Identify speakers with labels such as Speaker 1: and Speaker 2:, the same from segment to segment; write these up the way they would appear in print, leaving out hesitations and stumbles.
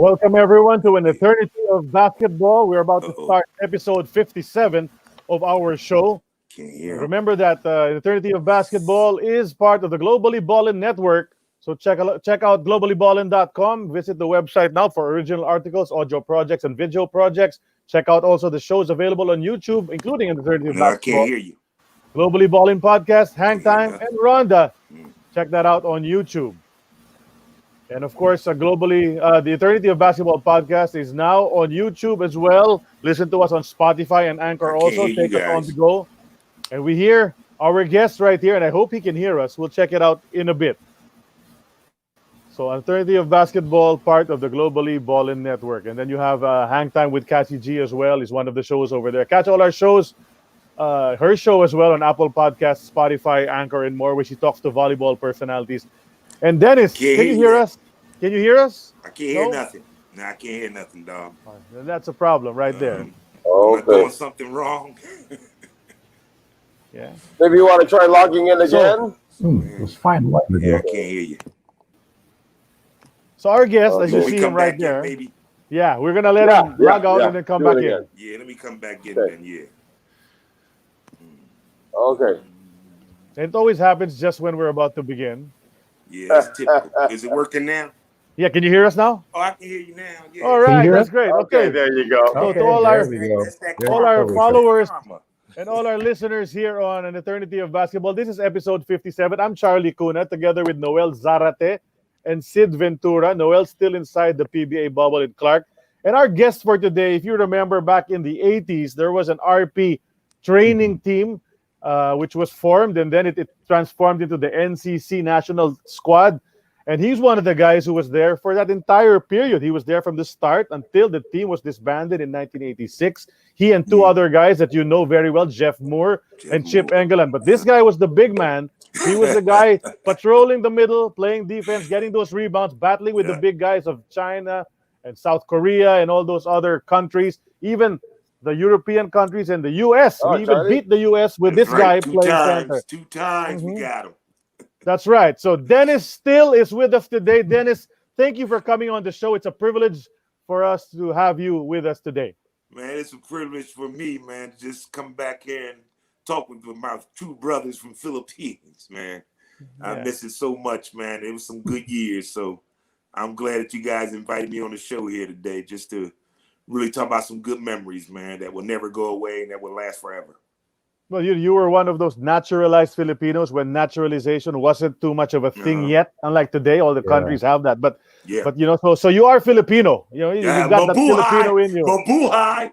Speaker 1: Welcome everyone to an eternity of basketball. We're about to
Speaker 2: Uh-oh.
Speaker 1: start episode 57 of our show.
Speaker 2: Can't hear him.
Speaker 1: Remember that eternity of basketball is part of the Globally Ballin network. So check out globallyballin.com. Visit the website now for original articles, audio projects, and video projects. Check out also the shows available on YouTube, including an eternity of
Speaker 2: No, I can't
Speaker 1: basketball,
Speaker 2: hear you.
Speaker 1: Globally Ballin podcast, Hang
Speaker 2: Can't hear
Speaker 1: Time,
Speaker 2: nothing.
Speaker 1: and Rhonda.
Speaker 2: Mm.
Speaker 1: Check that out on YouTube. And of course, the Eternity of Basketball podcast is now on YouTube as well. Listen to us on Spotify and
Speaker 2: I
Speaker 1: Anchor
Speaker 2: can't
Speaker 1: also.
Speaker 2: hear you
Speaker 1: Take us on the
Speaker 2: guys.
Speaker 1: go. And we hear our guest right here, and I hope he can hear us. We'll check it out in a bit. So, Eternity of Basketball, part of the Globally Ballin Network. And then you have Hang Time with Cassie G as well, is one of the shows over there. Catch all our shows, her show as well on Apple Podcasts, Spotify, Anchor, and more, where she talks to volleyball personalities. And Dennis,
Speaker 2: Can't
Speaker 1: can
Speaker 2: hear
Speaker 1: you
Speaker 2: you.
Speaker 1: hear us? Can you hear us?
Speaker 2: I can't hear
Speaker 1: No?
Speaker 2: nothing. No, I can't hear nothing, dog.
Speaker 1: Then that's a problem right there.
Speaker 2: Am I
Speaker 3: Okay.
Speaker 2: doing something wrong?
Speaker 1: Yeah.
Speaker 3: Maybe you want to try logging in again?
Speaker 4: It was fine a while
Speaker 2: Yeah, I
Speaker 4: ago.
Speaker 2: can't hear you.
Speaker 1: So our guest, as
Speaker 3: Okay.
Speaker 1: you
Speaker 2: We
Speaker 1: see
Speaker 2: come
Speaker 1: him right
Speaker 2: back
Speaker 1: there.
Speaker 2: in, maybe.
Speaker 1: Yeah, we're gonna let
Speaker 3: Yeah,
Speaker 1: him log out
Speaker 3: yeah,
Speaker 1: and then come
Speaker 3: do it
Speaker 1: back in.
Speaker 3: again.
Speaker 2: Yeah, let me come back in
Speaker 3: Okay.
Speaker 2: then. Yeah.
Speaker 3: Okay.
Speaker 1: It always happens just when we're about to begin.
Speaker 2: Yeah, that's typical. Is it working now?
Speaker 1: Yeah, can you hear us now?
Speaker 2: Oh, I can hear you now. Yeah.
Speaker 1: All
Speaker 4: Can
Speaker 1: right,
Speaker 4: you hear
Speaker 1: that's
Speaker 4: us?
Speaker 1: great.
Speaker 3: Okay,
Speaker 1: Okay.
Speaker 3: there you go.
Speaker 1: So
Speaker 4: Okay,
Speaker 1: to all
Speaker 4: there
Speaker 1: our
Speaker 4: we go.
Speaker 2: That's that
Speaker 4: There
Speaker 1: all our
Speaker 4: we go.
Speaker 1: followers
Speaker 2: karma.
Speaker 1: and all our listeners here on An Eternity of Basketball, this is episode 57. I'm Charlie Cuna, together with Noel Zarate and Sid Ventura. Noel's still inside the PBA bubble in Clark. And our guest for today, if you remember back in the 80s, there was an RP training team which was formed, and then it transformed into the NCC national squad. And he's one of the guys who was there for that entire period. He was there from the start until the team was disbanded in 1986. He and two other guys that you know very well, Jeff Moore and Chip
Speaker 2: Moore.
Speaker 1: Engeland. But this guy was the big man. He was the guy patrolling the middle, playing defense, getting those rebounds, battling with the
Speaker 2: Yeah.
Speaker 1: big guys of China and South Korea and all those other countries, even the European countries and the US.
Speaker 3: Oh,
Speaker 1: We even
Speaker 3: Charlie?
Speaker 1: beat the US with
Speaker 2: That's
Speaker 1: this guy
Speaker 2: right.
Speaker 1: playing center.
Speaker 2: Two times we
Speaker 1: Mhm.
Speaker 2: got him.
Speaker 1: That's right. So Dennis still is with us today. Dennis, thank you for coming on the show. It's a privilege for us to have you with us today.
Speaker 2: Man, it's a privilege for me, man, to just come back here and talk with my two brothers from Philippines, man. I
Speaker 1: Yeah.
Speaker 2: miss it so much, man. It was some good years, so I'm glad that you guys invited me on the show here today just to really talk about some good memories, man, that will never go away and that will last forever.
Speaker 1: Well, you were one of those naturalized Filipinos when naturalization wasn't too much of a thing
Speaker 2: Uh-huh.
Speaker 1: yet. Unlike today, all the
Speaker 4: Yeah.
Speaker 1: countries have that. But
Speaker 2: Yeah.
Speaker 1: but so you are Filipino. You know,
Speaker 2: Yeah,
Speaker 1: you've got that Filipino
Speaker 2: mabuhay!
Speaker 1: in you.
Speaker 2: Mabuhay!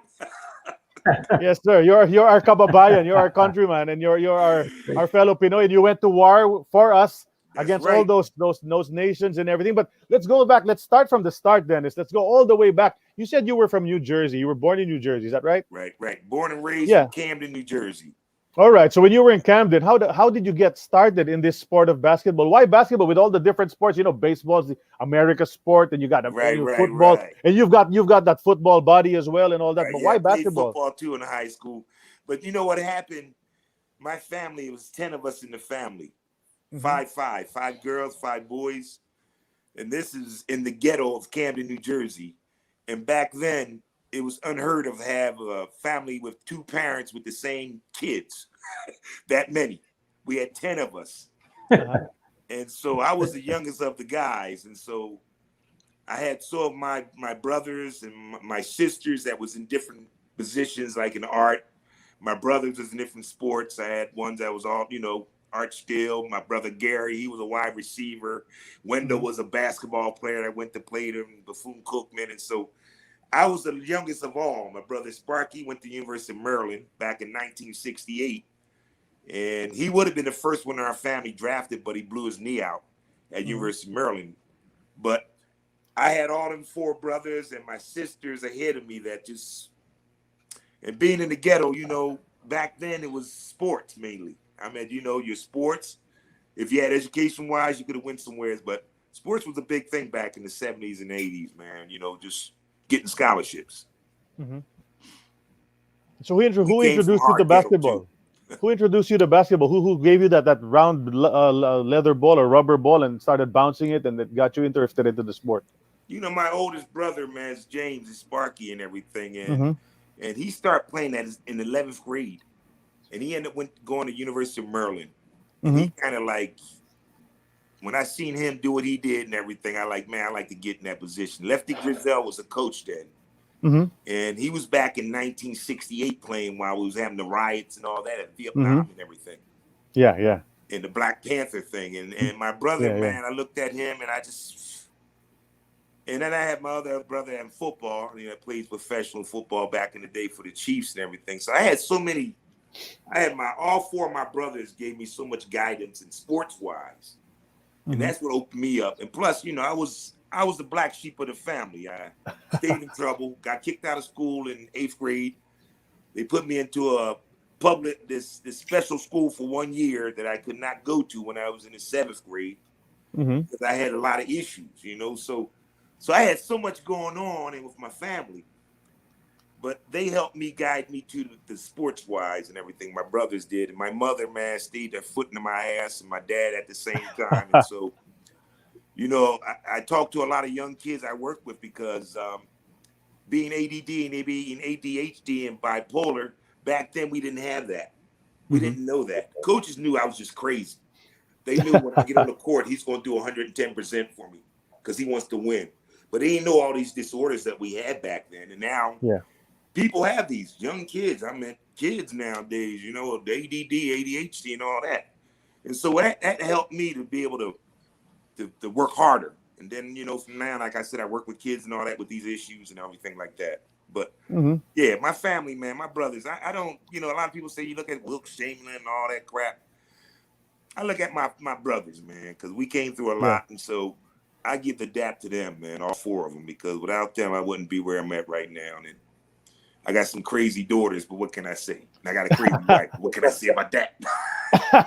Speaker 1: Yes, sir. You're our kababayan. You're our countryman, and you're our fellow Pinoy. And you went to war for us
Speaker 2: That's
Speaker 1: against all
Speaker 2: right.
Speaker 1: those nations and everything. But let's go back. Let's start from the start, Dennis. Let's go all the way back. You said you were from New Jersey. You were born in New Jersey. Is that right?
Speaker 2: Right. Born and raised
Speaker 1: Yeah.
Speaker 2: in Camden, New Jersey.
Speaker 1: All right. So when you were in Camden, how did you get started in this sport of basketball? Why basketball with all the different sports? You know, baseball's the America sport, and you got
Speaker 2: Right,
Speaker 1: football,
Speaker 2: right.
Speaker 1: and you've got that football body as well, and all that.
Speaker 2: Right,
Speaker 1: But
Speaker 2: yeah,
Speaker 1: why
Speaker 2: I played
Speaker 1: basketball?
Speaker 2: football too in high school. But you know what happened? My family, it was 10 of us in the family.
Speaker 1: Mhm.
Speaker 2: Five girls, 5 boys. And this is in the ghetto of Camden, New Jersey. And back then, it was unheard of to have a family with 2 parents with the same kids. That many. We had 10 of us.
Speaker 1: Uh-huh.
Speaker 2: And so I was the youngest of the guys. And so I had some of my brothers and my sisters that was in different positions, like in art. My brothers was in different sports. I had ones that was all, art still. My brother Gary, he was a wide receiver. Wendell
Speaker 1: Mhm.
Speaker 2: was a basketball player that went to play them, Bethune-Cookman. And so I was the youngest of all. My brother Sparky went to the University of Maryland back in 1968. And he would have been the first one in our family drafted, but he blew his knee out at University of Maryland. But I had all them 4 brothers and my sisters ahead of me that just, and being in the ghetto, back then it was sports mainly. I mean, your sports, if you had education-wise, you could have went somewhere, but sports was a big thing back in the 70s and 80s, man, just getting scholarships.
Speaker 1: Mhm. So who
Speaker 2: We came from
Speaker 1: introduced you to
Speaker 2: hard ghetto,
Speaker 1: basketball? Who introduced you to basketball? Who gave you that round leather ball or rubber ball and started bouncing it, and it got you interested into the sport?
Speaker 2: my oldest brother, man, is James, is Sparky and everything,
Speaker 1: Mm-hmm.
Speaker 2: and he started playing that in 11th grade, and he ended up going to University of Maryland, and
Speaker 1: Mm-hmm.
Speaker 2: he kind of like, when I seen him do what he did and everything, I like to get in that position. Lefty Drizel was a coach then,
Speaker 1: Mm-hmm.
Speaker 2: and he was back in 1968 playing while we was having the riots and all that in
Speaker 1: Mm-hmm.
Speaker 2: Vietnam and everything,
Speaker 1: Yeah, yeah,
Speaker 2: and the Black Panther thing, and my brother,
Speaker 1: yeah, yeah.
Speaker 2: man, I looked at him and I just. And then I had my other brother in football, plays professional football back in the day for the Chiefs and everything. So I had all four of my brothers gave me so much guidance in sports wise. And
Speaker 1: Mm-hmm.
Speaker 2: that's what opened me up. And plus, I was the black sheep of the family. I stayed in trouble, got kicked out of school in 8th grade. They put me into a this special school for 1 year that I could not go to when I was in the 7th grade
Speaker 1: Mm-hmm.
Speaker 2: because I had a lot of issues, So I had so much going on and with my family, but they helped me guide me to the sports wise and everything. My brothers did, and my mother, man, stayed their foot in my ass, and my dad at the same time. And so, I talk to a lot of young kids I work with because being ADD and being ADHD and bipolar, back then we didn't have that. We
Speaker 1: Mm-hmm.
Speaker 2: didn't know that. Coaches knew I was just crazy. They knew when I get on the court, he's going to do 110% for me because he wants to win. But they didn't know all these disorders that we had back then. And now
Speaker 1: Yeah.
Speaker 2: people have these young kids. I mean, kids nowadays, the ADD, ADHD, and all that. And so that helped me to be able to work harder. And then, from now, like I said, I work with kids and all that with these issues and everything like that. But
Speaker 1: Mm-hmm.
Speaker 2: yeah, my family, man, my brothers, I don't, a lot of people say you look at Wilt Chamberlain and all that crap. I look at my brothers, man, because we came through a
Speaker 1: Yeah.
Speaker 2: lot. And so I give the dap to them, man, all four of them, because without them, I wouldn't be where I'm at right now. And I got some crazy daughters, but what can I say? And I got a crazy wife. What can I say about that?
Speaker 3: Hey,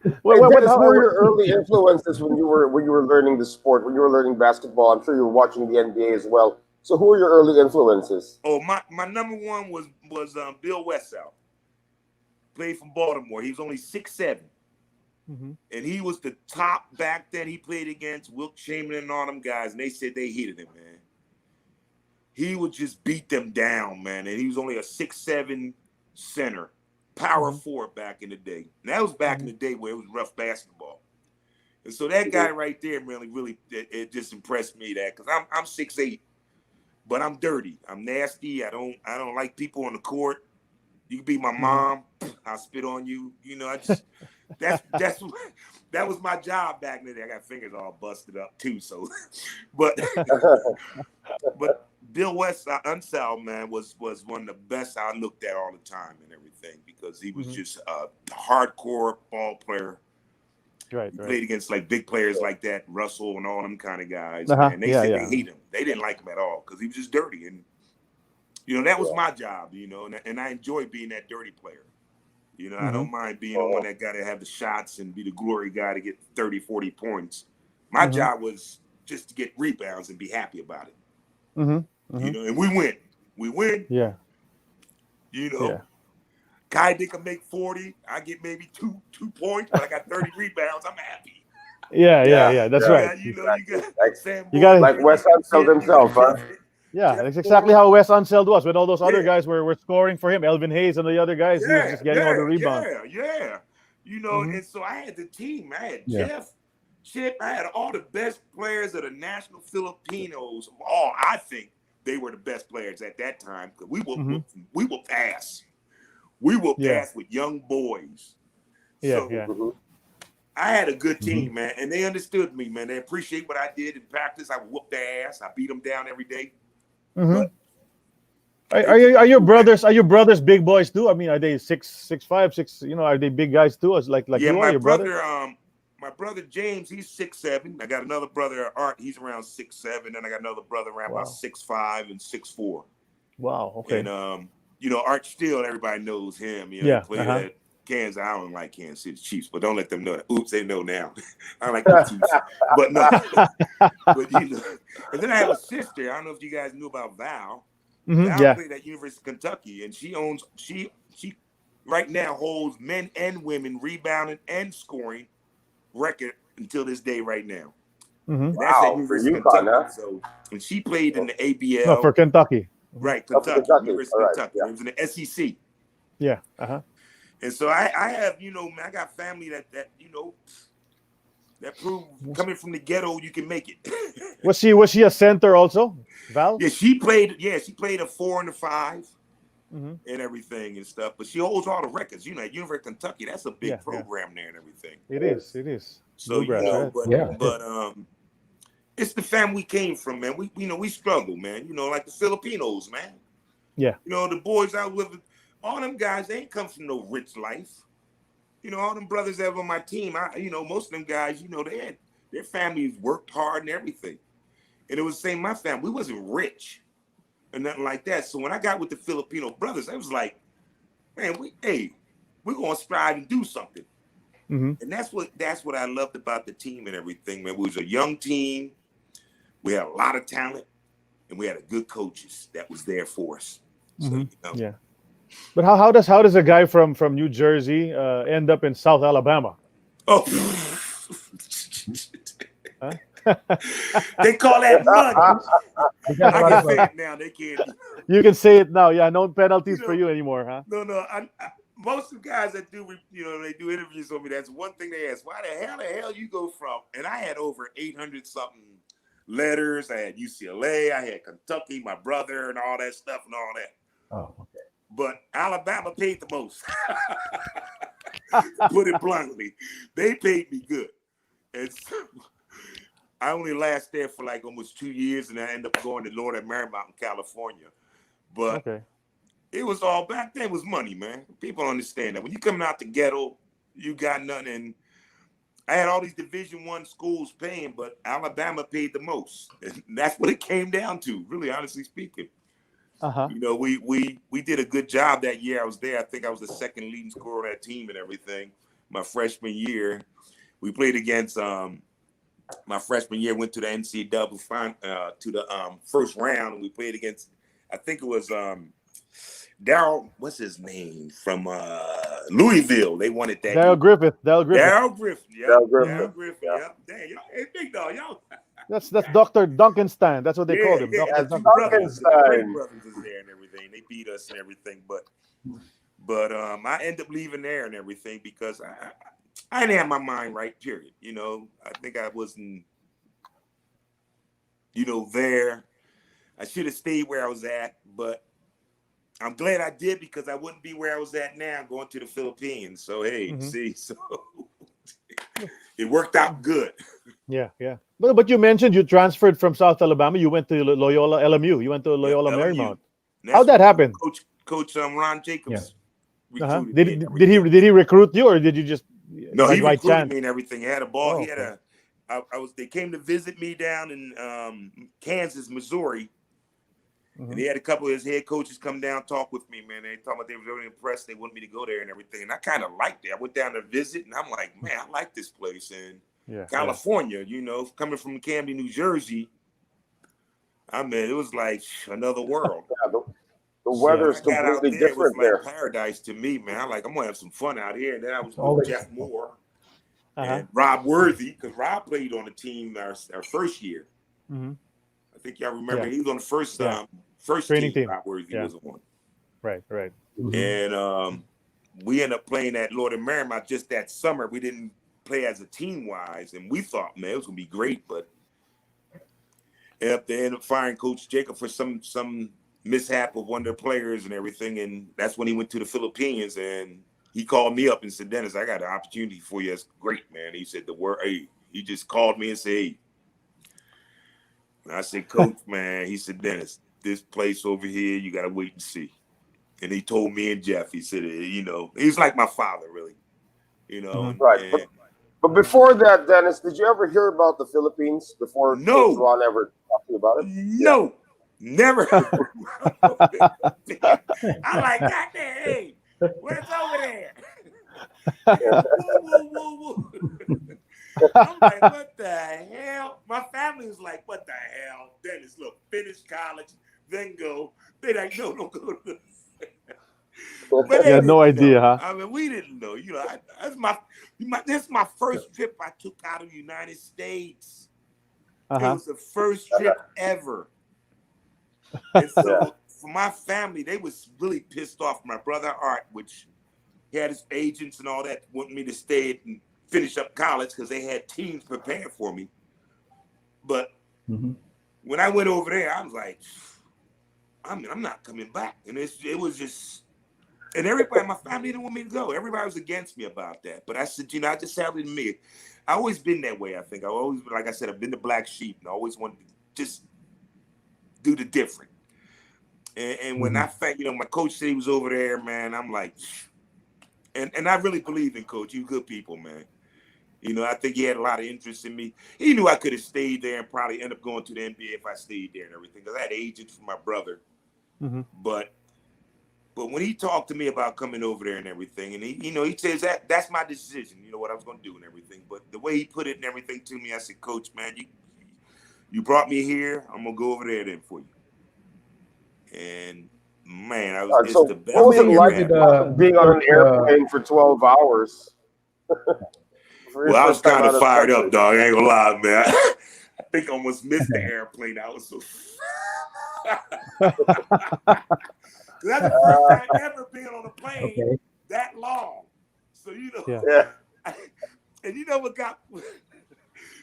Speaker 3: Dennis, who were your early influences when you were learning the sport, when you were learning basketball? I'm sure you were watching the NBA as well. So who were your early influences?
Speaker 2: Oh, my number one was Bill Westhout. Played from Baltimore. He was only 6'7".
Speaker 1: Mm-hmm.
Speaker 2: And he was the top back then. He played against Wilt Chamberlain and all them guys, and they said they hated him, man. He would just beat them down, man. And he was only a 6'7" center, power forward back in the day. And that was back in the day where it was rough basketball. And so that guy right there really, it just impressed me that, because I'm 6'8", but I'm dirty. I'm nasty. I don't like people on the court. You can be my mom. I'll spit on you. I just that was my job back in the day. I got fingers all busted up too. So, but Bill Unseld, man, was one of the best I looked at all the time and everything, because he was just a hardcore ball player.
Speaker 1: Right.
Speaker 2: He played against like big players like that, Russell and all them kind of guys.
Speaker 1: Uh-huh.
Speaker 2: Man, they said they hate him. They didn't like him at all because he was just dirty. And that was my job. And I enjoyed being that dirty player. I don't mind being the one that got to have the shots and be the glory guy to get 30, 40 points. My job was just to get rebounds and be happy about it. And we win. We win.
Speaker 1: Yeah.
Speaker 2: Kai Dick can make 40. I get maybe two points, but I got 30 rebounds. I'm happy.
Speaker 1: Yeah. That's right.
Speaker 2: You got Sam.
Speaker 1: You got
Speaker 3: like Wes Unseld himself, huh?
Speaker 1: Yeah, that's exactly how Wes Unseld was when all those other guys were scoring for him. Elvin Hayes and the other guys, he was just getting all the rebounds.
Speaker 2: Yeah. And so I had the team. I had Jeff, Chip. I had all the best players of the national Filipinos. I think they were the best players at that time, because we will pass. We will pass with young boys. I had a good team, man, and they understood me, man. They appreciate what I did in practice. I would whoop their ass. I beat them down every day. But
Speaker 1: Are your brothers big boys too? I mean, are they 6'5", 6? Are they big guys too? As like you are, your brother?
Speaker 2: My brother James, he's 6'7". I got another brother Art. He's around 6'7". And I got another brother around about 6'5" and 6'4".
Speaker 1: Wow. Okay.
Speaker 2: And Art Steele, everybody knows him. He played at Kansas. I don't like Kansas City Chiefs, but don't let them know that. Oops, they know now. I like the Chiefs, but no. But and then I have a sister. I don't know if you guys knew about Val. Val played at University of Kentucky, and she right now holds men and women rebounding and scoring record until this day right now.
Speaker 1: Mm-hmm.
Speaker 2: And that's at
Speaker 3: Wow, for
Speaker 2: University of
Speaker 3: UConn,
Speaker 2: Kentucky.
Speaker 3: huh?
Speaker 2: So, and she played in the
Speaker 1: No, for
Speaker 2: ABL,
Speaker 1: Kentucky. Mhm.
Speaker 2: right?
Speaker 3: Oh, for
Speaker 2: Kentucky,
Speaker 3: Kentucky.
Speaker 2: University
Speaker 3: All
Speaker 2: of
Speaker 3: right.
Speaker 2: Kentucky.
Speaker 3: Yeah.
Speaker 2: It was in the SEC.
Speaker 1: Yeah. Uh-huh.
Speaker 2: And so I have, man, I got family that that prove coming from the ghetto you can make it.
Speaker 1: Was she a center also, Val?
Speaker 2: Yeah, she played. Yeah, she played a 4 and a 5
Speaker 1: Mm-hmm.
Speaker 2: and everything and stuff. But she holds all the records. At University of Kentucky, that's a big
Speaker 1: Yeah. Yeah.
Speaker 2: program there and everything.
Speaker 1: It is. It is.
Speaker 2: So
Speaker 1: Bluegrass, right?
Speaker 2: but it's the family we came from, man. We struggle, man. Like the Filipinos, man.
Speaker 1: Yeah.
Speaker 2: The boys out with all them guys. They ain't come from no rich life. All them brothers that were on my team. Most of them guys. They had their families worked hard and everything. And it was the same. My family, we wasn't rich or nothing like that. So when I got with the Filipino brothers, I was like, man, we're gonna strive and do something.
Speaker 1: Mm-hmm.
Speaker 2: And that's what I loved about the team and everything, man. We was a young team. We had a lot of talent, and we had a good coaches that was there for us. So
Speaker 1: Mm-hmm. Yeah. But how does a guy from New Jersey end up in South Alabama?
Speaker 2: Oh,
Speaker 1: Huh?
Speaker 2: they call that money. I can say it now. They can't.
Speaker 1: You can say it now. Yeah, no penalties for you anymore, huh?
Speaker 2: No. Most of the guys that do, they do interviews with me. That's one thing they ask: why the hell you go from? And I had over 800 something letters. I had UCLA. I had Kentucky, my brother, and all that stuff and all that.
Speaker 3: Oh, okay.
Speaker 2: But Alabama paid the most. Put it bluntly, they paid me good. And so I only last there for like almost 2 years, and I ended up going to Lord and Marymount in California. But it was all back then. Was money, man. People don't understand that when you coming out the ghetto, you got nothing. And I had all these Division I schools paying, but Alabama paid the most. And that's what it came down to, really, honestly speaking.
Speaker 1: Uh-huh.
Speaker 2: We did a good job that year I was there. I think I was the second leading scorer on that team and everything. My freshman year, we played against my freshman year, went to the NCC to the first round, and we played against, I think it was Daryl, what's his name, from Louisville. They won it that
Speaker 1: Daryl
Speaker 2: year.
Speaker 1: Griffith.
Speaker 2: Daryl Griffith. Yep.
Speaker 3: Daryl Griffith.
Speaker 2: Yep. Damn, y'all, hey, big dog, y'all.
Speaker 1: That's Dr. Duncanstein. That's what they called him.
Speaker 2: Yeah,
Speaker 1: Dr.
Speaker 2: two
Speaker 1: Duncanstein.
Speaker 2: brothers, the great brothers is there and everything. They beat us and everything, but I ended up leaving there and everything because I didn't have my mind right. Period. I think I wasn't, there. I should have stayed where I was at, but I'm glad I did because I wouldn't be where I was at now, going to the Philippines. So so it worked out good.
Speaker 1: Yeah. But you mentioned you transferred from South Alabama. You went to Loyola LMU. You went to Loyola Marymount. How'd that happen?
Speaker 2: Coach Ron Jacobs.
Speaker 1: Uh-huh. Did he recruit you, or did you just
Speaker 2: No, he
Speaker 1: right
Speaker 2: recruited
Speaker 1: chance?
Speaker 2: me and everything. He had a ball.
Speaker 1: Oh,
Speaker 2: He had they came to visit me down in Kansas, Missouri.
Speaker 1: Mm-hmm.
Speaker 2: And he had a couple of his head coaches come down, talk with me, man. They told me they were really impressed. They wanted me to go there and everything. And I kind of liked it. I went down to visit, and I'm like, man, I like this place. And California, coming from Camden, New Jersey, I mean, it was like another world.
Speaker 3: Yeah, the weather is completely different
Speaker 2: it was
Speaker 3: there.
Speaker 2: like paradise to me, man. I'm going to have some fun out here. And then I was with Jeff Moore and Rob Worthy, because Rob played on the team our first year.
Speaker 1: Mm-hmm.
Speaker 2: I think y'all remember he was on the first
Speaker 1: training team.
Speaker 2: Rob Worthy was on.
Speaker 1: Right.
Speaker 3: Mm-hmm.
Speaker 2: And we ended up playing at Lord and Marymount just that summer. We didn't play as a team-wise, and we thought, man, it was going to be great, but they ended up firing Coach Jacob for some mishap of one of their players and everything, and that's when he went to the Philippines, and he called me up and said, Dennis, I got an opportunity for you. That's great, man. He said he just called me and said, hey. And I said, Coach, man, he said, Dennis, this place over here, you got to wait and see. And he told me and Jeff, he said, he's like my father, really.
Speaker 3: Right.
Speaker 2: And,
Speaker 3: but before that, Dennis, did you ever hear about the Philippines before Coach Ron ever talked to you about it?
Speaker 2: No, never. I'm like, God damn, hey, what's over there? Woo. I'm like, what the hell? My family was like, what the hell? Dennis, look, finish college, then go. They like, no, don't go. But
Speaker 1: you had no idea, huh?
Speaker 2: I mean, we didn't know. This is my first trip I took out of the United States. It was the first trip ever. And so for my family, they was really pissed off. My brother Art, which he had his agents and all that, wanted me to stay and finish up college because they had teams prepared for me. But when I went over there, I was like, I'm not coming back. And it was just, and everybody in my family didn't want me to go. Everybody was against me about that. But I said, I just have it in me. I always been that way, I think. I always, like I said, I've been the black sheep, and I always wanted to just do the different. And when I found, my coach said he was over there, man, I'm like, and I really believe in Coach. You good people, man. I think he had a lot of interest in me. He knew I could have stayed there and probably end up going to the NBA if I stayed there and everything. Because I had agents for my brother. But when he talked to me about coming over there and everything, and he says that's my decision, what I was going to do and everything. But the way he put it and everything to me, I said, Coach, man, you brought me here. I'm going to go over there then for you. And man, it's the best.
Speaker 3: What was it like being on an airplane for 12 hours?
Speaker 2: Well, I was kind of fired up, dog. I ain't gonna lie, man. I think I almost missed the airplane. I was so. That's the first time ever being on a plane that long. So and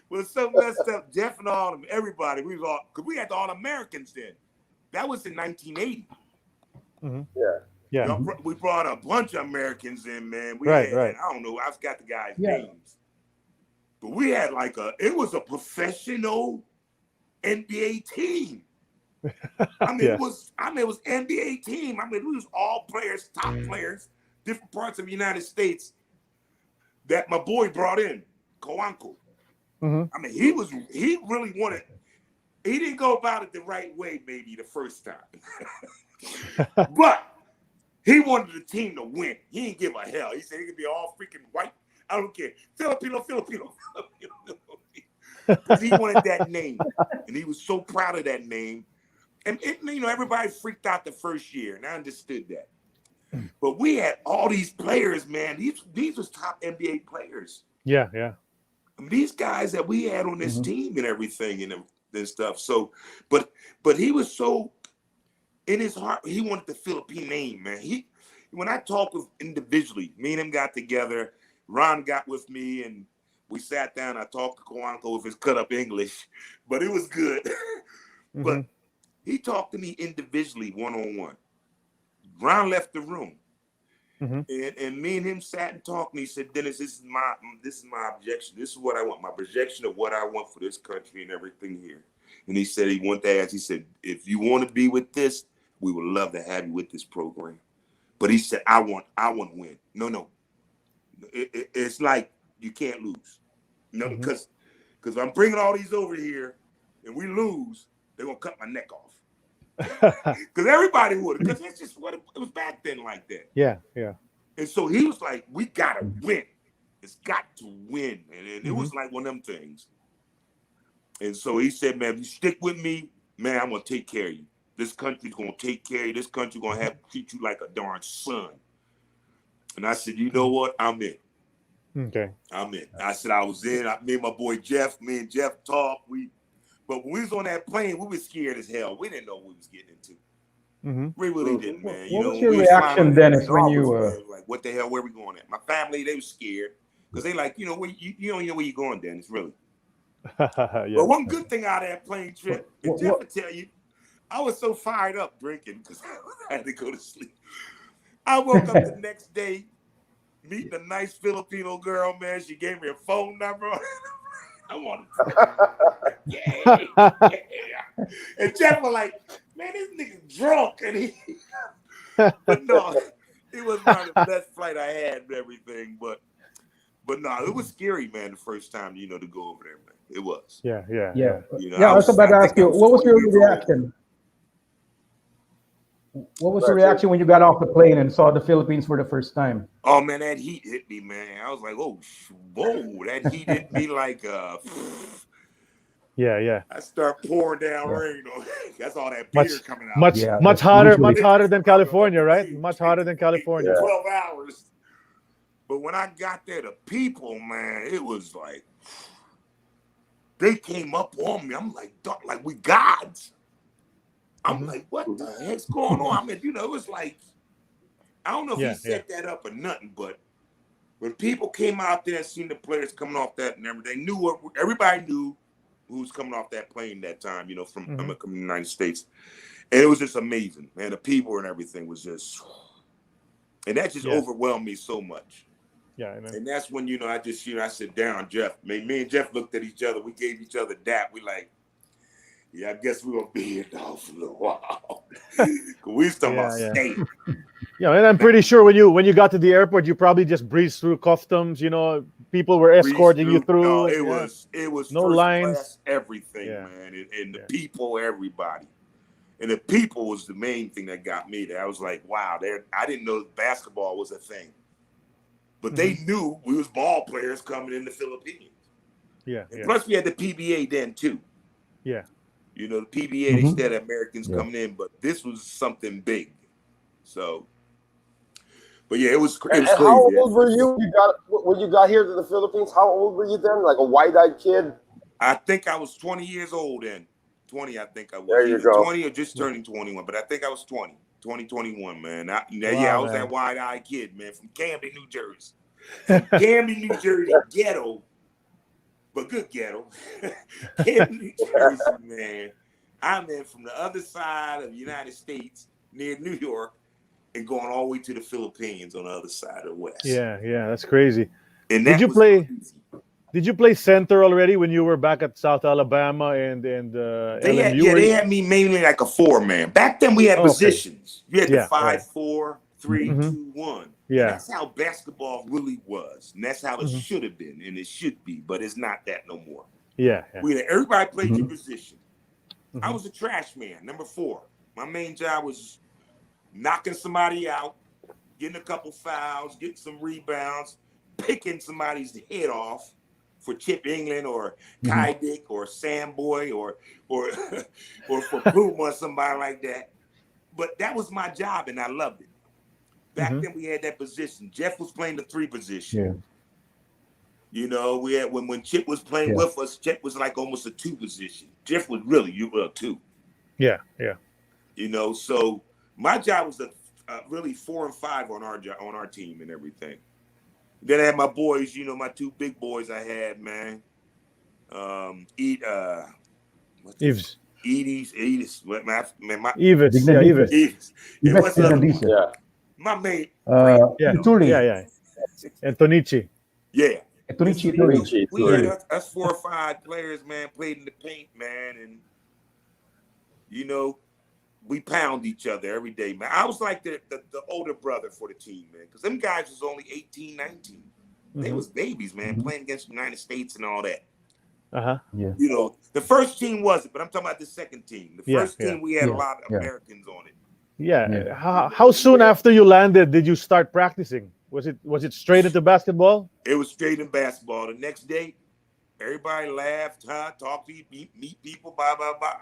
Speaker 2: what was so messed up? Jeff and all them, everybody. We was all because we had the All-Americans then. That was in 1980. We brought a bunch of Americans in, man. We had, I don't know, I forgot the guys' names. But we had it was a professional NBA team. It was NBA team. We was all players, top players, different parts of the United States that my boy brought in, Coanco. He really wanted. He didn't go about it the right way, maybe the first time. But he wanted the team to win. He didn't give a hell. He said he could be all freaking white. I don't care. Filipino. Because he wanted that name. And he was so proud of that name. And everybody freaked out the first year, and I understood that. But we had all these players, man. These was top NBA players.
Speaker 1: Yeah.
Speaker 2: These guys that we had on this team and everything and stuff. So, but he was so in his heart, he wanted the Philippine name, man. When I talked with individually, me and him got together. Ron got with me, and we sat down. I talked to Coanco with his cut up English, but it was good. But he talked to me individually, one-on-one. Ron left the room, and me and him sat and talked. And he said, "Dennis, this is my objection. This is what I want. My projection of what I want for this country and everything here." And he said he wanted to ask. He said, "If you want to be with this, we would love to have you with this program." But he said, "I want to win. No. It's like you can't lose. Because I'm bringing all these over here, and we lose, they're gonna cut my neck off." Because everybody would, because that's just what it was back then like that.
Speaker 1: Yeah.
Speaker 2: And so he was like, "We gotta win. It's got to win." And it was like one of them things. And so he said, "Man, if you stick with me, man, I'm gonna take care of you. This country's gonna take care of you. This country's gonna have to treat you like a darn son." And I said, "You know what? I'm in."
Speaker 1: Okay.
Speaker 2: I'm in. I said I was in. Me and my boy Jeff. Me and Jeff talked. But when we was on that plane, we were scared as hell. We didn't know what we was getting into. We really didn't, man.
Speaker 4: What was your reaction, Dennis, when you
Speaker 2: like, what the hell? Where we going at? My family, they were scared because they like, where you don't know where you're going, Dennis. Really. But one good thing out of that plane trip, and Jeff will tell you, I was so fired up drinking because I had to go to sleep. I woke up the next day, meeting a nice Filipino girl, man. She gave me a phone number. I wanted to yeah. And Jeff was like, "Man, this nigga drunk." And but no, it was one of the best flight I had and everything. But no, it was scary, man, the first time, to go over there, man. It was.
Speaker 1: Yeah.
Speaker 4: I was about to ask you, what was your reaction? What was the reaction when you got off the plane and saw the Philippines for the first time?
Speaker 2: Oh man, that heat hit me, man. I was like, "Oh, whoa!" That heat hit me like,
Speaker 1: Yeah.
Speaker 2: I start pouring down rain. That's all that beer coming out.
Speaker 1: Much hotter than California, right? Much hotter than California.
Speaker 2: 12 hours. But when I got there, the people, man, it was like they came up on me. I'm like, dog, like we gods. I'm like, what the heck's going on? I mean, you know, it was like, I don't know if he set that up or nothing, but when people came out there and seen the players coming off that and everything, everybody knew who was coming off that plane that time, you know, from the United States. And it was just amazing, man. The people and everything was just, and that just overwhelmed me so much.
Speaker 1: Yeah,
Speaker 2: and that's when, you know, I sit down, Jeff. Me and Jeff looked at each other. We gave each other dap. We like, yeah, I guess we're gonna be here now for a little while. We was talking about staying.
Speaker 1: Yeah, and I'm pretty sure when you got to the airport, you probably just breezed through customs. You know, people were escorting you through.
Speaker 2: No, it was
Speaker 1: no
Speaker 2: first
Speaker 1: lines,
Speaker 2: class, everything, man, and the people, everybody. And the people was the main thing that got me there. I was like, wow, I didn't know basketball was a thing. But they knew we was ball players coming in the Philippines.
Speaker 1: Yeah.
Speaker 2: Plus we had the PBA then too.
Speaker 1: Yeah.
Speaker 2: You know, the PBA, they still had Americans coming in, but this was something big. So, but yeah, it was crazy.
Speaker 3: How old were you when you got here to the Philippines? How old were you then? Like a wide-eyed kid?
Speaker 2: I think I was 20 years old then. 20, I think I was.
Speaker 3: There you go.
Speaker 2: 20 or just turning 21, but I think I was 20, 21, man. I was that wide-eyed kid, man, from Camden, New Jersey. Camden, New Jersey, ghetto, but good ghetto. Camden, New Jersey, man. I'm in from the other side of the United States, near New York, and going all the way to the Philippines on the other side of the West.
Speaker 1: Yeah, that's crazy.
Speaker 2: And
Speaker 1: Did you play center already when you were back at South Alabama and LMU?
Speaker 2: They had me mainly like a 4-man. Back then we had positions. You had the 5, 4, 3, 2, 1.
Speaker 1: Yeah,
Speaker 2: that's how basketball really was, and that's how it should have been, and it should be, but it's not that no more.
Speaker 1: Yeah.
Speaker 2: Everybody played your position. I was a trash man, number 4. My main job was knocking somebody out, getting a couple fouls, getting some rebounds, picking somebody's head off for Chip England or Kai Dick or Sam Boy or for Puma or somebody like that. But that was my job, and I loved it. Back then we had that position. Jeff was playing the 3 position.
Speaker 4: Yeah.
Speaker 2: You know, we had when Chip was playing with us, Chip was like almost a 2 position. Jeff was really 2.
Speaker 1: Yeah.
Speaker 2: You know, so my job was really 4 and 5 on our team and everything. Then I had my boys, you know, my 2 big boys I had, man.
Speaker 1: Eves.
Speaker 2: Eves.
Speaker 1: What's
Speaker 2: up? My mate.
Speaker 1: Yeah. And Tonichi.
Speaker 2: Yeah.
Speaker 4: Tonichi.
Speaker 2: We had us 4 or 5 players, man, played in the paint, man, and you know, we pound each other every day, man. I was like the older brother for the team, man, because them guys was only 18, 19. They was babies, man, playing against the United States and all that.
Speaker 4: Yeah.
Speaker 2: You know, the first team wasn't, but I'm talking about the second team. The first team, we had a lot of Americans on it.
Speaker 1: Yeah. How soon after you landed did you start practicing? Was it straight into basketball?
Speaker 2: It was straight in basketball. The next day, everybody laughed, talked to you, meet people, blah, blah, blah.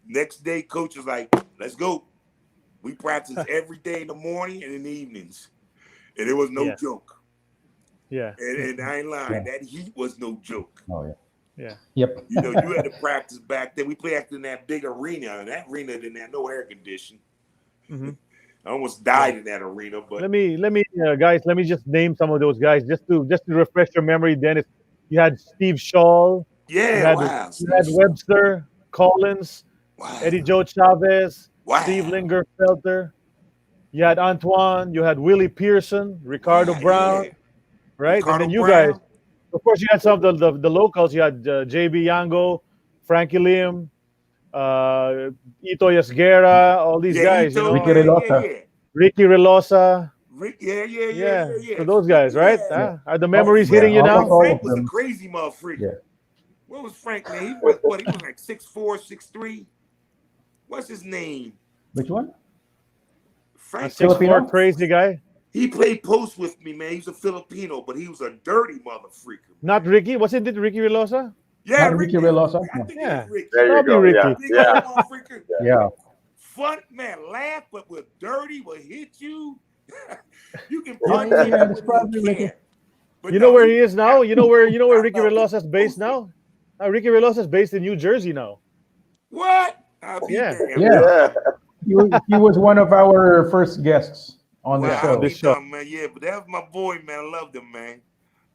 Speaker 2: Next day, coach was like, let's go. We practice every day in the morning and in the evenings. And it was no joke.
Speaker 1: Yeah.
Speaker 2: And I ain't lying. That heat was no joke.
Speaker 4: Oh, yeah.
Speaker 1: Yeah.
Speaker 4: Yep.
Speaker 2: You know, you had to practice back then. We played in that big arena, and that arena didn't have no air conditioning. I almost died in that arena. But
Speaker 1: let me guys, let me just name some of those guys just to refresh your memory. Dennis, you had Steve Shaw. You had Webster, Collins, Eddie Joe Chavez, Steve Lingerfelter. You had Antoine. You had Willie Pearson, Ricardo Brown, right?
Speaker 2: Ricardo
Speaker 1: and then you
Speaker 2: Brown.
Speaker 1: guys, of course, you had some of the locals. You had JB Yango, Frankie Lim, Ito Yasguera, all these guys.
Speaker 2: Ito,
Speaker 4: Ricky Relosa.
Speaker 1: Ricky Relosa.
Speaker 2: Yeah.
Speaker 1: So those guys, right?
Speaker 2: Yeah.
Speaker 1: Are the memories hitting you now?
Speaker 2: Frank was a crazy motherfucker. Yeah. What was Frank, man? He was like 6'4", 6'3". What's his name?
Speaker 4: Which one?
Speaker 2: Frank.
Speaker 1: 6'4", crazy guy.
Speaker 2: He played post with me, man. He's a Filipino, but he was a dirty motherfucker.
Speaker 1: Not Ricky. Wasn't it Ricky Relosa?
Speaker 2: Yeah,
Speaker 4: Ricky Relosa.
Speaker 2: Ricky.
Speaker 3: There you go.
Speaker 1: Ricky.
Speaker 3: Yeah.
Speaker 2: Fun, man. Laugh, but with dirty, will hit you. You can
Speaker 4: punch
Speaker 2: punch him.
Speaker 4: It's probably Ricky.
Speaker 1: You know where he is now? You know where Ricky Relosa's based now? Ricky Relosa is based in New Jersey now.
Speaker 2: What? I'll be
Speaker 1: Yeah.
Speaker 2: damned.
Speaker 4: Yeah,
Speaker 3: Yeah.
Speaker 4: he was one of our first guests on the
Speaker 2: Wow,
Speaker 1: Yeah,
Speaker 2: I'll
Speaker 1: on
Speaker 2: be
Speaker 4: show.
Speaker 1: this show.
Speaker 2: done, man. Yeah, but that was my boy, man. I loved him, man.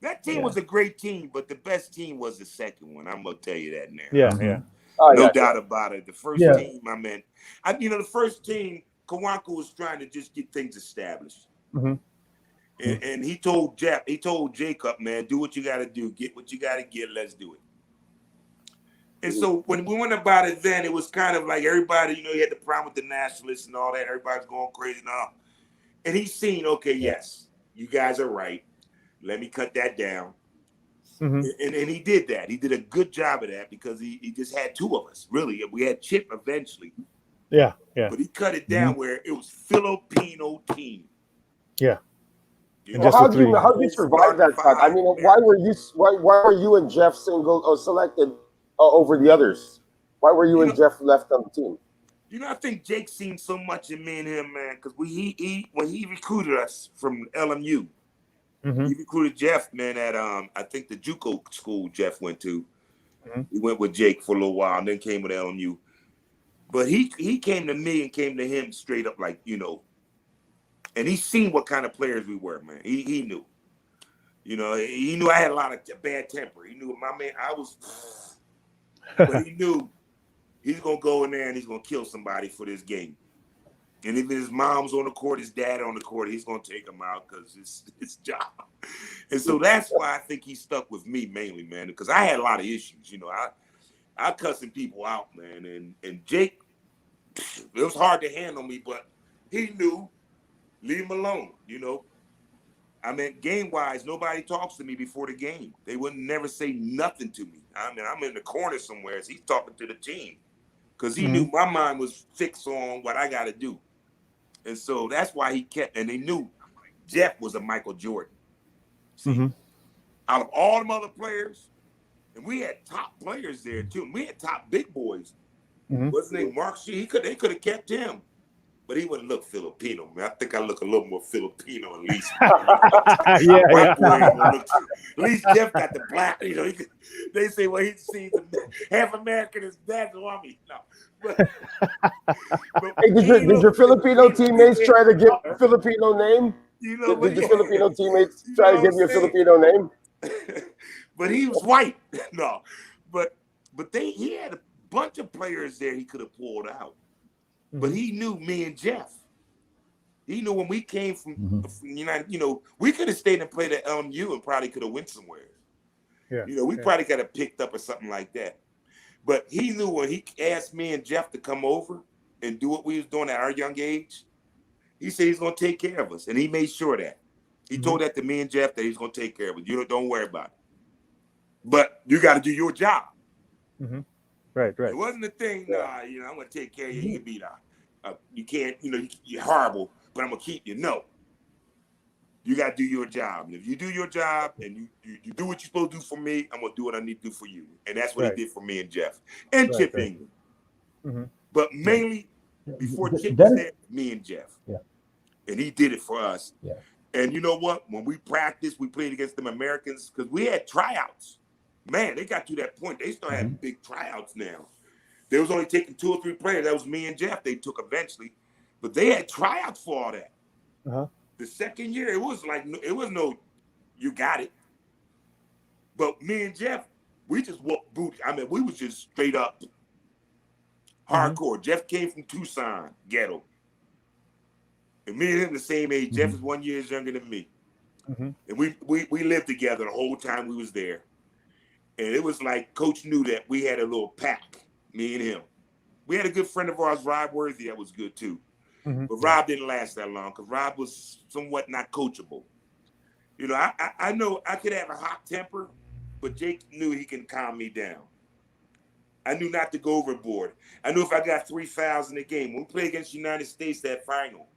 Speaker 2: That team
Speaker 4: Yeah.
Speaker 2: was a great team, but the best team was the second one. I'm gonna tell you that now.
Speaker 1: Yeah, yeah.
Speaker 4: Mhm.
Speaker 3: Oh
Speaker 2: No
Speaker 3: yeah.
Speaker 2: doubt about it. The first
Speaker 4: Yeah.
Speaker 2: team, the first team, Kawanko was trying to just get things established.
Speaker 1: Mhm.
Speaker 2: And he told Jacob, man, do what you got to do. Get what you got to get. Let's do it. And so when we went about it then, it was kind of like everybody, you had the problem with the Nationalists and all that. Everybody's going crazy now. And he's seen, okay, yes, you guys are right. Let me cut that down.
Speaker 1: Mhm.
Speaker 2: And he did that. He did a good job of that because he just had two of us, really. We had Chip eventually.
Speaker 1: Yeah, yeah,
Speaker 2: But he cut it down where it was Filipino team.
Speaker 1: yeah.
Speaker 2: You
Speaker 1: And
Speaker 2: know,
Speaker 1: just the three.
Speaker 3: How did you survive that cut? I mean, why were you and Jeff single or selected over the others? Why were you and Jeff left on the team?
Speaker 2: I think Jake seen so much in me and him, man, because when he recruited us from LMU,
Speaker 1: Mhm.
Speaker 2: he recruited Jeff, man, at I think the JUCO school Jeff went to.
Speaker 1: Mhm.
Speaker 2: He went with Jake for a little while and then came with LMU. But he came to me and came to him straight up like, and he seen what kind of players we were, man. He knew. He knew I had a lot of bad temper. He knew my man, I was, but he knew he's going to go in there and he's going to kill somebody for this game. And if his mom's on the court, his dad on the court, he's going to take him out because it's his job. And so that's why I think he stuck with me mainly, man, because I had a lot of issues. I cussing people out, man. And Jake, it was hard to handle me, but he knew, leave him alone, I mean, game-wise, nobody talks to me before the game. They wouldn't never say nothing to me. I mean, I'm in the corner somewhere. So he's talking to the team because he knew my mind was fixed on what I got to do. And so that's why he kept, and they knew Jeff was a Michael Jordan. See, out of all them other players, and we had top players there too. We had top big boys. What's his name? Mark Shee. They could have kept him. But he wouldn't look Filipino, man. I think I look a little more Filipino at least.
Speaker 1: Yeah,
Speaker 2: White boy ain't gonna look. At least Jeff got the black. They say, well, he sees half American is bad to me. No, but
Speaker 3: Hey, did your Filipino teammates try to give a Filipino name? Did the Filipino teammates try to give you a Filipino name?
Speaker 2: But he was white. No, but he had a bunch of players there he could have pulled out. But he knew me and Jeff. He knew when we came from United, we could have stayed and played at LMU and probably could have went somewhere.
Speaker 1: Yeah.
Speaker 2: We probably got it picked up or something like that. But he knew when he asked me and Jeff to come over and do what we was doing at our young age, he said he's going to take care of us. And he made sure that. He told that to me and Jeff that he's going to take care of us. Don't worry about it. But you got to do your job.
Speaker 1: Right.
Speaker 2: It wasn't a thing, I'm going to take care of you. You can be you can't, you're horrible, but I'm going to keep you. No. You got to do your job. And if you do your job and you do what you're supposed to do for me, I'm going to do what I need to do for you. And that's what he did for me and Jeff. And Chip England. But mainly, before Chip was there, me and Jeff.
Speaker 4: Yeah.
Speaker 2: And he did it for us.
Speaker 4: Yeah.
Speaker 2: And you know what? When we practiced, we played against them Americans because we had tryouts. Man, they got to that point. They started having big tryouts now. They was only taking 2 or 3 players. That was me and Jeff. They took eventually. But they had tryouts for all that. The second year, it was no, you got it. But me and Jeff, we just walked booty. I mean, we was just straight up hardcore. Jeff came from Tucson, ghetto. And me and him the same age. Jeff is 1 year younger than me. And we lived together the whole time we was there. And it was like Coach knew that we had a little pack, me and him. We had a good friend of ours, Rob Worthy, that was good too. But Rob didn't last that long because Rob was somewhat not coachable. I know I could have a hot temper, but Jake knew he can calm me down. I knew not to go overboard. I knew if I got 3 fouls in the game, when we played against the United States that final,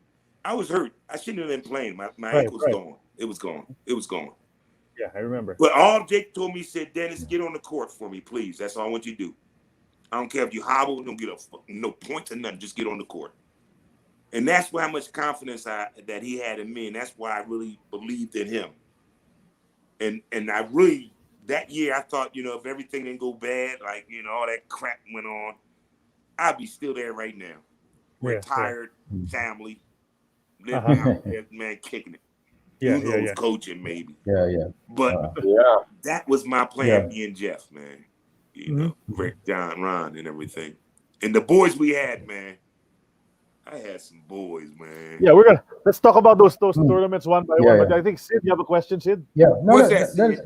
Speaker 2: I was hurt. I shouldn't have been playing. My ankle was gone. It was gone. It was gone.
Speaker 1: Yeah, I remember.
Speaker 2: But all Jake told me, he said, Dennis, get on the court for me, please. That's all I want you to do. I don't care if you hobble, don't get no points or nothing. Just get on the court. And that's how much confidence that he had in me. And that's why I really believed in him. And I really that year I thought, if everything didn't go bad, like, all that crap went on, I'd be still there right now.
Speaker 1: Yeah,
Speaker 2: Retired, family, living
Speaker 1: Uh-huh.
Speaker 2: out there, man, kicking it.
Speaker 1: Yeah,
Speaker 2: Who
Speaker 1: yeah,
Speaker 2: knows,
Speaker 1: yeah.
Speaker 2: coaching maybe.
Speaker 4: Yeah, yeah.
Speaker 2: But
Speaker 3: Yeah.
Speaker 2: that was my plan, me and Jeff, man. Rick, John, Ron, and everything. And the boys we had, man. I had some boys, man.
Speaker 1: Yeah, let's talk about those tournaments one by one.
Speaker 4: Yeah,
Speaker 1: But
Speaker 4: yeah.
Speaker 1: I think Sid, you have a question, Sid?
Speaker 4: Yeah, no,
Speaker 2: What's
Speaker 4: no,
Speaker 2: that, Sid?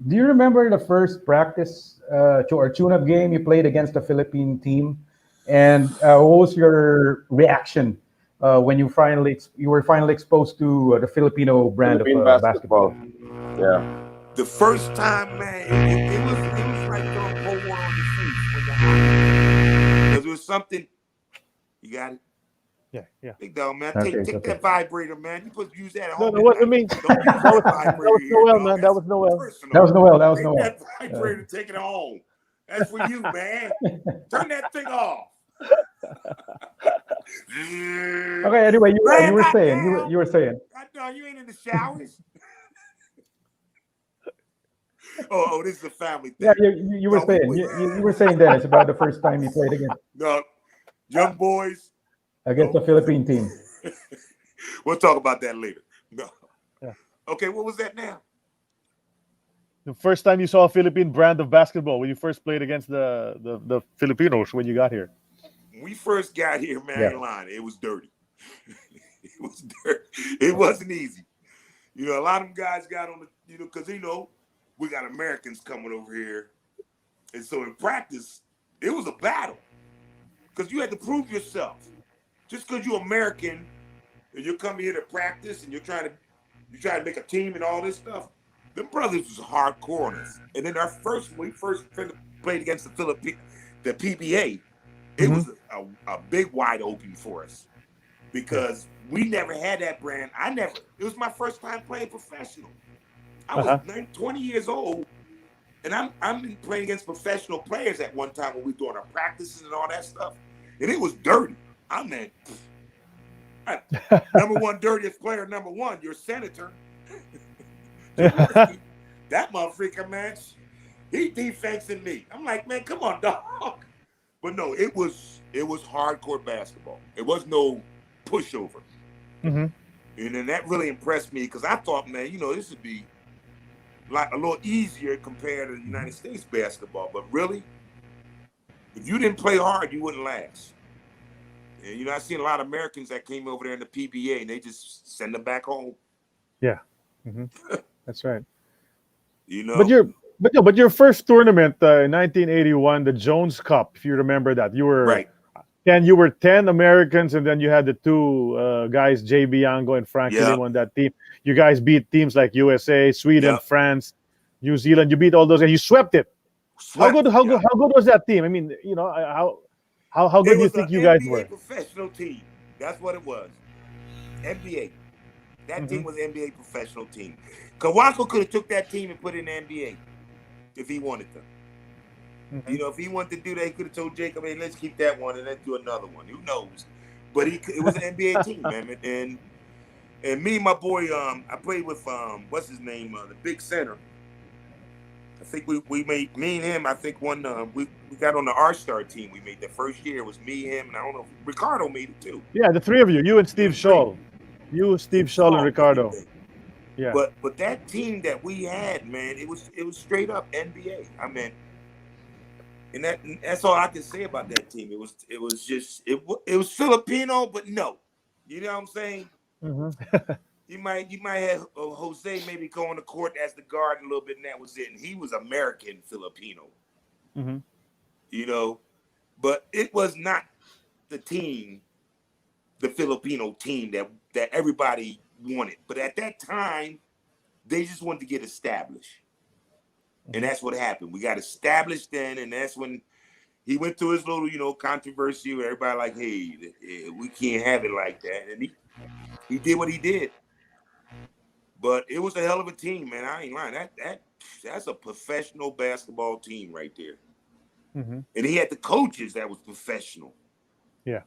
Speaker 4: do you remember the first practice or tune-up game you played against the Philippine team, and what was your reaction when you were finally exposed to the Filipino brand
Speaker 3: Philippine
Speaker 4: of basketball?
Speaker 3: basketball. Yeah.
Speaker 2: The first time, man, it was like throwing cold water on your face when you're hot. Because it was something. You got it?
Speaker 1: Yeah.
Speaker 2: Big dog, man.
Speaker 4: Okay,
Speaker 2: Take
Speaker 4: okay.
Speaker 2: that vibrator, man. You supposed to use that at
Speaker 1: No,
Speaker 2: home
Speaker 1: no,
Speaker 2: at
Speaker 1: what I
Speaker 2: night.
Speaker 1: mean,
Speaker 2: Don't use that vibrator here,
Speaker 1: Noel,
Speaker 2: dog.
Speaker 1: man. That
Speaker 2: That's
Speaker 1: was Noel.
Speaker 2: personal.
Speaker 4: That was Noel. That was
Speaker 2: Take
Speaker 4: Noel.
Speaker 2: that vibrator, take it home. That's for you, man. Turn that thing off.
Speaker 4: Okay. Anyway,
Speaker 2: Man,
Speaker 4: you were saying
Speaker 2: goddamn.
Speaker 4: you were saying.
Speaker 2: No, you ain't in the showers. Oh, this is a family thing.
Speaker 4: Yeah, you were
Speaker 2: No,
Speaker 4: saying you were saying, Dennis, about the first time you played
Speaker 2: No, young boys.
Speaker 4: against the Philippine team.
Speaker 2: We'll talk about that later. No.
Speaker 1: Yeah.
Speaker 2: Okay, what was that now?
Speaker 1: The first time you saw a Philippine brand of basketball when you first played against the Filipinos when you got here.
Speaker 2: When we first got here, man, I
Speaker 4: Yeah.
Speaker 2: ain't lying, it was dirty. It was dirty. It wasn't easy. A lot of them guys got on the, because we got Americans coming over here. And so in practice, it was a battle. Because you had to prove yourself. Just because you're American and you're coming here to practice and you're trying to make a team and all this stuff, them brothers was hardcore on us. And then when we first played against the PBA, it was a big wide open for us. Because we never had that brand. It was my first time playing professional. I was 20 years old, and I'm been playing against professional players at one time when we were doing our practices and all that stuff. And it was dirty. I mean, number one dirtiest player, number one, your senator. That motherfucker, man, he defensing me. I'm like, man, come on, dog. But no, it was hardcore basketball. It was no pushover. And then that really impressed me because I thought, man, this would be like a little easier compared to the United States basketball. But really, if you didn't play hard, you wouldn't last. And I seen a lot of Americans that came over there in the PBA and they just send them back home.
Speaker 1: Yeah. That's right.
Speaker 2: But
Speaker 1: But your first tournament in 1981, the Jones Cup, if you remember that, you were
Speaker 2: right.
Speaker 1: You were 10 Americans, and then you had the two guys, Jay Bianco and Frank Lim on that team. You guys beat teams like USA, Sweden, France, New Zealand. You beat all those, and you swept it. How good was that team? I mean, how good do you think you guys were?
Speaker 2: It was an NBA professional team. That's what it was. NBA. That team was an NBA professional team. Kawako could have took that team and put it in the NBA if he wanted to. If he wanted to do that, he could have told Jacob, hey, let's keep that one and let's do another one. Who knows? But it was an NBA team, man. And me and my boy, I played with, what's his name, the big center. I think we made, me and him, I think we got on the R-Star team. We made the first year. It was me, him, and I don't know, Ricardo made it too.
Speaker 1: Yeah, the three of you. You and Steve Scholl. You, Steve Scholl, and Ricardo. Yeah.
Speaker 2: But that team that we had, man, it was straight up NBA. I mean, and that's all I can say about that team. It was Filipino, but no, you know what I'm saying. You might have Jose maybe go on the court as the guard a little bit, and that was it. And he was American Filipino, but it was not the team, the Filipino team that everybody wanted. But at that time, they just wanted to get established. And that's what happened. We got established then, and that's when he went through his little, controversy where everybody like, hey, we can't have it like that. And he did what he did. But it was a hell of a team, man. I ain't lying. That's a professional basketball team right there. And he had the coaches that was professional.
Speaker 1: Yeah.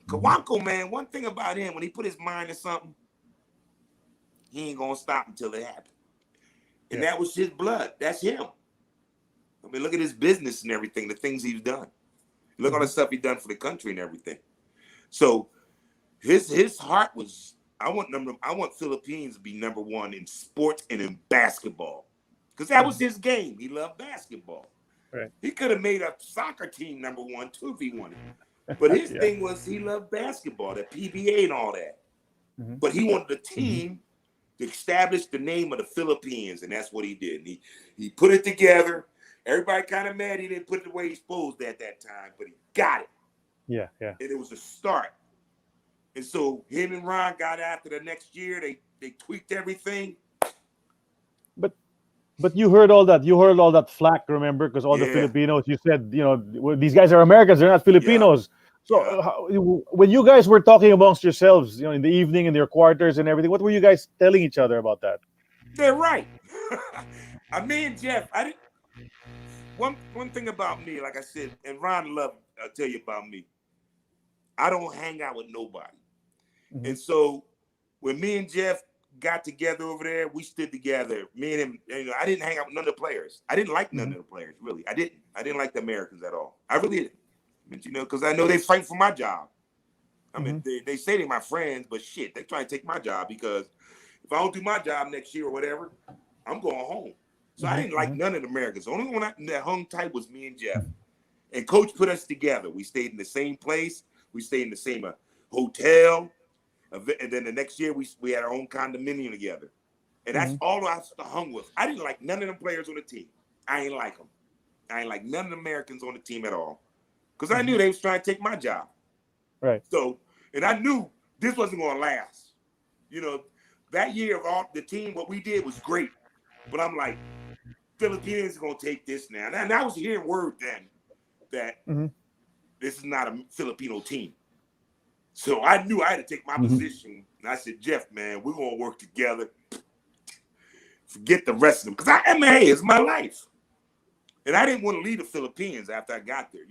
Speaker 2: Kawako, man, one thing about him, when he put his mind to something, he ain't gonna stop until it happens. And that was his blood. That's him. I mean, look at his business and everything, the things he's done. Look at all the stuff he's done for the country and everything. So his heart was, I want Philippines to be number one in sports and in basketball. Because that was his game. He loved basketball.
Speaker 1: Right.
Speaker 2: He could have made a soccer team number one too if he wanted. But his thing was he loved basketball, the PBA and all that. But he wanted a team to establish the name of the Philippines, and that's what he did. And he put it together. Everybody kind of mad he didn't put it the way he's supposed to at that time, but he got it.
Speaker 1: Yeah.
Speaker 2: And it was a start. And so him and Ron got after the next year. They tweaked everything.
Speaker 1: But you heard all that. You heard all that flack, remember? Because all the Filipinos, you said, these guys are Americans. They're not Filipinos. So when you guys were talking amongst yourselves, in the evening in your quarters and everything, what were you guys telling each other about that?
Speaker 2: They're right. Me and Jeff, one thing about me, like I said, and Ron loved, I'll tell you about me. I don't hang out with nobody. And so when me and Jeff got together over there, we stood together. Me and him, I didn't hang out with none of the players. I didn't like none of the players, really. I didn't like the Americans at all. I really didn't. Because I know they fight for my job. I mean, they say they're my friends, but shit, they try to take my job because if I don't do my job next year or whatever, I'm going home. So I didn't like none of the Americans. The only one that hung tight was me and Jeff. And Coach put us together. We stayed in the same place. We stayed in the same hotel. And then the next year, we had our own condominium together. And that's all I hung with. I didn't like none of them players on the team. I ain't like them. I ain't like none of the Americans on the team at all. Because I knew they was trying to take my job.
Speaker 1: Right.
Speaker 2: So, and I knew this wasn't going to last. That year of all the team, what we did was great. But I'm like, Philippines are going to take this now. And I was hearing word then that this is not a Filipino team. So I knew I had to take my position. And I said, Jeff, man, we're going to work together. Forget the rest of them. Because hey, it's my life. And I didn't want to leave the Philippines after I got there.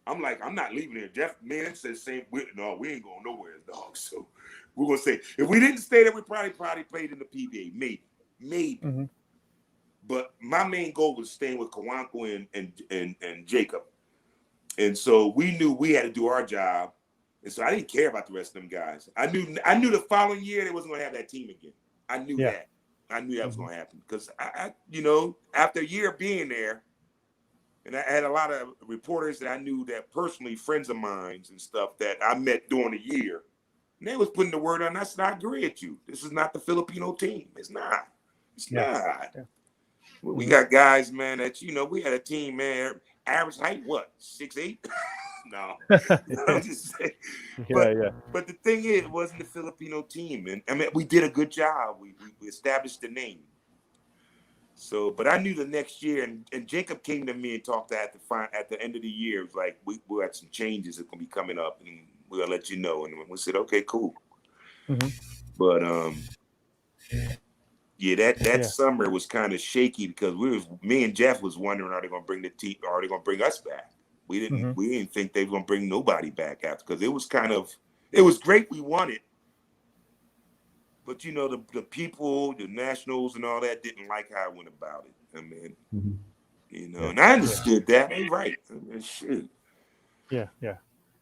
Speaker 2: I'm like, I'm not leaving here. Jeff, man, said the same. No, we ain't going nowhere, dog. So we're going to say, if we didn't stay there, we probably played in the PBA. Maybe. But my main goal was staying with Kawanko and Jacob. And so we knew we had to do our job. And so I didn't care about the rest of them guys. I knew the following year they wasn't going to have that team again. I knew that. I knew that was going to happen because I after a year of being there, and I had a lot of reporters that I knew that personally, friends of mine and stuff that I met during the year, and they was putting the word on. I said, I agree with you. This is not the Filipino team. It's not. It's not. We got guys, man, that we had a team, man, average height, what, 6'8"? No, I'm just saying. But the thing is, it wasn't the Filipino team, and I mean, we did a good job. We established the name. So, but I knew the next year, and Jacob came to me and talked at the end of the year. It was like we had some changes that gonna be coming up, and we'll let you know. And we said, okay, cool. But that summer was kind of shaky because me and Jeff was wondering, are they gonna bring the team? Are they gonna bring us back? We didn't think they were gonna bring nobody back after because it was great. We won it, but the people, the nationals, and all that didn't like how I went about it. I mean, and I understood that. They right. I mean, shit.
Speaker 1: Yeah.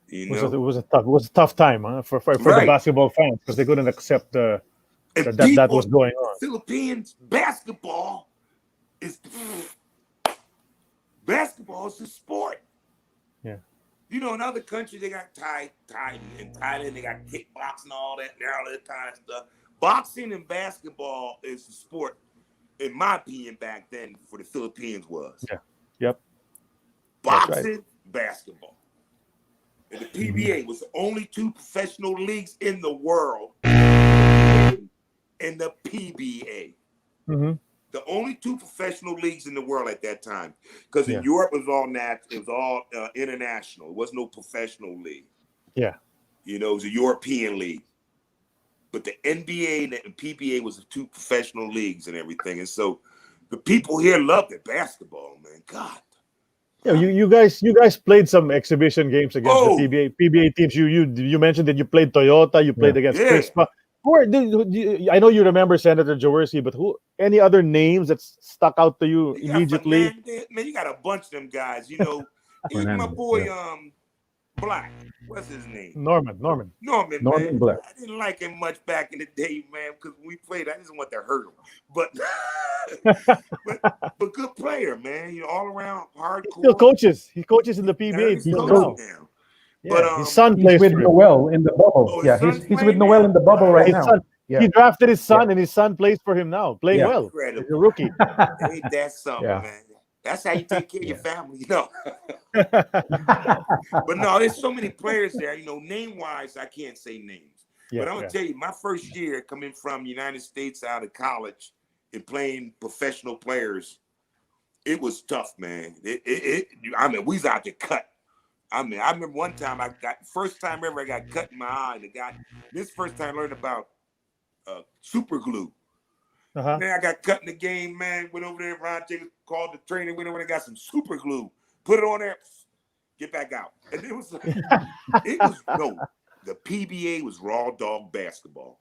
Speaker 1: It was a tough time for the basketball fans because they couldn't accept that was going on.
Speaker 2: Philippines basketball is the sport.
Speaker 1: Yeah.
Speaker 2: In other countries they got Thai in Thailand they got kickboxing and all that kind of stuff. Boxing and basketball is the sport, in my opinion, back then for the Philippines was.
Speaker 1: Yeah. Yep.
Speaker 2: Boxing, basketball. And the PBA was the only two professional leagues in the world in the PBA. The only two professional leagues in the world at that time. Because in Europe it was all international. It was no professional league.
Speaker 1: Yeah.
Speaker 2: It was a European league. But the NBA and the PBA was the two professional leagues and everything. And so the people here loved it. Basketball, man. God.
Speaker 1: Yeah, you guys played some exhibition games against the PBA teams. You mentioned that you played Toyota, you played against Crispa. I know you remember Senator Jaworski, but any other names that stuck out to you
Speaker 2: You got
Speaker 1: immediately?
Speaker 2: Fernandez, man. You got a bunch of them guys. You know, even my
Speaker 4: Fernandez,
Speaker 2: boy
Speaker 4: yeah.
Speaker 2: Black. What's his name?
Speaker 1: Norman.
Speaker 2: Norman, man.
Speaker 4: Norman Black.
Speaker 2: I didn't like him much back in the day, man, because when we played, I just want to hurt him. But but good player, man. You know, all around
Speaker 1: He still
Speaker 2: hardcore.
Speaker 1: coaches. He coaches in the PBA
Speaker 2: He's
Speaker 1: still
Speaker 2: coaching
Speaker 1: now.
Speaker 2: now.
Speaker 1: Yeah,
Speaker 2: But
Speaker 1: his son
Speaker 4: He's
Speaker 1: plays
Speaker 4: with
Speaker 1: for him.
Speaker 4: Noel in the bubble.
Speaker 2: Oh, his
Speaker 4: Yeah,
Speaker 2: son's
Speaker 4: he's with
Speaker 2: playing
Speaker 4: Noel
Speaker 2: now?
Speaker 4: in the bubble
Speaker 2: Wow.
Speaker 4: right
Speaker 1: His
Speaker 4: now.
Speaker 1: son.
Speaker 4: Yeah.
Speaker 1: He drafted his son,
Speaker 4: Yeah.
Speaker 1: and his son plays for him now, playing
Speaker 4: Yeah.
Speaker 1: well.
Speaker 2: Incredible.
Speaker 1: He's a rookie.
Speaker 2: Ain't that something,
Speaker 4: Yeah.
Speaker 2: man? That's how you take care of your
Speaker 4: Yeah.
Speaker 2: family, you know. But no, there's so many players there. You know, name-wise, I can't say names. But I'm gonna tell you, my first year coming from the United States out of college and playing professional players, it was tough, man. I mean, we was out to cut. I mean, I remember one time first time ever I got cut in my eye. This first time I learned about super glue.
Speaker 1: Uh-huh.
Speaker 2: Man, I got cut in the game, man. Went over there, Ron Jacobs called the trainer, went over and got some super glue, put it on there, get back out. And it was the PBA was raw dog basketball.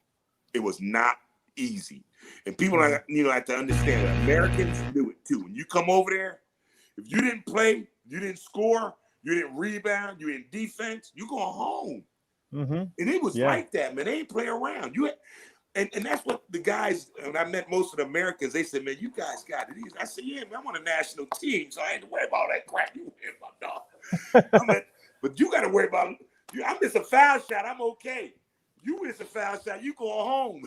Speaker 2: It was not easy. And people have to understand that Americans do it too. When you come over there, if you didn't play, you didn't score, you didn't rebound, you in defense, you going home.
Speaker 1: Mm-hmm.
Speaker 2: And it was like that, man. They ain't play around. And that's what the guys, when I met most of the Americans, they said, man, you guys got it. I said, yeah, man, I'm on a national team, so I ain't to worry about all that crap you worry about, dog. But you got to worry about, I miss a foul shot, I'm okay. You miss a foul shot, you go home.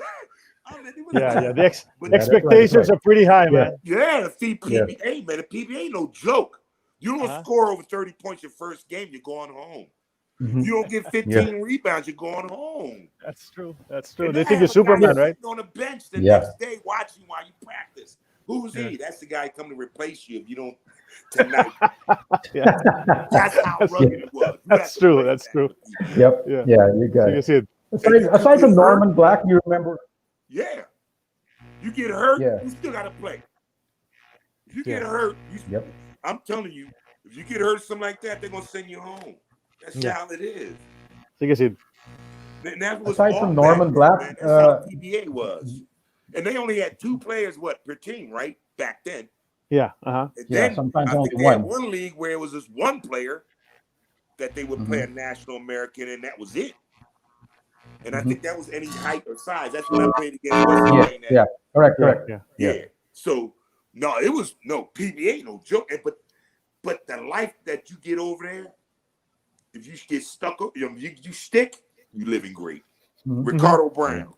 Speaker 1: The expectations are pretty high, man.
Speaker 2: Yeah, the PBA, man, the PBA ain't no joke. You don't score over 30 points your first game, you're going home.
Speaker 4: Mhm.
Speaker 2: You don't get 15 rebounds, you're going home.
Speaker 1: That's true.
Speaker 2: And
Speaker 1: They think you're Superman, right?
Speaker 2: On the bench the next day watching while you practice. Who's he? That's the guy coming to replace you if you don't tonight. That's how rugged it was.
Speaker 1: That's true.
Speaker 4: Yep. Yeah, you got it. Aside from Norman Black, you remember?
Speaker 2: Yeah. You get hurt, you still got to play. If you get hurt, I'm telling you, if you get hurt, something like that, they're going to send you home. That's how it is.
Speaker 4: Aside from Norman Black,
Speaker 2: that's how PBA was. And they only had 2 players, per team, right? Back then.
Speaker 1: Yeah.
Speaker 2: And then
Speaker 4: sometimes
Speaker 2: I
Speaker 4: only
Speaker 2: think they had one league where it was just one player that they would play a national American, and that was it. And I think that was any height or size. That's when I played against.
Speaker 4: Correct.
Speaker 2: Yeah. So PBA ain't no joke. But the life that you get over there, if you get stuck, you stick, you living great.
Speaker 4: Mm-hmm.
Speaker 2: Ricardo Brown.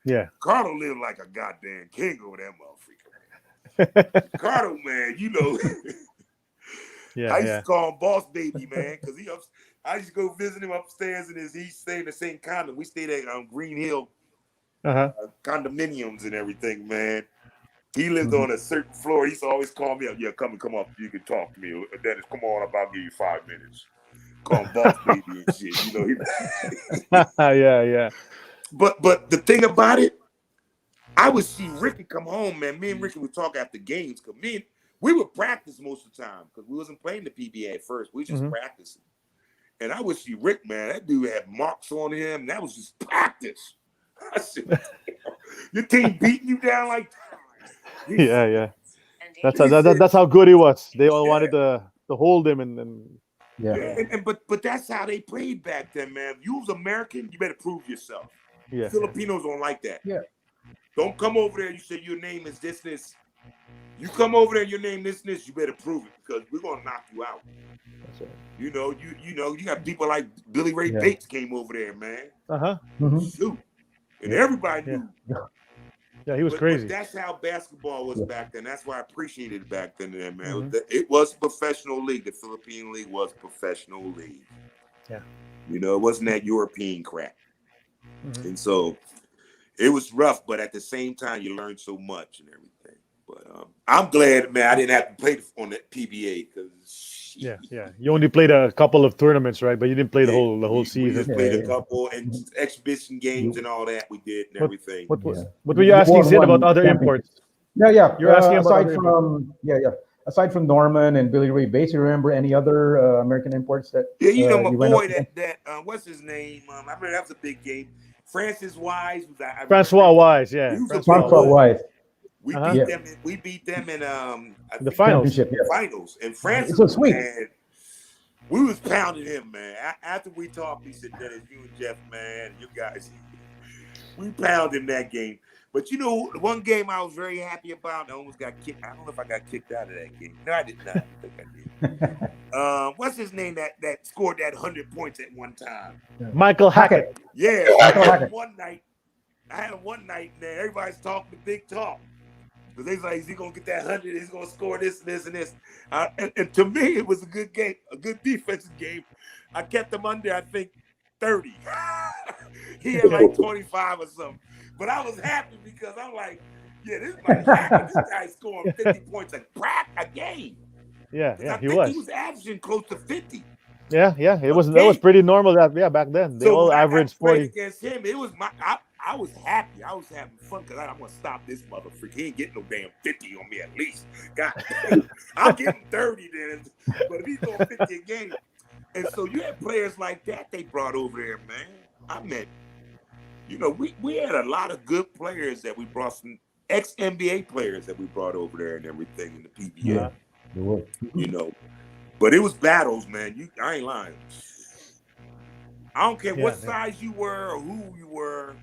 Speaker 1: Yeah.
Speaker 2: Ricardo lived like a goddamn king over that motherfucker. Ricardo, man, you know. I used to call him Boss Baby, man, because I used to go visit him upstairs and he stayed in the same condo. We stayed at Green Hill condominiums and everything, man. He lived on a certain floor. He used to always call me up. Yeah, come up. You can talk to me. Dennis, come on up. I'll give you 5 minutes. Call him Boss Baby and shit. You know.
Speaker 1: Yeah.
Speaker 2: But the thing about it, I would see Ricky come home, man. Me and Ricky would talk after games. Cause we would practice most of the time because we wasn't playing the PBA at first. We just practicing. And I would see Rick, man. That dude had marks on him. That was just practice. I said, your team beating you down like that.
Speaker 1: Yeah. That's how good he was. They all wanted to hold him and
Speaker 2: but that's how they played back then, man. If you was American, you better prove yourself.
Speaker 1: Yeah.
Speaker 2: Filipinos don't like that.
Speaker 4: Yeah.
Speaker 2: Don't come over there. You say your name is this. You come over there, your name this. You better prove it because we're gonna knock you out.
Speaker 1: That's right.
Speaker 2: You know, you got people like Billy Ray Bates came over there, man. Shoot. And everybody knew.
Speaker 1: Yeah, he was crazy.
Speaker 2: But that's how basketball was back then. That's why I appreciated it back then, man. It was a professional league. The Philippine league was a professional league.
Speaker 1: Yeah.
Speaker 2: You know, it wasn't that European crap. And so it was rough, but at the same time, you learned so much and everything. But I'm glad, man, I didn't have to play on that PBA because
Speaker 1: yeah. You only played a couple of tournaments, right? But you didn't play the whole season.
Speaker 2: We just played a couple and exhibition games and all that we did and everything.
Speaker 1: What were you asking, Sid, about other imports?
Speaker 4: Yeah.
Speaker 1: You're asking about
Speaker 4: aside from Norman and Billy Ray Bates, you remember any other American imports that?
Speaker 2: Yeah, you know my boy that what's his name? I remember that was a big game. Francis Wise was. I
Speaker 1: Francois
Speaker 2: remember
Speaker 1: Wise,
Speaker 2: he
Speaker 1: yeah.
Speaker 2: was a
Speaker 1: Francois
Speaker 2: big
Speaker 4: Francois
Speaker 1: Wise.
Speaker 2: boy.
Speaker 4: Wise.
Speaker 2: We
Speaker 1: Uh-huh.
Speaker 2: beat
Speaker 4: Yeah.
Speaker 2: them. We beat them in I
Speaker 1: The
Speaker 2: think
Speaker 1: finals.
Speaker 4: Championship, yeah.
Speaker 2: finals. And Francis
Speaker 4: It's so sweet.
Speaker 2: man, we was pounding him, man. After we talked, he said, "Dennis, you and Jeff, man, you guys, we pounded him that game." But you know, one game I was very happy about. I almost got kicked. I don't know if I got kicked out of that game. No, I did not. I don't think I did. What's his name that scored that 100 points at one time?
Speaker 1: Michael Hackett.
Speaker 2: Yeah,
Speaker 4: Michael
Speaker 2: I had
Speaker 4: Hackett.
Speaker 2: him one night. And then everybody's talking the big talk. Because they was like, is he going to get that 100? He's going to score this and this and this. And to me, it was a good game, a good defensive game. I kept him under, I think, 30. He had like 25 or something. But I was happy because I'm like, yeah, this guy's scoring 50 points a game.
Speaker 1: Yeah,
Speaker 2: I
Speaker 1: he
Speaker 2: think
Speaker 1: was.
Speaker 2: he was averaging close to 50.
Speaker 1: Yeah, that was pretty normal back then. They
Speaker 2: So
Speaker 1: all
Speaker 2: when
Speaker 1: averaged
Speaker 2: I played
Speaker 1: 40.
Speaker 2: against him, it was I was happy. I was having fun because I'm gonna stop this motherfucker. He ain't getting no damn 50 on me at least. God, I'll give him 30 then. But if he's doing 50 a game, and so you had players like that they brought over there, man. I mean, you know, we had a lot of good players that we brought, some ex-NBA players that we brought over there and everything in the PBA. You know, but it was battles, man. I ain't lying. I don't care what size you were or who you were.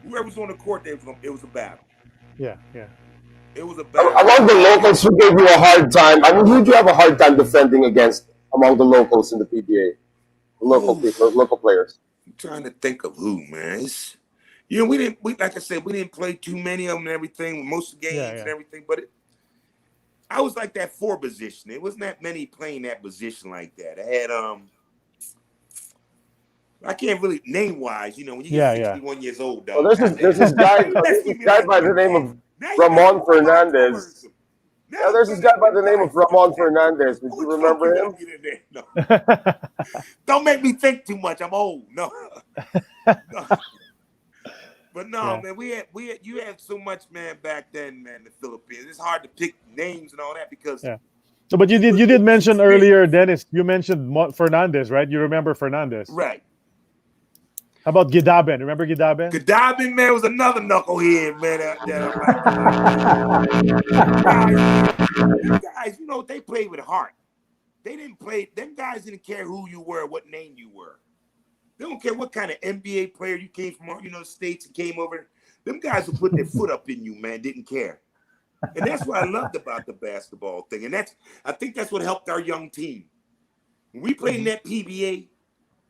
Speaker 2: Whoever was on the court, it was a battle.
Speaker 1: Yeah.
Speaker 2: It was a battle.
Speaker 3: Among the locals, who gave you a hard time? I mean, who did you have a hard time defending against among the locals in the PBA? Local players.
Speaker 2: I'm trying to think of who, man. You know, like I said, we didn't play too many of them and everything, most of the games and everything, but I was like that 4 position. It wasn't that many playing that position like that. I had I can't really name wise, you know, when you get 61 years old, dog.
Speaker 3: Well, there's this guy by the name of Ramon Fernandez. Yeah, there's this guy by the name of Ramon Fernandez. Did you remember him?
Speaker 2: No. Don't make me think too much. I'm old. No. But no, man, you had so much, man, back then, man, the Philippines. It's hard to pick names and all that because.
Speaker 1: Yeah. So, but you did mention earlier, Dennis. You mentioned Fernandez, right? You remember Fernandez,
Speaker 2: right?
Speaker 1: How about Gidaben? Remember Gidaben?
Speaker 2: Gidaben, man, was another knucklehead, man. Guys, you know, they played with heart. They didn't play. Them guys didn't care who you were, what name you were. They don't care what kind of NBA player you came from, you know, states and came over. Them guys will put their foot up in you, man. Didn't care. And that's what I loved about the basketball thing. And I think that's what helped our young team. When we played in that PBA,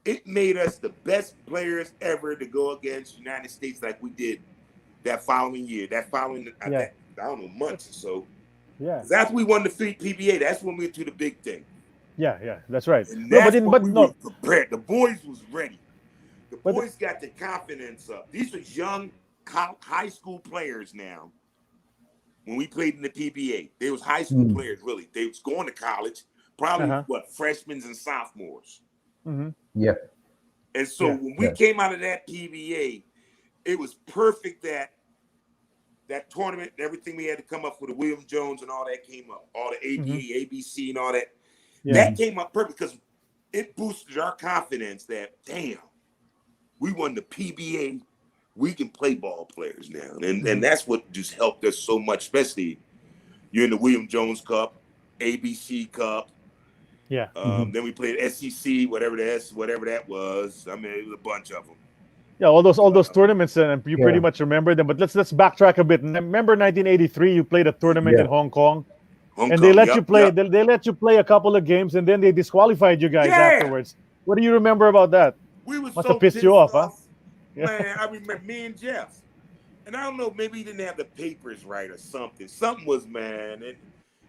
Speaker 2: it made us the best players ever to go against the United States like we did that following year. I don't know, months or so.
Speaker 1: Yeah.
Speaker 2: Because after we won the PBA, that's when we went to the big thing.
Speaker 1: Yeah, that's right.
Speaker 2: And we were prepared. The boys was ready. The boys got their confidence up. These were young high school players now. When we played in the PBA, they was high school players, really. They was going to college, probably freshmen and sophomores.
Speaker 1: Mm-hmm.
Speaker 4: Yeah.
Speaker 2: And so when we came out of that PBA, it was perfect that tournament, everything we had to come up with, the William Jones and all that came up, all the ABA, ABC and all that. Yeah. That came up perfect because it boosted our confidence that, damn, we won the PBA. We can play ball players now. And that's what just helped us so much, especially you're in the William Jones Cup, ABC Cup.
Speaker 1: Yeah.
Speaker 2: Then we played SEC, whatever that was. I mean, it was a bunch of them.
Speaker 1: Yeah, all those tournaments, and you pretty much remember them. But let's backtrack a bit. Remember 1983, you played a tournament in Hong Kong. They let you play. They let you play a couple of games, and then they disqualified you guys afterwards. What do you remember about that?
Speaker 2: We was
Speaker 1: Must
Speaker 2: so
Speaker 1: have pissed you off, huh?
Speaker 2: Man, I remember me and Jeff. And I don't know, maybe he didn't have the papers right or something. Something was, man. And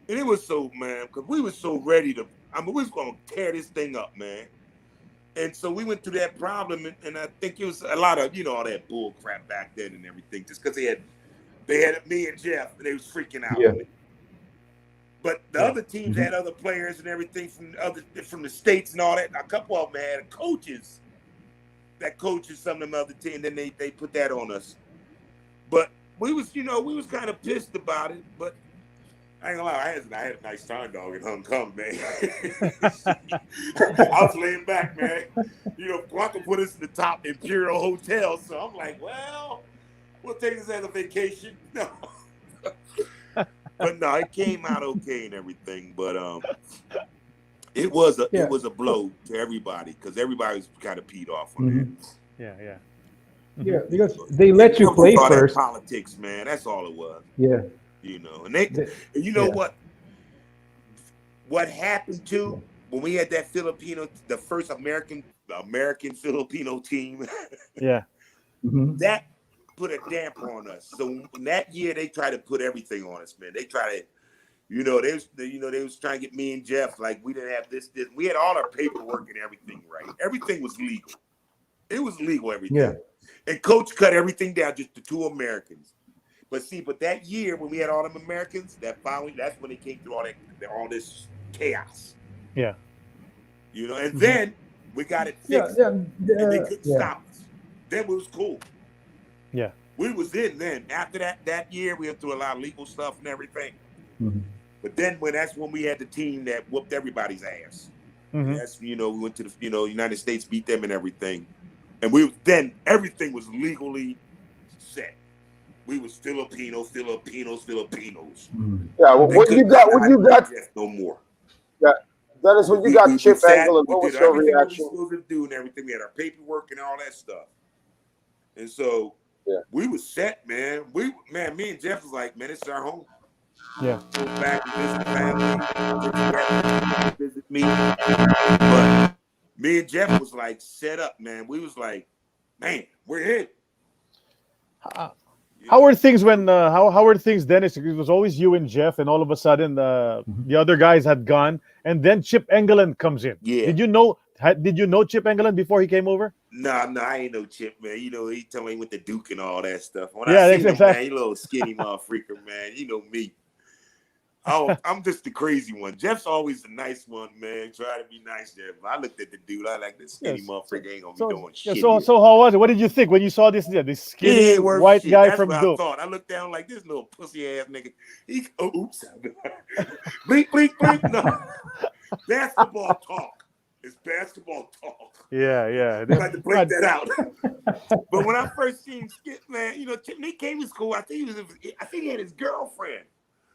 Speaker 2: it was so, man, because we were so ready to, we was going to tear this thing up, man. And so we went through that problem, and I think it was a lot of, you know, all that bull crap back then and everything, just because they had me and Jeff, and they was freaking out.
Speaker 3: Yeah.
Speaker 2: But the other teams had other players and everything from the states and all that. A couple of them had coaches that coaches some of them other teams, and then they put that on us. But we was kind of pissed about it. But I ain't gonna lie, I had a nice time, dog, in Hong Kong, man. I was laying back, man. You know, Blanca put us in the top Imperial Hotel, so I'm like, well, we'll take this as a vacation. No. But no, it came out okay and everything. But it was a blow to everybody because everybody was kind of peed off on that.
Speaker 1: Yeah.
Speaker 4: Yeah, because they let you play
Speaker 2: all
Speaker 4: first.
Speaker 2: That politics, man. That's all it was.
Speaker 4: Yeah.
Speaker 2: You know, and you know what happened too when we had that Filipino, the first American Filipino team.
Speaker 1: Yeah.
Speaker 2: That put a damper on us. So in that year, they tried to put everything on us, man. They tried to, they was trying to get me and Jeff, like we didn't have this. We had all our paperwork and everything right. Everything was legal. It was legal, everything.
Speaker 4: Yeah.
Speaker 2: And coach cut everything down, just the two Americans. But that year when we had all them Americans, that's when they came through all this chaos.
Speaker 1: Yeah.
Speaker 2: You know, and then we got it fixed. And they couldn't stop us. Then it was cool.
Speaker 1: Yeah.
Speaker 2: We was in then. After that year, we went through a lot of legal stuff and everything. But then that's when we had the team that whooped everybody's ass. That's, we went to the, United States, beat them and everything. And then everything was legally set. We was Filipinos.
Speaker 3: Yeah, when you got
Speaker 2: no more.
Speaker 3: Yeah, that is when you got Chip Angle, and what was your reaction?
Speaker 2: We were supposed to do and everything. We had our paperwork and all that stuff. And so we was set, man. Me and Jeff was like, man, this is our home.
Speaker 1: Yeah.
Speaker 2: Go back and visit family, visit me. But me and Jeff was like set up, man. We was like, man, we're in.
Speaker 1: How were things when? How were things, Dennis? It was always you and Jeff, and all of a sudden the other guys had gone, and then Chip Engeland comes in.
Speaker 2: Yeah.
Speaker 1: Did you know Chip Engeland before he came over?
Speaker 2: No, I ain't no Chip, man. He told me he went to Duke and all that stuff. When
Speaker 1: Yeah,
Speaker 2: I seen
Speaker 1: exactly.
Speaker 2: him, man, he little skinny motherfucker, man. You know me. I'm just the crazy one. Jeff's always the nice one, man. Try to be nice there. But I looked at the dude. I like this skinny motherfucker. Ain't gonna be doing shit.
Speaker 1: So how was it? What did you think when you saw this skinny white guy
Speaker 2: That's
Speaker 1: from
Speaker 2: what
Speaker 1: Duke?
Speaker 2: I thought. I looked down like this little pussy ass nigga. Oops. Blink, blink, blink. No. Basketball talk. It's basketball talk.
Speaker 1: Yeah.
Speaker 2: I had to break that out. But when I first seen Skip, man, Chip Nick came to school. I think he had his girlfriend.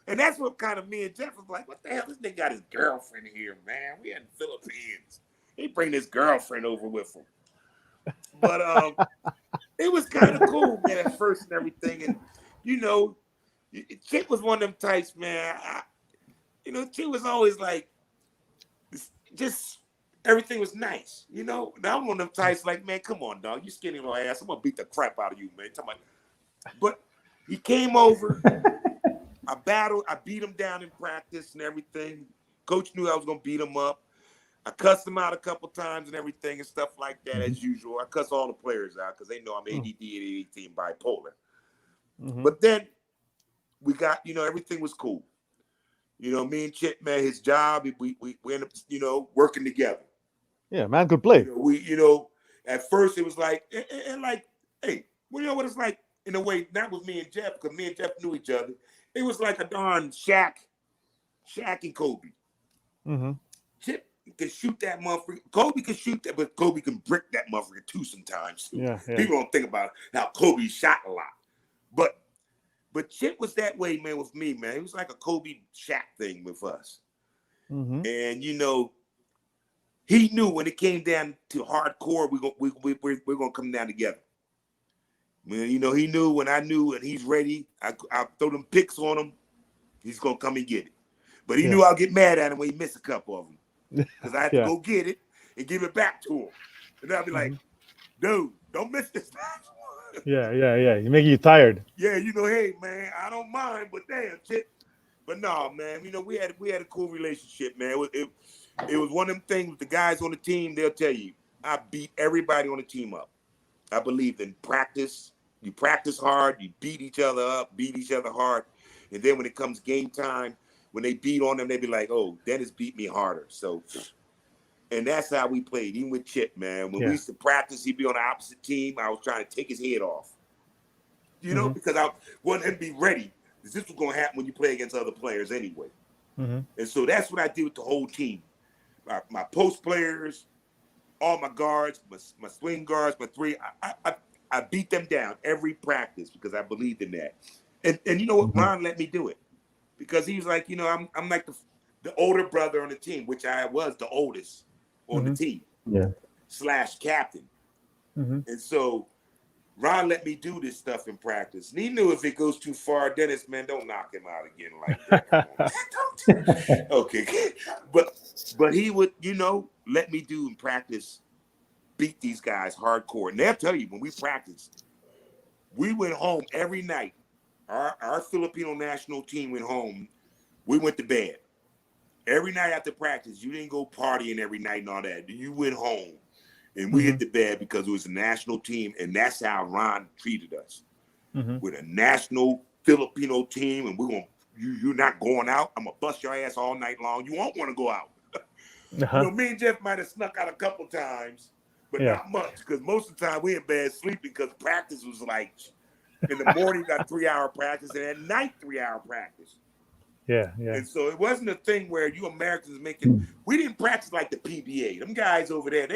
Speaker 2: And that's what kind of me and Jeff was like, what the hell? This nigga got his girlfriend here, man. We had the Philippines. He bring his girlfriend over with him. But it was kind of cool, man, at first and everything. And, Chip was one of them types, man. Chip was always like, just everything was nice. Now I'm one of them types like, man, come on, dog. You skinny little ass. I'm going to beat the crap out of you, man. But he came over. I beat him down in practice and everything. Coach knew I was going to beat him up. I cussed him out a couple times and everything and stuff like that, as usual. I cuss all the players out because they know I'm ADD, ADHD, and bipolar. But then we got, everything was cool. Me and Chip, man, his job, we ended up, working together.
Speaker 1: Yeah, man could play.
Speaker 2: At first it was like, and like, hey, what it's like in a way, not with me and Jeff, because me and Jeff knew each other. It was like a darn Shaq and Kobe. Chip can shoot that motherfucker. Kobe can shoot that, but Kobe can brick that motherfucker too sometimes.
Speaker 1: Yeah.
Speaker 2: People don't think about how Kobe shot a lot. But Chip was that way, man, with me, man. It was like a Kobe Shaq thing with us. And, he knew when it came down to hardcore, we're going to come down together. Man, he knew when I knew and he's ready, I throw them picks on him, he's going to come and get it. But he knew I'll get mad at him when he missed a couple of them. Because I had to go get it and give it back to him. And I'll be like, dude, don't miss this.
Speaker 1: Yeah. You're making you tired.
Speaker 2: Yeah, hey, man, I don't mind, but damn, shit. But no, man, we had a cool relationship, man. It was one of them things with the guys on the team, they'll tell you, I beat everybody on the team up. I believed in practice. You practice hard, you beat each other up, beat each other hard. And then when it comes game time, when they beat on them, they be like, oh, Dennis beat me harder. So, and that's how we played, even with Chip, man. When we used to practice, he'd be on the opposite team. I was trying to take his head off, because I wanted him to be ready because this was going to happen when you play against other players anyway.
Speaker 1: Mm-hmm.
Speaker 2: And so that's what I did with the whole team. My post players, all my guards, my swing guards, my three. I beat them down every practice because I believed in that. And you know what? Ron let me do it because he was like, I'm like the older brother on the team, which I was the oldest on the team.
Speaker 4: Yeah.
Speaker 2: / captain.
Speaker 1: Mm-hmm.
Speaker 2: And so Ron let me do this stuff in practice. And he knew if it goes too far, Dennis, man, don't knock him out again like that. Okay. But he would, let me do in practice, beat these guys hardcore. And they'll tell you, when we practiced, we went home every night. Our Filipino national team went home. We went to bed. Every night after practice, you didn't go partying every night and all that. You went home. And we hit the bed because it was a national team, and that's how Ron treated us. With a national Filipino team, and you're not going out. I'm gonna bust your ass all night long. You won't want to go out. Me and Jeff might have snuck out a couple times, but not much, because most of the time we in bed sleeping because practice was like in the morning got 3-hour practice, and at night 3-hour practice.
Speaker 1: Yeah.
Speaker 2: And so it wasn't a thing where you Americans we didn't practice like the PBA. Them guys over there,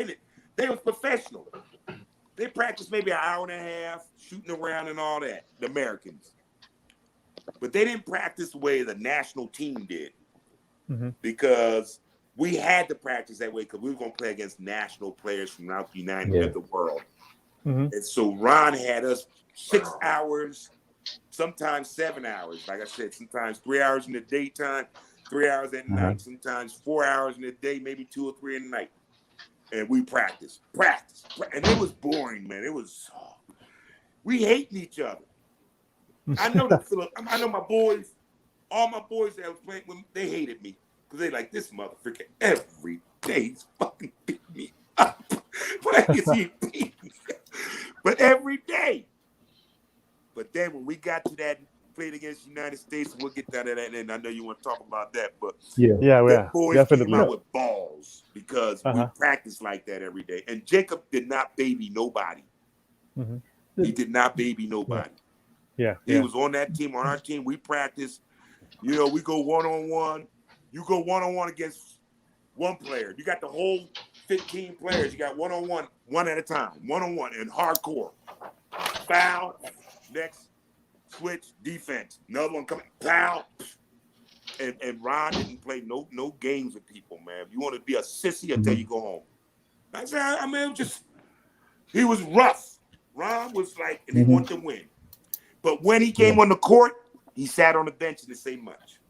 Speaker 2: they was professional. They practiced maybe an hour and a half, shooting around and all that, the Americans. But they didn't practice the way the national team did because we had to practice that way because we were going to play against national players from throughout the United the world. And so Ron had us 6 hours, sometimes 7 hours. Like I said, sometimes 3 hours in the daytime, 3 hours at night, sometimes 4 hours in the day, maybe 2 or 3 in the night. And we practice. And it was boring, man. It was, we hating each other. I know my boys, all my boys that was playing with me, they hated me. Because they like, this motherfucker every day he's fucking beating me up. Why is he beating me? But every day. But then when we got to that, played against the United States, we'll get down to that, and I know you want to talk about that, but boys
Speaker 1: definitely
Speaker 2: came out with balls because we practiced like that every day. And Jacob did not baby nobody. He did not baby nobody. He was on that team, on our team. We practiced. We go one-on-one. You go one-on-one against one player. You got the whole 15 players. You got one-on-one, one at a time, one-on-one, and hardcore. Foul, next. Switch, defense. Another one coming. Pow. And Ron didn't play no games with people, man. If you want to be a sissy, I'll tell you go home. I said, he was rough. Ron was like, and he wanted to win. But when he came on the court, he sat on the bench and didn't say much.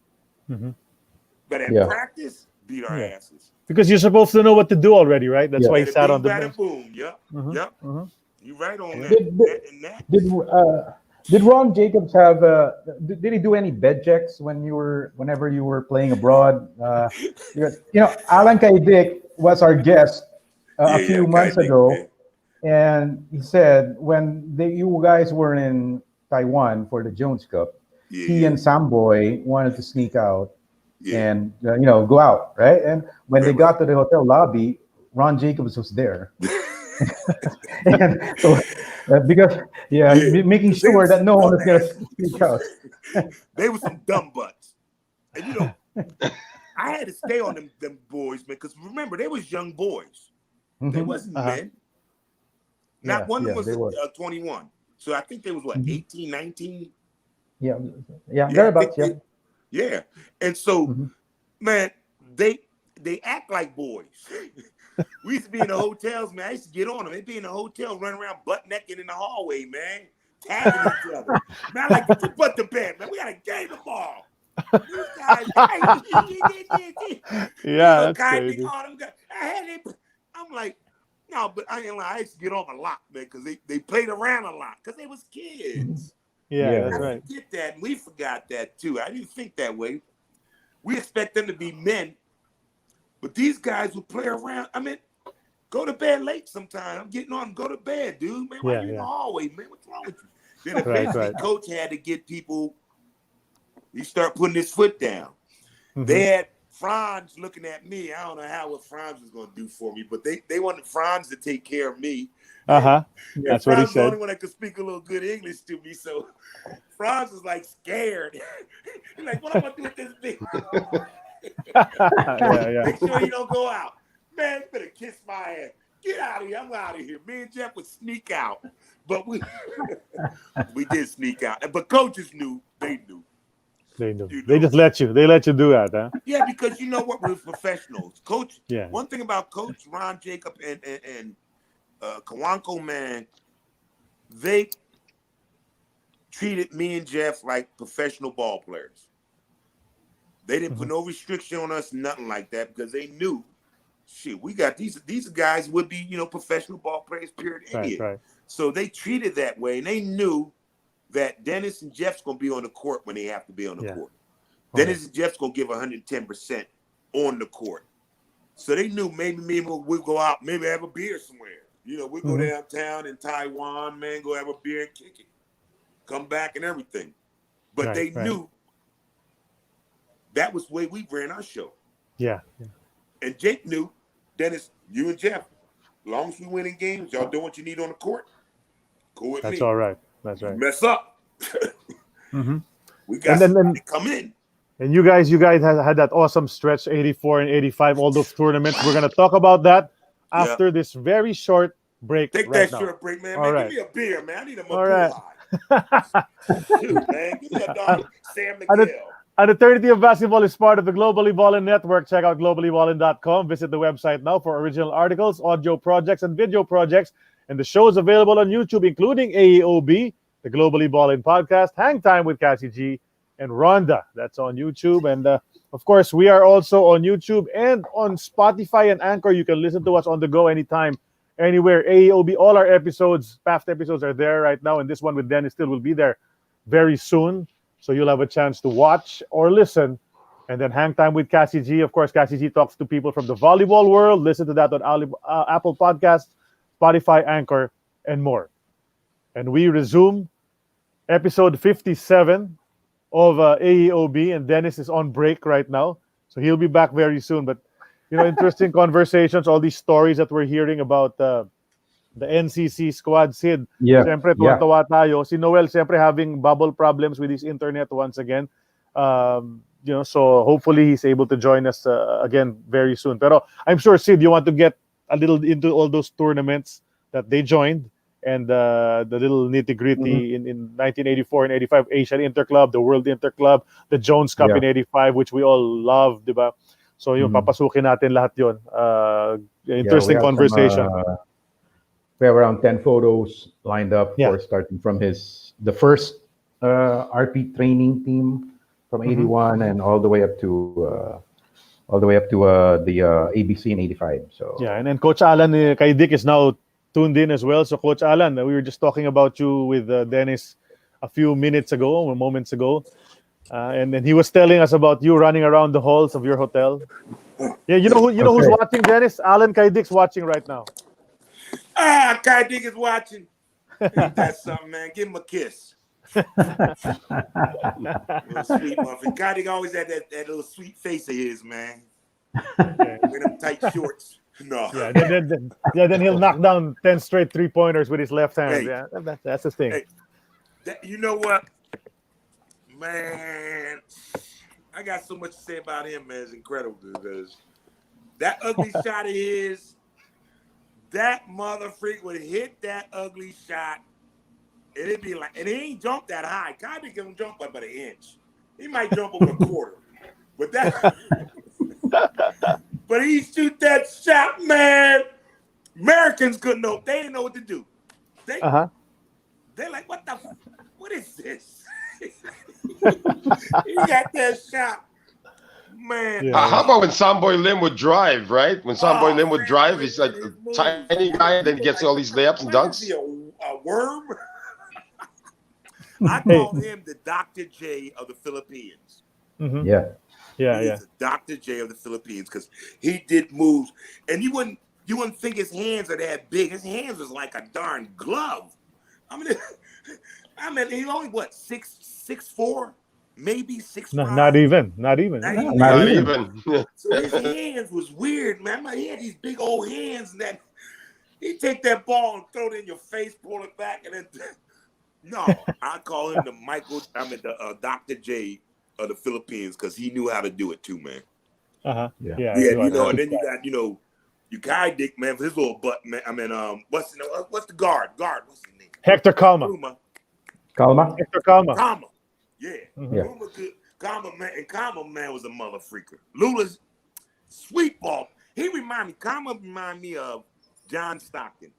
Speaker 2: But at practice, beat our asses.
Speaker 1: Because you're supposed to know what to do already, right? That's why he sat on the bench.
Speaker 2: Boom. Yep. You right on that.
Speaker 4: Did Ron Jacobs have? Did he do any bed checks whenever you were playing abroad? Alan Kaidik was our guest a few months ago, and he said when you guys were in Taiwan for the Jones Cup, he and Samboy wanted to sneak out and go out, right? And when they got to the hotel lobby, Ron Jacobs was there. And so, because making sure that no one was going to speak out.
Speaker 2: They were some dumb butts, and I had to stay on them boys, man, because remember they was young boys. They wasn't men. Not one of them was 21. So I think they was 18, 19.
Speaker 4: Yeah, thereabouts.
Speaker 2: Yeah, and so man, they act like boys. We used to be in the hotels, man. I used to get on them. They'd be in the hotel, running around butt naked in the hallway, man, tagging each other. Man, I like, get your butt to bed, man. We got a game tomorrow. These guys,
Speaker 1: that's crazy.
Speaker 2: I'm like, no, but I ain't lying. I used to get on a lot, man, because they played around a lot because they was kids.
Speaker 1: That's right.
Speaker 2: I forget that, and we forgot that too. I didn't think that way. We expect them to be men. But these guys would play around. I mean, go to bed late sometime. I'm getting on. Go to bed, dude. Man, why you in the hallway, man? What's wrong with you? Then eventually, coach had to get people. He started putting his foot down. They had Franz looking at me. I don't know what Franz was going to do for me, but they wanted Franz to take care of me
Speaker 1: Uh-huh.
Speaker 2: And
Speaker 1: That's what he
Speaker 2: Franz was the only
Speaker 1: said.
Speaker 2: one that could speak a little good English to me. So Franz was like scared. He's like, what am I gonna do with this big?
Speaker 1: Yeah.
Speaker 2: Make sure you don't go out. Man, you better kiss my ass. Get out of here. I'm out of here. Me and Jeff would sneak out. But we did sneak out. But coaches knew. They knew.
Speaker 1: They knew.
Speaker 2: You
Speaker 1: They
Speaker 2: know.
Speaker 1: just let you. They let you do that, huh?
Speaker 2: Yeah, because you know what? We're professionals. Coach,
Speaker 1: Yeah.
Speaker 2: one thing about Coach Ron Jacob and Kawanko, man, they treated me and Jeff like professional ball players. They didn't put no restriction on us, nothing like that, because they knew, shit, we got these guys would be, professional ball players, period.
Speaker 1: Right.
Speaker 2: So they treated that way, and they knew that Dennis and Jeff's gonna be on the court when they have to be on the court. Dennis and Jeff's gonna give 110% on the court. So they knew maybe we'll go out, maybe have a beer somewhere. We'll go downtown in Taiwan, man, go have a beer and kick it. Come back and everything. But they knew that was the way we ran our show.
Speaker 1: Yeah.
Speaker 2: And Jake knew, Dennis, you and Jeff, as long as we win in games, y'all do what you need on the court. Cool with me.
Speaker 1: That's all right. That's right.
Speaker 2: Mess up. We got
Speaker 1: And then
Speaker 2: somebody come in.
Speaker 1: And you guys had that awesome stretch, 84 and 85, all those tournaments. We're going to talk about that after this very short break.
Speaker 2: Take
Speaker 1: right
Speaker 2: that
Speaker 1: now.
Speaker 2: short break, man.
Speaker 1: All
Speaker 2: Man,
Speaker 1: right.
Speaker 2: give me a beer, man. I need a
Speaker 1: All right.
Speaker 2: Shoot, man. Give me a dog, Sam Miguel.
Speaker 1: An Eternity of Basketball is part of the Globally Ballin Network. Check out globallyballin.com. Visit the website now for original articles, audio projects, and video projects. And the show is available on YouTube, including AEOB, the Globally Ballin podcast, Hang Time with Cassie G, and Rhonda. That's on YouTube. And of course, we are also on YouTube and on Spotify and Anchor. You can listen to us on the go anytime, anywhere. AEOB, all our episodes, past episodes are there right now. And this one with Dennis still will be there very soon. So you'll have a chance to watch or listen. And then Hang Time with Cassie G. Of course, Cassie G talks to people from the volleyball world. Listen to that on Apple Podcasts, Spotify, Anchor, and more. And we resume episode 57 of AEOB. And Dennis is on break right now. So he'll be back very soon. But, interesting conversations, all these stories that we're hearing about the NCC squad, Sid. Siyempre, tuwa-tuwa tayo. Si Noel, siyempre, having bubble problems with his internet once again. So hopefully he's able to join us again very soon. Pero I'm sure, Sid, you want to get a little into all those tournaments that they joined and the little nitty-gritty in 1984 and 85, Asian Interclub, the World Interclub, the Jones Cup in 85, which we all love, di ba? So yun, papasukin natin lahat yun. Interesting conversation.
Speaker 4: We have around 10 photos lined up for starting from the first RP training team from 81 and all the way up to the ABC in 85. So
Speaker 1: and then Coach Alan kay Dick is now tuned in as well. So Coach Alan, we were just talking about you with Dennis a few moments ago. And then he was telling us about you running around the halls of your hotel. Yeah, you know who's watching, Dennis? Alan Kaidick's watching right now.
Speaker 2: Kai Dick is watching. That's something, man. Give him a kiss. Little sweet muffin. Kai Dick always had that little sweet face of his, man. With them tight shorts. No.
Speaker 1: Then he'll knock down 10 straight 3-pointers with his left hand.
Speaker 2: Hey.
Speaker 1: That's the thing.
Speaker 2: Hey, you know what? Man, I got so much to say about him, man. It's incredible because that ugly shot of his, that mother freak would hit that ugly shot, and it'd be like, and he ain't jumped that high. Kyrie can jump by about an inch. He might jump over a quarter, but but he shoot that shot, man. Americans couldn't know. They didn't know what to do. They're like, what is this? He got that shot. Man.
Speaker 3: How about when Samboy Lim would drive, right? When Samboy Lim would drive, he's like a tiny guy, and then he gets all these layups and dunks.
Speaker 2: Is he a worm? I call him the Dr. J of the Philippines.
Speaker 1: Mm-hmm.
Speaker 4: Yeah.
Speaker 2: He's the Dr. J of the Philippines because he did moves, and you wouldn't think his hands are that big. His hands was like a darn glove. I mean, he's only what 6'4", maybe 6'5".
Speaker 1: Not even.
Speaker 3: Not even.
Speaker 2: So his hands was weird, man. He had these big old hands, and that He take that ball and throw it in your face, pull it back, and then no, I call him the Dr. J of the Philippines because he knew how to do it too, man.
Speaker 1: Yeah,
Speaker 2: Yeah, and then you got you guy Dick, man, for his little butt, man. I mean, what's the guard? What's his name?
Speaker 1: Hector Calma.
Speaker 4: Kalma.
Speaker 1: Hector Calma.
Speaker 2: Calma. Yeah.
Speaker 4: Yeah.
Speaker 2: Calma, man, and Calma, man, was a mother freaker. Lula's sweet ball. Calma remind me of John Stockton.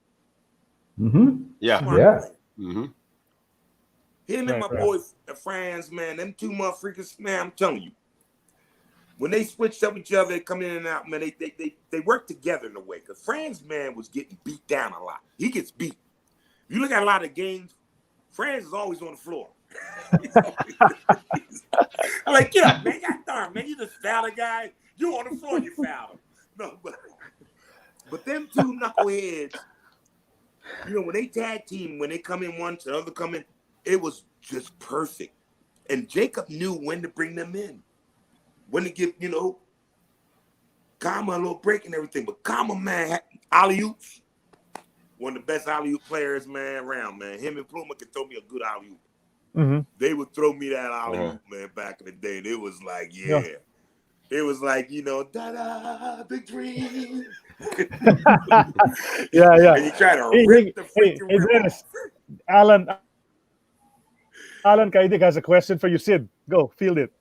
Speaker 4: Mm-hmm.
Speaker 5: Yeah.
Speaker 4: Yeah.
Speaker 5: Mm-hmm.
Speaker 2: Him and my boy Franz, man, them two motherfuckers, man, I'm telling you. When they switched up each other, they come in and out, man, they work together in a way. Because Franz, man, was getting beat down a lot. He gets beat. If you look at a lot of games, Franz is always on the floor. I'm like, get up, man. God darn, man, you just foul a guy. You on the floor, you foul him. No, but them two knuckleheads, when they tag team, when they come in one to the other come in, it was just perfect. And Jacob knew when to bring them in. When to give, Kama a little break and everything. But Kama, man, alley-oops. One of the best alley-oop players, man, around, man. Him and Pluma could throw me a good alley-oop.
Speaker 1: Mm-hmm.
Speaker 2: They would throw me that alley-oop, man, back in the day. And it was like, yeah. It was like, da-da, the dream.
Speaker 1: Yeah.
Speaker 2: And you try to rip the freaking rip off.
Speaker 1: Alan Kaidik has a question for you, Sid. Go, field it.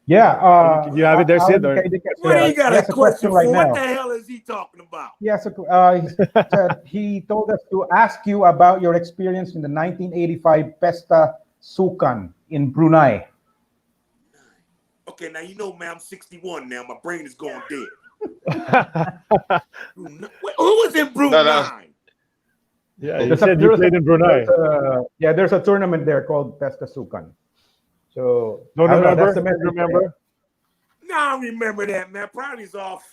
Speaker 4: Yeah.
Speaker 1: You have it there, Sid?
Speaker 2: What do you got a question for? What the hell is he talking about?
Speaker 4: Yes, he told us to ask you about your experience in the 1985 Pesta Sukan in Brunei.
Speaker 2: Okay, now man, I'm 61 now. My brain is going dead. Who was in Brunei?
Speaker 1: Yeah, you said you played in Brunei.
Speaker 4: There's a tournament there called Pesta Sukan. So
Speaker 1: don't remember?
Speaker 2: No, I remember that, man. Probably's off.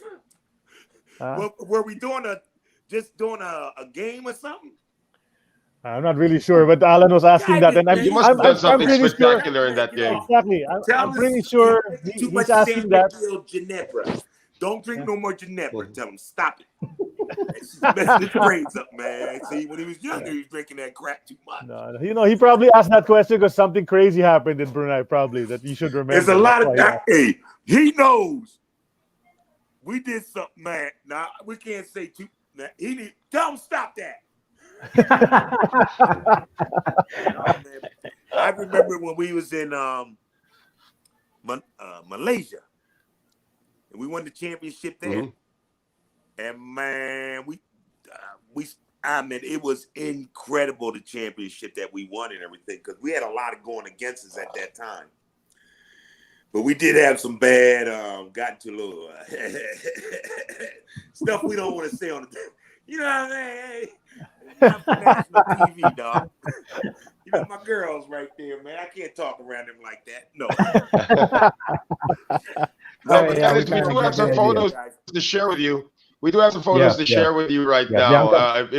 Speaker 2: Were we doing a game or something?
Speaker 1: I'm not really sure, but Alan was asking that, and
Speaker 5: you must have done something spectacular in that game.
Speaker 1: Exactly, I'm pretty sure he's asking that.
Speaker 2: Ginebra. Don't drink no more Ginebra. Tell him stop it. It's messing his brains up, man. See, when he was younger, he was drinking that crap too much.
Speaker 1: No, he probably asked that question because something crazy happened in Brunei. Probably that you should remember.
Speaker 2: There's a lot of that. Hey, he knows. We did something, man. Now we can't say too. Tell him stop that. I remember when we was in Malaysia, and we won the championship there. And man, it was incredible, the championship that we won and everything, because we had a lot of going against us at that time. But we did have some bad, got into a little stuff we don't want to say on the, you know what I mean? Not for national TV, dog. My girls right there, man. I can't talk around them like that. No.
Speaker 5: We do have some photos to share with you. We do have some photos to share with you right now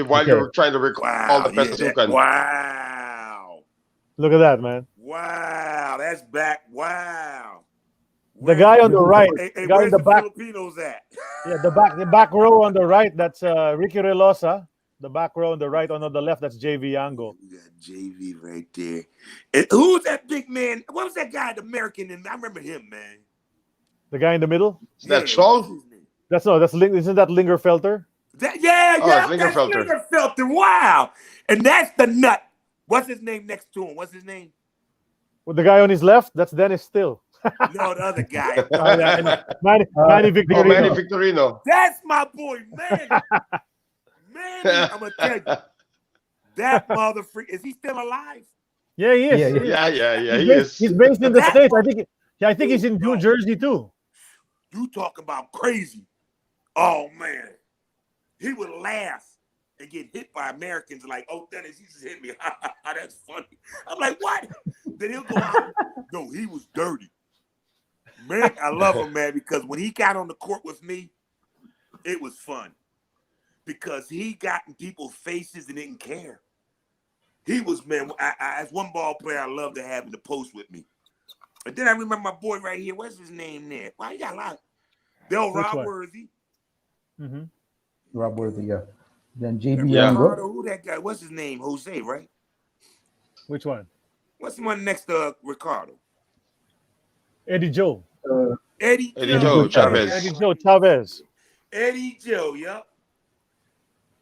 Speaker 5: while you're trying to recall the Pesta Sukan.
Speaker 2: Wow.
Speaker 1: Look at that, man.
Speaker 2: Wow. That's back. Wow.
Speaker 1: The guy on the right.
Speaker 2: Hey,
Speaker 1: guy in the back.
Speaker 2: Filipinos at?
Speaker 1: Yeah, the back row on the right, that's Ricky Relosa. The back row on the right, on the left, that's JV Yango.
Speaker 2: You got JV right there. And who was that big man? What was that guy, the American? I remember him, man.
Speaker 1: The guy in the middle?
Speaker 5: Is that Scholl?
Speaker 1: Isn't that Lingerfelter?
Speaker 2: That's
Speaker 5: Lingerfelter.
Speaker 2: Lingerfelter. Wow. And that's the nut. What's his name next to him? What's his name?
Speaker 1: Well, the guy on his left, that's Dennis Still.
Speaker 2: No, the other guy.
Speaker 1: Manny Victorino.
Speaker 5: Oh, Manny Victorino.
Speaker 2: That's my boy, Manny. Manny, I'm going to tell you. That mother freak. Is he still alive?
Speaker 1: Yeah, he is.
Speaker 5: Yeah, he is.
Speaker 1: He's based in the States. I think he's in New Jersey, too.
Speaker 2: You talk about crazy. Oh, man. He would laugh and get hit by Americans like, oh, Dennis, he just hit me. That's funny. I'm like, what? Then he'll go out. No, he was dirty. Man, I love him, man, because when he got on the court with me, it was fun. Because he got in people's faces and didn't care. He was, man, as one ball player, I love to have in the post with me. And then I remember my boy right here. What's his name there? Why you got a lot? Bill Rob Worthy.
Speaker 4: Rob Worthy, yeah. Then JB
Speaker 5: Yeah.
Speaker 2: Ricardo, who that guy? What's his name? Jose, right?
Speaker 1: Which one?
Speaker 2: What's the one next to Ricardo?
Speaker 1: Eddie Joe.
Speaker 2: Eddie
Speaker 5: Eddie
Speaker 2: Joe.
Speaker 5: Joe Chavez.
Speaker 1: Eddie Joe Chavez.
Speaker 2: Eddie Joe, yep.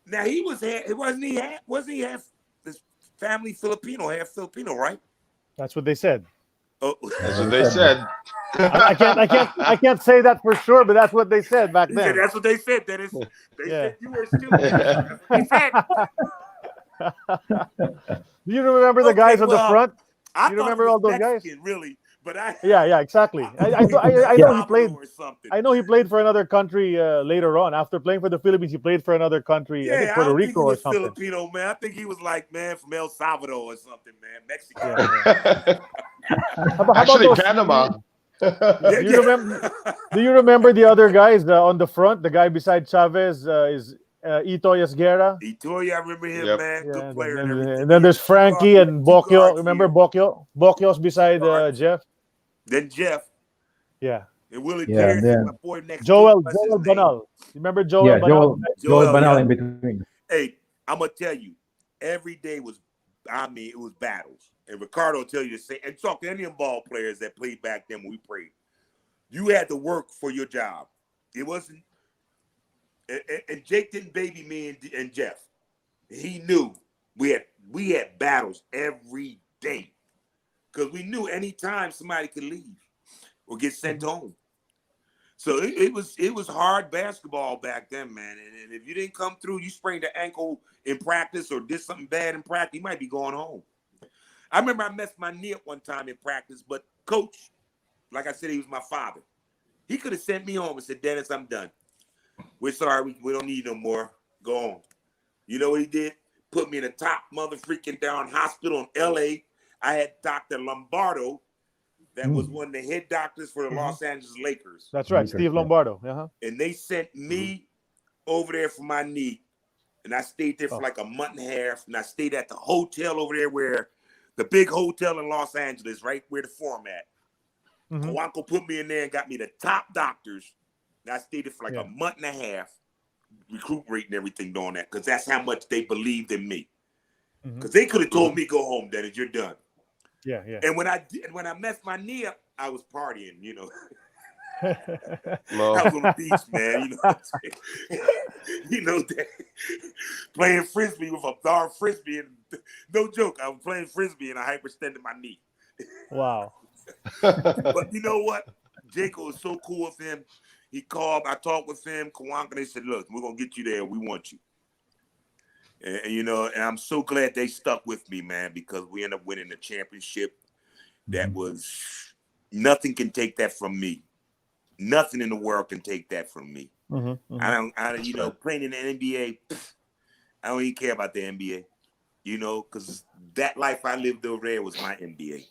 Speaker 2: Now he wasn't he half this family Filipino, half Filipino, right?
Speaker 1: That's what they said.
Speaker 2: Oh,
Speaker 5: That's what they said.
Speaker 1: I can't say that for sure, but that's what they said back then.
Speaker 2: that's what they said. They
Speaker 1: Yeah.
Speaker 2: said you were still. That's what they said.
Speaker 1: Do you remember the guys on the front?
Speaker 2: I
Speaker 1: You remember all those
Speaker 2: Mexican,
Speaker 1: guys?
Speaker 2: really, but
Speaker 1: Yeah, exactly. I know he played.
Speaker 2: or something.
Speaker 1: I know he played for another country later on. After playing for the Philippines, he played for another country. I think
Speaker 2: Yeah, I
Speaker 1: Puerto
Speaker 2: don't think
Speaker 1: Rico
Speaker 2: he
Speaker 1: or
Speaker 2: was
Speaker 1: something.
Speaker 2: Filipino, man. I think he was like, man, from El Salvador or something, man. Mexico.
Speaker 1: Yeah. How about
Speaker 5: Actually,
Speaker 1: those-
Speaker 5: Panama.
Speaker 1: Do you remember the other guys on the front? The guy beside Chavez is Ito Yasguera.
Speaker 2: Itoya, I remember him,
Speaker 5: Yep.
Speaker 2: man.
Speaker 1: Yeah,
Speaker 2: Good player and everything.
Speaker 1: and then there's Frankie and
Speaker 2: Two
Speaker 1: Bocchio.
Speaker 2: guards
Speaker 1: Remember
Speaker 2: here.
Speaker 1: Bocchio? Bocchio's beside
Speaker 2: guards.
Speaker 1: Jeff.
Speaker 2: Then Jeff
Speaker 1: Yeah.
Speaker 2: and Willie
Speaker 4: Yeah,
Speaker 2: Pierce,
Speaker 4: yeah.
Speaker 2: my boy next
Speaker 1: Joel
Speaker 2: door. What's his name?
Speaker 1: Banal. You remember Joel
Speaker 4: Yeah,
Speaker 1: Banal?
Speaker 4: Joel
Speaker 2: Joel,
Speaker 4: Banal
Speaker 2: yeah.
Speaker 4: in between.
Speaker 2: Hey, I'm gonna tell you, every day was, it was battles. And Ricardo will tell you the same. And talk to any of them ball players that played back then when we played. You had to work for your job. It wasn't. And Jake didn't baby me and Jeff. He knew we had battles every day because we knew anytime somebody could leave or get sent home. So it was hard basketball back then, man. And if you didn't come through, you sprained an ankle in practice or did something bad in practice, you might be going home. I remember I messed my knee up one time in practice, but coach, like I said, he was my father. He could have sent me home and said, Dennis, I'm done. We're sorry, we don't need no more. Go on. You know what he did? Put me in a top mother freaking down hospital in LA. I had Dr. Lombardo, that was one of the head doctors for the Los Angeles Lakers.
Speaker 1: That's right, Steve Lombardo. Uh-huh.
Speaker 2: And they sent me over there for my knee. And I stayed there for like a month and a half. And I stayed at the hotel over there where the big hotel in Los Angeles, right where the forum at. Coanco put me in there and got me the top doctors. And I stayed there for like a month and a half, recuperating everything doing that, because that's how much they believed in me. Because they could have told me, go home, Dennis, you're done.
Speaker 1: Yeah, yeah.
Speaker 2: And when I messed my knee up, I was partying, you know.
Speaker 5: Well,
Speaker 2: I was on the beach, man. You know what I'm saying? You know, playing frisbee with a dart frisbee, and no joke, I was playing frisbee and I hyperextended my knee.
Speaker 1: Wow.
Speaker 2: But you know what? Jacob was so cool with him. He called, I talked with him, Kawanka, they said, look, we're going to get you there. We want you. And, you know, and I'm so glad they stuck with me, man, because we ended up winning the championship. That was, nothing can take that from me. Nothing in the world can take that from me. I you know, playing in the NBA, I don't even care about the NBA, you know, because that life I lived over there was my NBA.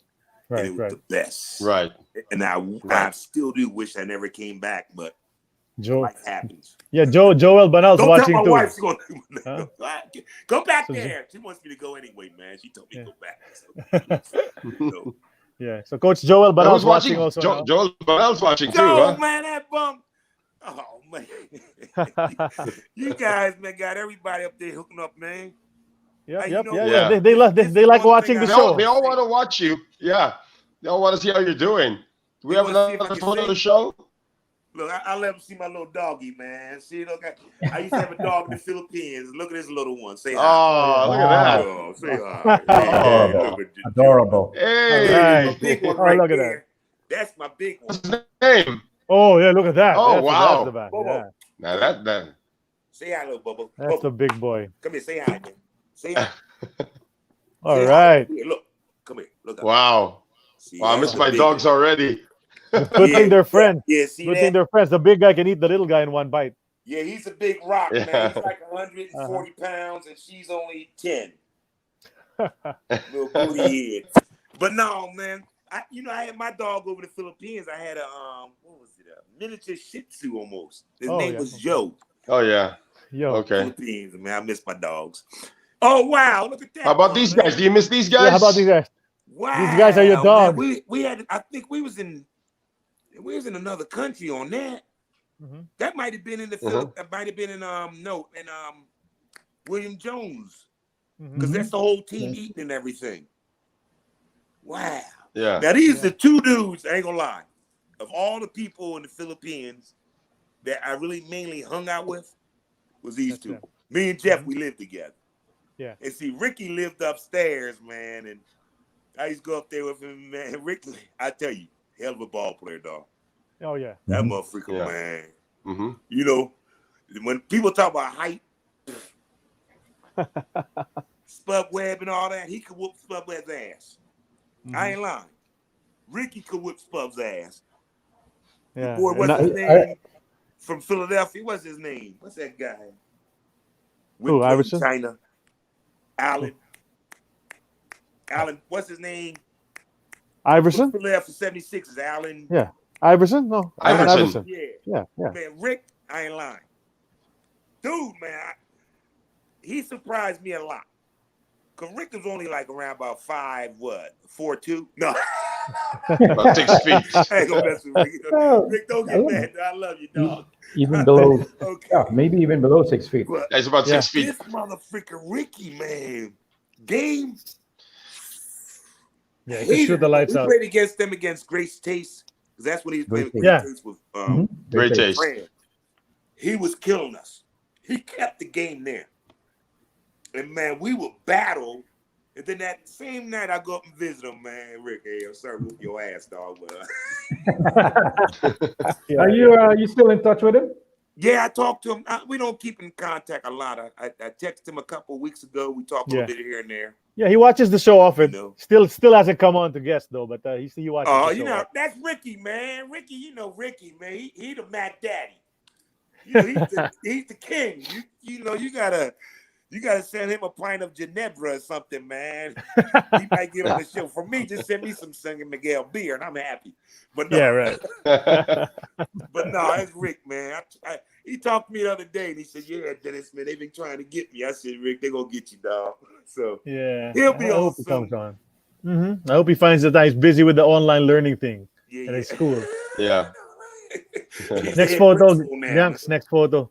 Speaker 1: Right,
Speaker 2: and it was the best.
Speaker 5: right.
Speaker 2: And I still do wish I never came back, but life happens.
Speaker 1: Yeah, Joel Banal's
Speaker 2: Don't
Speaker 1: watching
Speaker 2: tell my
Speaker 1: too.
Speaker 2: wife's going
Speaker 1: Huh?
Speaker 2: go back there. She wants me to go anyway, man. She told me to go back. So,
Speaker 1: Yeah, so Coach Joel Banal's watching also. now.
Speaker 5: Joel Banal's watching too,
Speaker 2: yo,
Speaker 5: huh?
Speaker 2: man, that bum. Oh man, you guys, man, got everybody up there hooking up, man.
Speaker 1: Yep,
Speaker 2: Hey,
Speaker 1: yep,
Speaker 2: you know
Speaker 1: yeah,
Speaker 2: what?
Speaker 1: yeah. They
Speaker 2: This
Speaker 1: like
Speaker 2: is one
Speaker 1: watching
Speaker 2: thing
Speaker 1: the
Speaker 2: I-
Speaker 1: show.
Speaker 5: They all want to watch you. Yeah. They all want to see how you're doing. Do we
Speaker 2: You
Speaker 5: have
Speaker 2: wanna see if I
Speaker 5: another
Speaker 2: can
Speaker 5: photo
Speaker 2: sing?
Speaker 5: to show?
Speaker 2: Look, I let them see my little doggy, man. See, look, I used to have a dog in the Philippines. Look at this little one. Say hi.
Speaker 5: Oh, look at
Speaker 2: Oh, say hi.
Speaker 5: Oh.
Speaker 2: Look at this
Speaker 4: Adorable.
Speaker 5: that. Hey.
Speaker 2: The
Speaker 1: Right.
Speaker 2: big one
Speaker 1: Oh,
Speaker 2: right
Speaker 1: look at
Speaker 2: there. That's my big one.
Speaker 5: What's his name?
Speaker 1: Oh, yeah, look at that.
Speaker 5: Oh,
Speaker 1: That's
Speaker 5: wow.
Speaker 1: the back.
Speaker 2: Bobo.
Speaker 1: Yeah.
Speaker 5: Now that.
Speaker 2: Say hi, little Bubba.
Speaker 1: That's
Speaker 2: Bubba,
Speaker 1: the big boy.
Speaker 2: come here. Say hi, man. Say hi.
Speaker 1: All
Speaker 2: Say hi.
Speaker 1: right.
Speaker 2: Come here, look. Come here. Look up.
Speaker 5: Wow.
Speaker 2: See,
Speaker 5: Wow, I
Speaker 2: that's
Speaker 5: miss
Speaker 2: the
Speaker 5: my
Speaker 2: big
Speaker 5: dogs
Speaker 2: one.
Speaker 5: already.
Speaker 1: Good thing they're friends.
Speaker 2: Yeah, see
Speaker 1: Good
Speaker 2: that?
Speaker 1: thing they're friends. The big guy can eat the little guy in one bite.
Speaker 2: Yeah, he's a big rock, man.
Speaker 5: Yeah.
Speaker 2: He's like 140 pounds, and she's only 10. Little booty head. But no, man. I had my dog over the Philippines. I had a what was it? A miniature Shih Tzu almost. His name was Joe.
Speaker 5: Oh, yeah.
Speaker 1: Yo.
Speaker 5: Okay.
Speaker 2: Philippines, man. I miss my dogs. Oh wow, look at that.
Speaker 5: How about
Speaker 2: one,
Speaker 5: these
Speaker 2: man.
Speaker 5: guys? Do you miss these guys?
Speaker 1: Yeah, how about these guys?
Speaker 2: Wow,
Speaker 1: These guys are your
Speaker 2: man.
Speaker 1: dogs.
Speaker 2: We had. I think we was in another country on that. That might have been in the Philippines. It might have been in William Jones, because that's the whole team eating and everything. Wow.
Speaker 5: Yeah.
Speaker 2: Now these are the two dudes, I ain't gonna lie, of all the people in the Philippines that I really mainly hung out with was these two. Me and Jeff, we lived together.
Speaker 1: Yeah.
Speaker 2: And see, Ricky lived upstairs, man, and I used to go up there with him, man. Ricky, I tell you, hell of a ball player, dog.
Speaker 1: Oh yeah.
Speaker 2: That motherfucker, man.
Speaker 5: Mm-hmm.
Speaker 2: You know, when people talk about height, Spud Webb and all that, he could whoop Spud Webb's ass. I ain't lying. Ricky could whip Spud's ass.
Speaker 1: Yeah.
Speaker 2: Boy, what's his name? From Philadelphia, what's his name? What's that guy?
Speaker 1: Who, Iverson?
Speaker 2: China. Allen, what's his name?
Speaker 1: Iverson?
Speaker 2: Philadelphia 76 is Allen.
Speaker 1: Yeah. Iverson? No.
Speaker 5: Iverson.
Speaker 2: Yeah. Man, Rick, I ain't lying. Dude, man, he surprised me a lot. Because Rick was only like around about 4'2"? No.
Speaker 5: About 6 feet.
Speaker 2: I ain't gonna mess with Rick. Rick, don't get mad. I love you, dog.
Speaker 4: Even below,
Speaker 2: Okay.
Speaker 4: maybe even below 6 feet.
Speaker 2: But
Speaker 5: It's about 6 feet.
Speaker 2: this motherfucker Ricky, man, game.
Speaker 1: Yeah, he can shoot the lights out.
Speaker 2: We played against them against Grace Taste. Because that's when he was playing with
Speaker 1: Yeah.
Speaker 2: Grace Taste with
Speaker 5: Great taste.
Speaker 2: Fran. He was killing us. He kept the game there. And man, we would battle. And then that same night, I go up and visit him, man. Rick, hey, I'm sorry, whoop your ass, dog.
Speaker 4: Are you still in touch with him?
Speaker 2: Yeah, I talked to him. We don't keep in contact a lot. I texted him a couple of weeks ago. We talked a little bit here and there.
Speaker 1: Yeah, he watches the show often.
Speaker 2: You know.
Speaker 1: Still hasn't come on to guest though, but he watches.
Speaker 2: Oh,
Speaker 1: the show
Speaker 2: you know,
Speaker 1: often.
Speaker 2: that's Ricky, man. Ricky, Ricky, man. He the Matt Daddy. You know, he's the king. You gotta send him a pint of Ginebra or something, man. He might get on the show. For me, just send me some San Miguel beer, and I'm happy. But no,
Speaker 1: Yeah, right.
Speaker 2: but no, that's Rick, man. He talked to me the other day, and he said, "Yeah, Dennis, man, they've been trying to get me." I said, "Rick, they're gonna get you, dog." So
Speaker 1: yeah,
Speaker 2: he'll be
Speaker 1: I hope
Speaker 2: awesome.
Speaker 1: he comes on. I hope he finds the time. He's busy with the online learning thing at his school.
Speaker 5: Yeah.
Speaker 1: Next photo, Yanks. Next photo.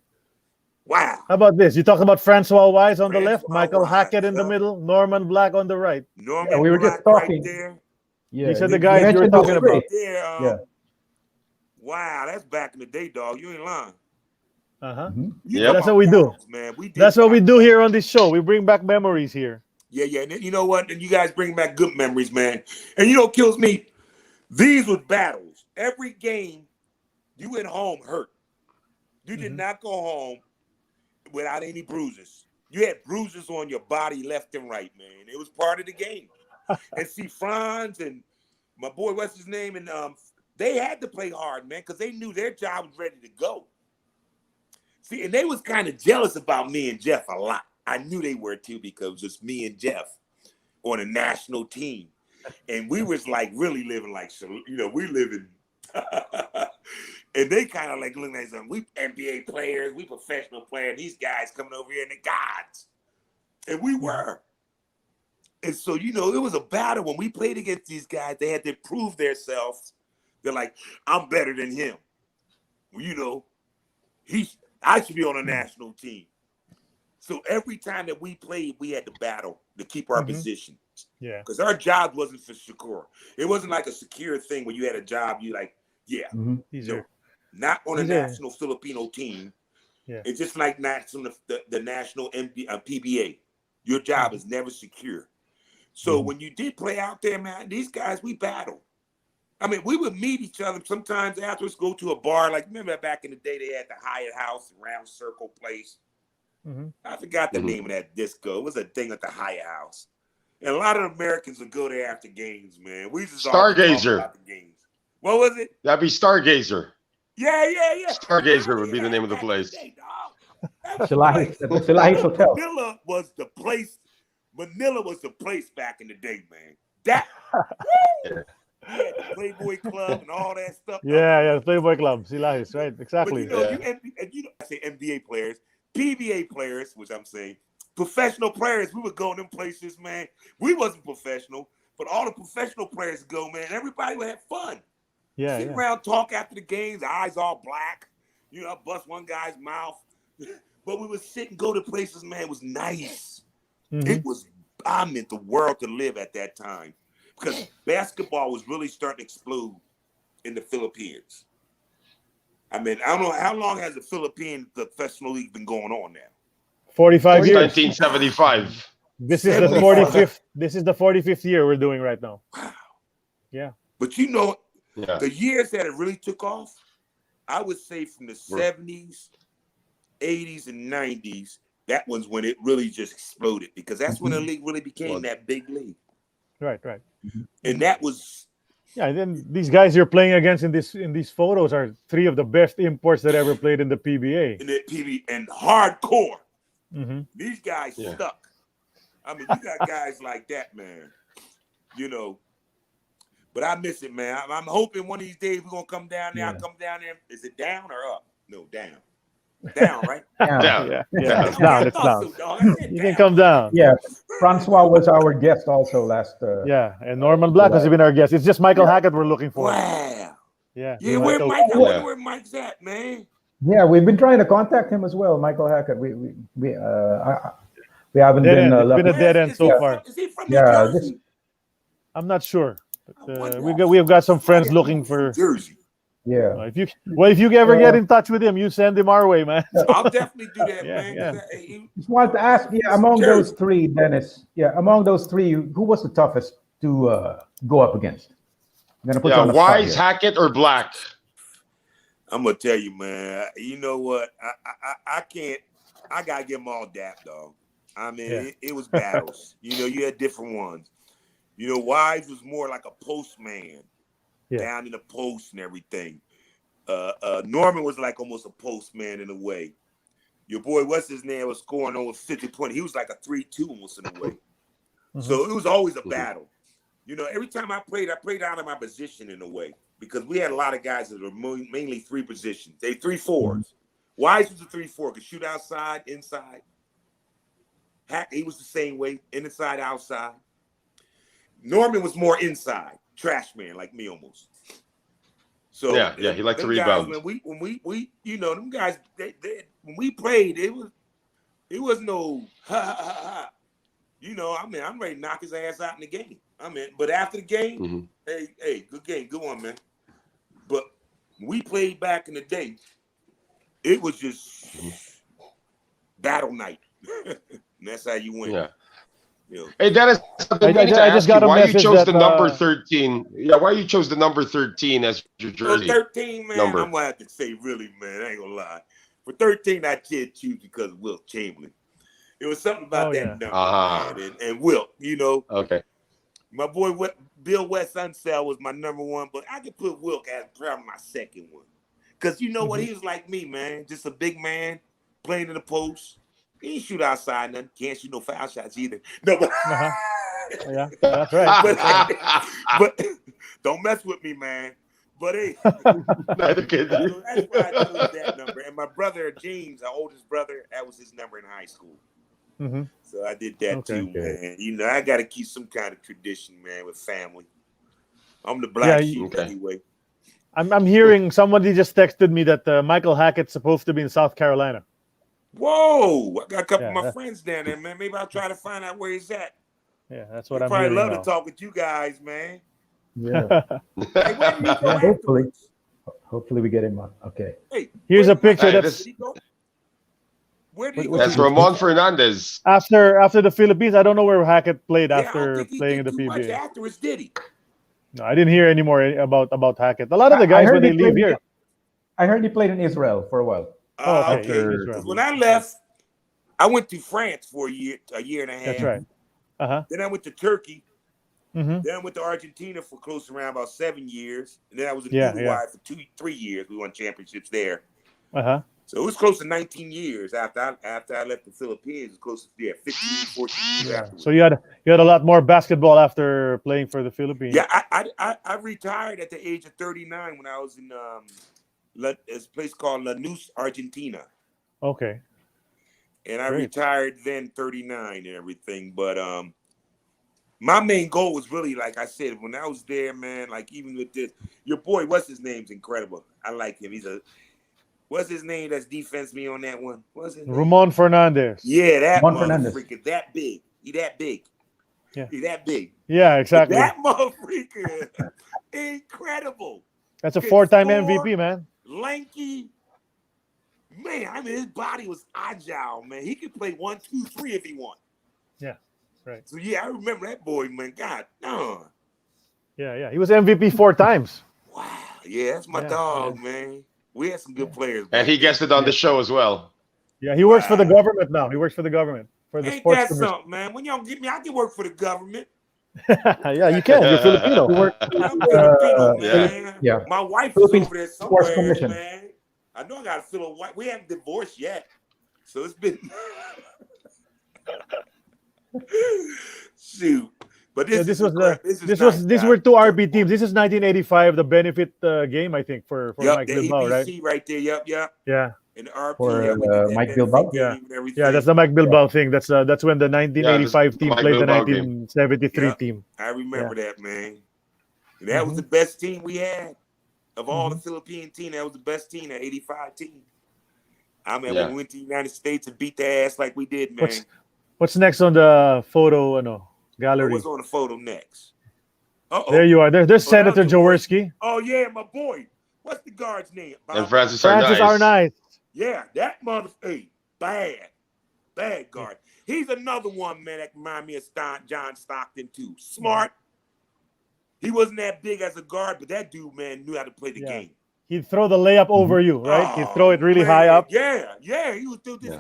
Speaker 2: Wow.
Speaker 1: How about this? You talk about Francois Wise on the left,
Speaker 2: Francois
Speaker 1: Michael
Speaker 2: Wise,
Speaker 1: Hackett in the middle, Norman Black on the right.
Speaker 2: Norman
Speaker 4: we were
Speaker 2: Black
Speaker 4: just talking.
Speaker 2: right there.
Speaker 4: Yeah,
Speaker 1: These are the
Speaker 4: you
Speaker 1: guys you were
Speaker 4: mentioned
Speaker 1: talking
Speaker 4: those
Speaker 1: about.
Speaker 4: three.
Speaker 2: There,
Speaker 4: Yeah.
Speaker 2: Wow, that's back in the day, dog. You ain't lying.
Speaker 5: Yeah,
Speaker 1: that's what we do.
Speaker 2: Man.
Speaker 1: That's what we do here on this show. We bring back memories here.
Speaker 2: Yeah. And you know what? And you guys bring back good memories, man. And you know what kills me? These were battles. Every game, you went home hurt. You did not go home without any bruises. You had bruises on your body left and right, man. It was part of the game. And see, Franz and my boy, what's his name? And they had to play hard, man, because they knew their job was ready to go. See, and they was kind of jealous about me and Jeff a lot. I knew they were too, because it's me and Jeff on a national team. And we was like really living like, we living. And they kind of like looking at us, we NBA players, we professional players, these guys coming over here and the gods. And we were. And so, it was a battle. When we played against these guys, they had to prove themselves. They're like, I'm better than him. Well, I should be on a national team. So every time that we played, we had to battle to keep our position.
Speaker 1: Yeah.
Speaker 2: Because our job wasn't for secure. It wasn't like a secure thing where you had a job, you like,
Speaker 1: Easier.
Speaker 2: Not on a national Filipino team.
Speaker 1: Yeah.
Speaker 2: It's just like the national PBA. Your job is never secure. So when you did play out there, man, these guys, we battled. I mean, we would meet each other sometimes afterwards, go to a bar. Like, remember back in the day, they had the Hyatt House, Round Circle Place. I forgot the name of that disco. It was a thing at the Hyatt House. And a lot of Americans would go there after games, man. We just
Speaker 5: Stargazer.
Speaker 2: About the games. What was it?
Speaker 5: That'd be Stargazer.
Speaker 2: Yeah.
Speaker 5: Stargazer would be the name of the place.
Speaker 4: Silahi Hotel.
Speaker 2: Manila was the place. Manila was the place back in the day, man. That the Playboy Club and all that stuff.
Speaker 1: Yeah, the Playboy Club, Silahis, right? Exactly.
Speaker 2: But I say NBA players, PBA players, which I'm saying, professional players. We would go in them places, man. We wasn't professional, but all the professional players go, man. Everybody would have fun.
Speaker 1: Yeah.
Speaker 2: Sit around, talk after the games, eyes all black. Bust one guy's mouth. But we would sit and go to places, man. It was nice.
Speaker 1: Mm-hmm.
Speaker 2: I meant the world to live at that time because basketball was really starting to explode in the Philippines. I mean, I don't know how long has the Philippine professional league been going on now?
Speaker 1: 45 years.
Speaker 5: 1975.
Speaker 1: This is the 45th. This is the 45th year we're doing right now.
Speaker 2: Wow.
Speaker 1: Yeah.
Speaker 2: But the years that it really took off, I would say from the 70s, 80s, and 90s, that was when it really just exploded because that's when the league really became that big league.
Speaker 1: Right.
Speaker 2: And that was
Speaker 1: and then these guys you're playing against in these photos are three of the best imports that ever played in the PBA.
Speaker 2: And hardcore.
Speaker 1: Mm-hmm.
Speaker 2: These guys stuck. I mean, you got guys like that, man. But I miss it, man. I'm hoping one of these days we're gonna come down there. I'll come down there. Is it down or up? No, down. Down, right?
Speaker 5: Down.
Speaker 1: Yeah. It's down. It's down. You can come down.
Speaker 4: Yeah. Francois was our guest also last.
Speaker 1: And Norman Black has been our guest. It's just Michael Hackett we're looking for.
Speaker 2: Wow.
Speaker 1: Yeah.
Speaker 2: Where Mike? I wonder where Mike's at, man.
Speaker 4: Yeah, we've been trying to contact him as well, Michael Hackett. We haven't been.
Speaker 1: It's been a dead end so far.
Speaker 2: Is he from New Jersey?
Speaker 1: I'm not sure. We've got some friends looking for
Speaker 2: Jersey.
Speaker 4: Yeah.
Speaker 1: If you ever get in touch with him, you send him our way, man.
Speaker 2: I'll definitely do that, man.
Speaker 4: Yeah. Just wanted to ask, among those three, Dennis. Yeah, among those three, who was the toughest to go up against? I'm gonna put you on the spot
Speaker 5: Wise, Hackett, or Black?
Speaker 2: I'm gonna tell you, man. You know what? I can't. I gotta give them all dap, dog. I mean, it was battles. You had different ones. Wise was more like a postman, down in the post and everything. Norman was like almost a postman in a way. Your boy, what's his name, was scoring over 50 points. He was like a 3-2 almost in a way. Mm-hmm. So it was always a battle. Every time I played out of my position in a way because we had a lot of guys that were mainly three positions. They 3-4s. Mm-hmm. Wise was a 3-4, could shoot outside, inside. He was the same way, inside, outside. Norman was more inside, trash man like me almost. So
Speaker 5: he liked to rebound.
Speaker 2: Guys, when we them guys, they when we played, it was no ha ha ha. I'm ready to knock his ass out in the game. But after the game, hey, good game, good one, man. But when we played back in the day, it was just battle night. And that's how you win.
Speaker 5: Yeah. Hey, Dennis, I just got why you chose the number 13. Yeah, why you chose the number 13 as your jersey?
Speaker 2: 13, man.
Speaker 5: Number.
Speaker 2: I'm gonna have to say, really, man. I ain't gonna lie. For 13, I did choose because of Wilt Chamberlain. It was something about that number, man. And Wilt,
Speaker 5: Okay.
Speaker 2: My boy Bill West Unsell was my number one, but I could put Wilt as probably my second one. Because what? He was like me, man. Just a big man playing in the post. He ain't shoot outside nothing. Can't shoot no foul shots either. No, but
Speaker 1: yeah, that's right.
Speaker 2: but don't mess with me, man. But hey, so that's why I chose that number. And my brother James, our oldest brother, that was his number in high school.
Speaker 1: Mm-hmm.
Speaker 2: So I did that too, man. I got to keep some kind of tradition, man, with family. I'm the black sheep anyway.
Speaker 1: I'm hearing somebody just texted me that Michael Hackett's supposed to be in South Carolina.
Speaker 2: Whoa! I got a couple of my friends down there, man. Maybe I'll try to find out where he's at.
Speaker 1: Yeah, that's what I'm hearing.
Speaker 2: Probably love to talk with you guys, man.
Speaker 4: Yeah.
Speaker 2: Hey, where did he go
Speaker 4: hopefully we get him on. Okay.
Speaker 2: Hey,
Speaker 1: here's a picture.
Speaker 2: Where did he go?
Speaker 5: That's Ramon Fernandez.
Speaker 1: After the Philippines, I don't know where Hackett played after playing in the PBA.
Speaker 2: Afterwards, did he?
Speaker 1: No, I didn't hear any more about Hackett. A lot of the guys when they leave here.
Speaker 4: I heard he played in Israel for a while.
Speaker 2: Okay. When I left, I went to France for a year and a half.
Speaker 1: That's right.
Speaker 2: Then I went to Turkey.
Speaker 1: Mm-hmm.
Speaker 2: Then I went to Argentina for close to around about 7 years. And then I was in Uruguay for 3 years. We won championships there. So it was close to 19 years after I left the Philippines. It was close to 15, 14 years afterwards.
Speaker 1: So you had a lot more basketball after playing for the Philippines.
Speaker 2: Yeah, I retired at the age of 39 when I was in a place called Lanús, Argentina.
Speaker 1: Okay.
Speaker 2: And I retired then 39 and everything. But my main goal was really, like I said, when I was there, man, like even with this, your boy, what's his name's incredible. I like him. What's his name? That's defense me on that one. What's his name?
Speaker 1: Ramon Fernandez.
Speaker 2: Yeah, that
Speaker 4: Fernandez.
Speaker 2: motherfucker. That big. He that big.
Speaker 1: Yeah.
Speaker 2: He that big.
Speaker 1: Yeah, exactly.
Speaker 2: That motherfucker. Incredible.
Speaker 1: That's a 4-time MVP, man.
Speaker 2: Lanky. Man, I mean, his body was agile, man. He could play 1, 2, 3 if he wanted.
Speaker 1: Yeah, right.
Speaker 2: So, yeah, I remember that boy, man. God, no.
Speaker 1: Yeah. He was MVP 4 times.
Speaker 2: Wow. Yeah, that's my dog, man. We had some good players.
Speaker 5: And he guessed it on the show as well.
Speaker 1: Yeah, he works for the government now. He works for the government. For the
Speaker 2: Ain't
Speaker 1: sports
Speaker 2: that
Speaker 1: commission.
Speaker 2: something, man? When y'all get me, I can work for the government.
Speaker 1: Yeah, you can. You're Filipino.
Speaker 2: I'm Filipino, man.
Speaker 4: Yeah.
Speaker 2: My wife is
Speaker 4: Philippine
Speaker 2: over there
Speaker 4: Sports
Speaker 2: somewhere,
Speaker 4: Commission.
Speaker 2: man. I know I got to fill a wife. We haven't divorced yet. So it's been shoot. But these were 2
Speaker 1: RB teams. This is 1985, the benefit game, I think, for Mike
Speaker 2: the
Speaker 1: Bilbao,
Speaker 2: ABC
Speaker 1: right?
Speaker 2: right there. Yep.
Speaker 1: Yeah.
Speaker 2: And the RP
Speaker 4: For Mike Bilbao.
Speaker 1: Yeah, that's the Mike Bilbao thing. That's when the 1985 team played the
Speaker 5: Bilbao
Speaker 1: 1973 team.
Speaker 2: I remember that, man. And that was the best team we had of all the Philippine team. That was the best team, that 85 team. I mean, when we went to the United States and beat their ass like we did, man.
Speaker 1: What's next on the photo gallery?
Speaker 2: What's on the photo next?
Speaker 1: There you are. There's Senator Jaworski.
Speaker 2: Oh, yeah, my boy. What's the guard's name?
Speaker 5: And Francis
Speaker 1: Arnaiz.
Speaker 2: Yeah, that motherfucker, bad guard. He's another one, man, that remind me of John Stockton, too. Smart. He wasn't that big as a guard, but that dude, man, knew how to play the game.
Speaker 1: He'd throw the layup over you, right? He'd throw it really high up.
Speaker 2: Yeah, he would do this.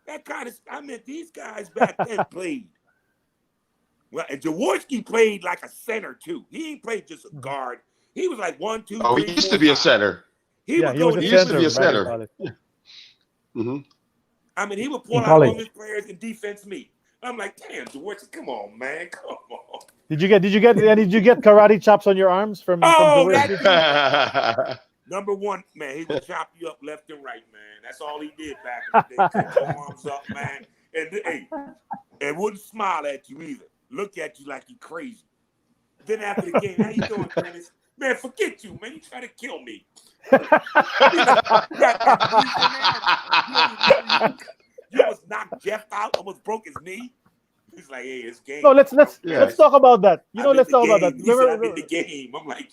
Speaker 2: That kind of, I mean, these guys back then played. Well, and Jaworski played like a center, too. He ain't played just a guard. He was like 1, 2, 3,
Speaker 5: Oh, he used to be a center.
Speaker 2: He
Speaker 5: used to be a center.
Speaker 2: I mean, he would pull out one of his players and defense me. I'm like, damn, Jaworski, come on, man, come on.
Speaker 1: Did you get karate chops on your arms from Jaworski?
Speaker 2: Number one, man, he would chop you up left and right, man. That's all he did back in the day. Kick your arms up, man. And wouldn't smile at you either. Look at you like you crazy. Then after the game, how you doing, Dennis? Man, forget you, man. You try to kill me. You almost knocked Jeff out, almost broke his knee. He's like, hey, it's game.
Speaker 1: No, let's talk about that. Let's talk about that.
Speaker 2: Remember the game? I'm like,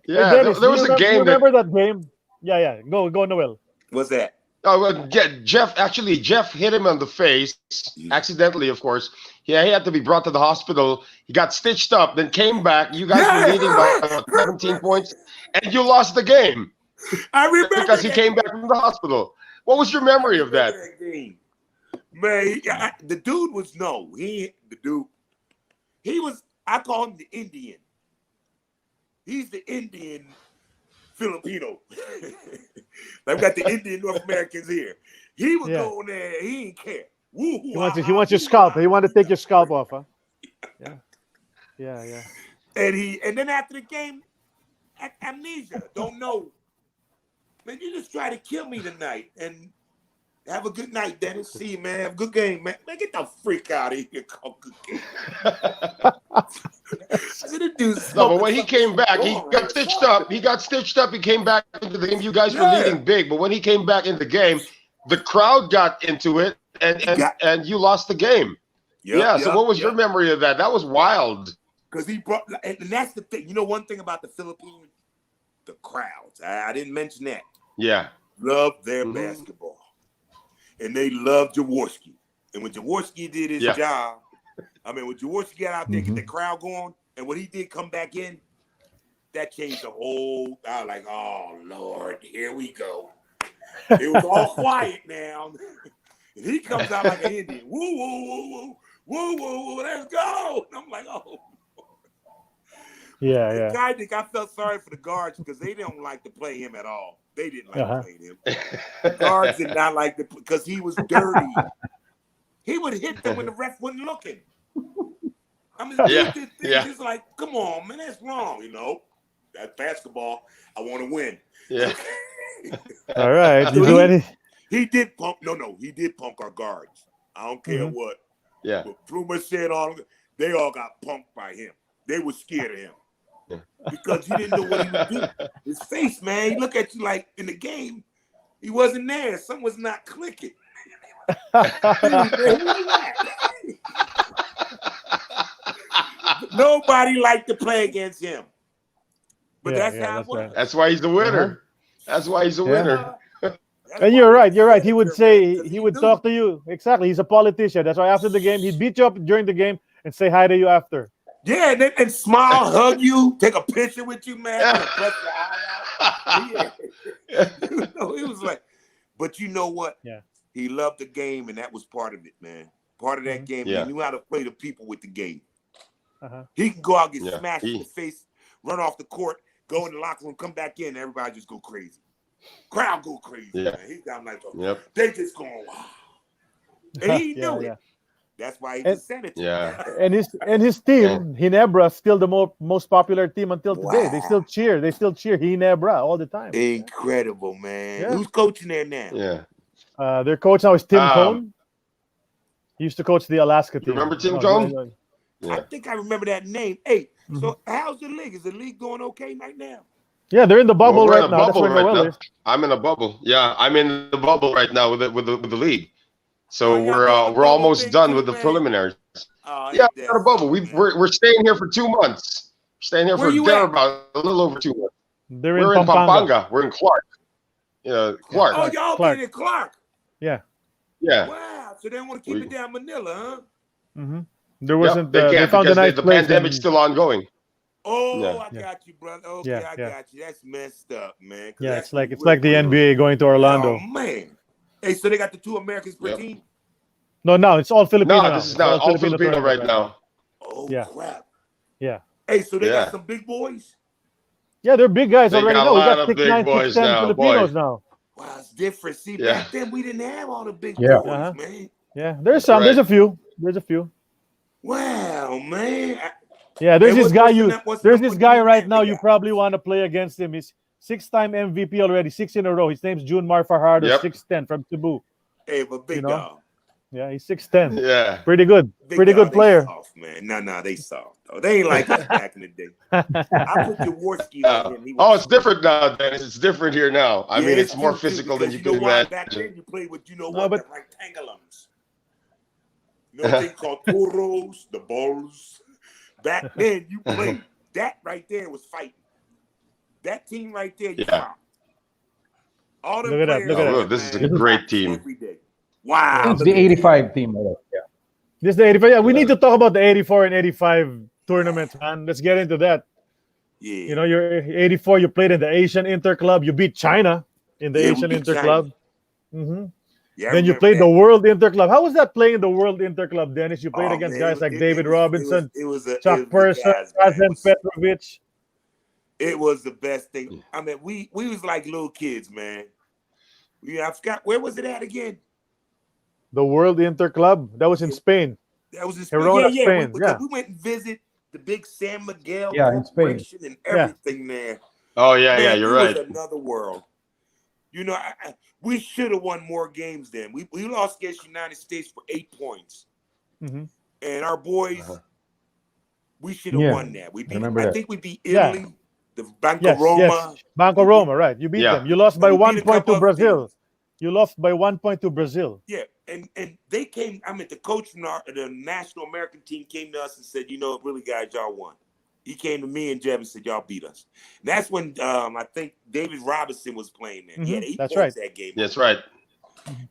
Speaker 1: Dennis,
Speaker 5: there was a game.
Speaker 1: Remember that game? Yeah. Go, Noel.
Speaker 2: What's that?
Speaker 5: Oh, well, Jeff hit him on the face, accidentally, of course. Yeah, he had to be brought to the hospital. He got stitched up, then came back. You guys were leading by about 17 points, and you lost the game.
Speaker 2: I remember
Speaker 5: because he came back from the hospital. What was your memory of that?
Speaker 2: Man, the dude was I call him the Indian. He's the Indian Filipino. Like we got the Indian North Americans here. He would go in there, he didn't care.
Speaker 1: He wants your scalp. He wanted to take your scalp off, huh? Yeah.
Speaker 2: And then after the game, amnesia, don't know. Man, you just try to kill me tonight. And have a good night, Dennis. See you, man. Have a good game, man. Man, get the freak out of here. Call good game.
Speaker 5: No, but when he came back, he got stitched up. He came back into the game. You guys were leading big, but when he came back in the game, the crowd got into it, and you lost the game. So what was your memory of that? That was wild.
Speaker 2: Because he brought, and that's the thing. You know, one thing about the Philippines, the crowds. I didn't mention that.
Speaker 5: Yeah.
Speaker 2: Love their basketball. And they love Jaworski. And when Jaworski did his job, when Jaworski got out there, get the crowd going, and when he did come back in, that changed the whole. I was like, oh, Lord, here we go. It was all quiet now. And he comes out like an Indian. Woo, woo, woo, woo, woo, woo, woo, let's go. And I'm like, oh.
Speaker 1: Yeah.
Speaker 2: I felt sorry for the guards because they don't like to play him at all. They didn't like to play him. The guards did not like to because he was dirty. He would hit them when the ref wasn't looking. It's like, come on, man, that's wrong, you know. That's basketball. I want to win.
Speaker 5: Yeah.
Speaker 1: All right. Did you do any?
Speaker 2: He did punk. No, he did punk our guards. I don't care what.
Speaker 5: Yeah.
Speaker 2: But Pluma said they all got punked by him. They were scared of him. Because you didn't know what he would do. His face, man, he look at you like in the game. He wasn't there. Something was not clicking. Where you at? Nobody liked to play against him. But that's how it was.
Speaker 1: right.
Speaker 5: That's why he's the winner. That's why he's the winner.
Speaker 1: And you're right. You're right. He would say, he would talk to you. Exactly. He's a politician. That's why after the game, he'd beat you up during the game and say hi to you after.
Speaker 2: Yeah, and smile, hug you, take a picture with you, man. Press your eye out. Yeah. It was like, but you know what?
Speaker 1: Yeah.
Speaker 2: He loved the game, and that was part of it, man. Part of that game.
Speaker 5: Yeah.
Speaker 2: He knew how to play the people with the game.
Speaker 1: Uh-huh.
Speaker 2: He can go out, get smashed in the face, run off the court, go in the locker room, come back in, everybody just go crazy. Crowd go crazy, man. He's got like, they just going, wow. And he knew it. That's why he just said it.
Speaker 1: And his team, Ginebra, still the most popular team until today. They still cheer. They still cheer Ginebra all the time.
Speaker 2: Incredible, man. Who's coaching there now?
Speaker 5: Yeah.
Speaker 1: Their coach now is Tim Cone. He used to coach the Alaska team.
Speaker 5: Remember Tim Cone?
Speaker 2: Yeah. I think I remember that name. Hey, so how's the league? Is the league going okay right now?
Speaker 1: Yeah, they're in the bubble
Speaker 5: right
Speaker 1: now. That's where Noel is.
Speaker 5: I'm in a bubble. Yeah, I'm in the bubble right now with the league. So we're almost done with the preliminaries. Yeah, we're in a bubble. We're staying here for 2 months. Staying here for about a little over 2 months.
Speaker 1: We're in
Speaker 5: Pampanga. We're in Clark. Clark.
Speaker 2: Oh, y'all been in Clark.
Speaker 1: Yeah.
Speaker 2: Wow. So they want to keep it down Manila, huh?
Speaker 1: Mm-hmm. There wasn't.
Speaker 5: They
Speaker 1: found a nice
Speaker 5: the
Speaker 1: place
Speaker 5: pandemic's still ongoing.
Speaker 2: Oh, I got you, brother. Okay, I got you. That's messed up, man.
Speaker 1: Yeah, it's like the NBA going to Orlando.
Speaker 2: Oh man. Hey, so they got the 2 Americans per team?
Speaker 1: No, it's all Filipino.
Speaker 5: No, this is not all Filipino right now.
Speaker 2: Oh crap.
Speaker 1: Yeah.
Speaker 2: Hey, so they got some big boys?
Speaker 1: Yeah, they're big guys already.
Speaker 5: Got
Speaker 1: we got
Speaker 5: big
Speaker 1: 6'9",
Speaker 5: boys
Speaker 1: 6'10"
Speaker 5: now,
Speaker 1: Filipinos now.
Speaker 2: Wow, it's different. See, back then we didn't have all the big boys, man.
Speaker 1: Yeah, there's some. There's a few.
Speaker 2: Wow, man.
Speaker 1: Yeah, there's this guy right now you probably want to play against him. He's 6-time MVP already, 6 in a row. His name's Junmar Fajardo, 6'10" from Cebu.
Speaker 2: Hey, but big dog.
Speaker 1: Yeah, he's 6'10".
Speaker 5: Yeah.
Speaker 1: Pretty good. Pretty good player.
Speaker 2: Soft, man. No, they soft. Though. They ain't like us back in the day. I put Jaworski on him.
Speaker 5: It's different now, Dennis. It's different here now. I mean, it's more physical than you can imagine.
Speaker 2: Back then you played with, the rectangulums. You know what they call toros, the balls. Back then you played. That right there was fighting. That team right there, you fought. All them
Speaker 1: look at that.
Speaker 5: This is a great team.
Speaker 2: Every day. Wow.
Speaker 4: It's the 85 team. Yeah.
Speaker 1: This is the 85. Yeah, we need to talk about the 84 and 85 tournaments, man. Let's get into that.
Speaker 2: Yeah.
Speaker 1: You're 84, you played in the Asian Interclub. You beat China in the Asian Interclub. Mm-hmm. Yeah, then you played the World Interclub. How was that playing in the World Interclub, Dennis? You played against guys like David Robinson, Chuck Person, Razan Petrovic.
Speaker 2: It was the best thing. I mean, we was like little kids, man. I forgot, where was it at again?
Speaker 1: The World Interclub. That was in Spain.
Speaker 2: That was in Spain.
Speaker 1: Spain.
Speaker 2: We went and visit the big San Miguel
Speaker 4: in Spain
Speaker 2: and everything there.
Speaker 5: Oh yeah, you're right.
Speaker 2: It was another world. We should have won more games then. We lost against the United States for 8 points.
Speaker 1: Mm-hmm.
Speaker 2: And our boys, we should have won that. I think we beat Italy, the Banco Roma.
Speaker 1: Yes. Banco Roma, right. You beat them. You lost by 1 point to Brazil. You lost by 1 point to Brazil. Yeah,
Speaker 2: and they came, the coach from the National American team came to us and said, really, guys, y'all won. He came to me and Jeb and said, y'all beat us. And that's when I think David Robinson was playing there. He had 8 points that game.
Speaker 5: That's right.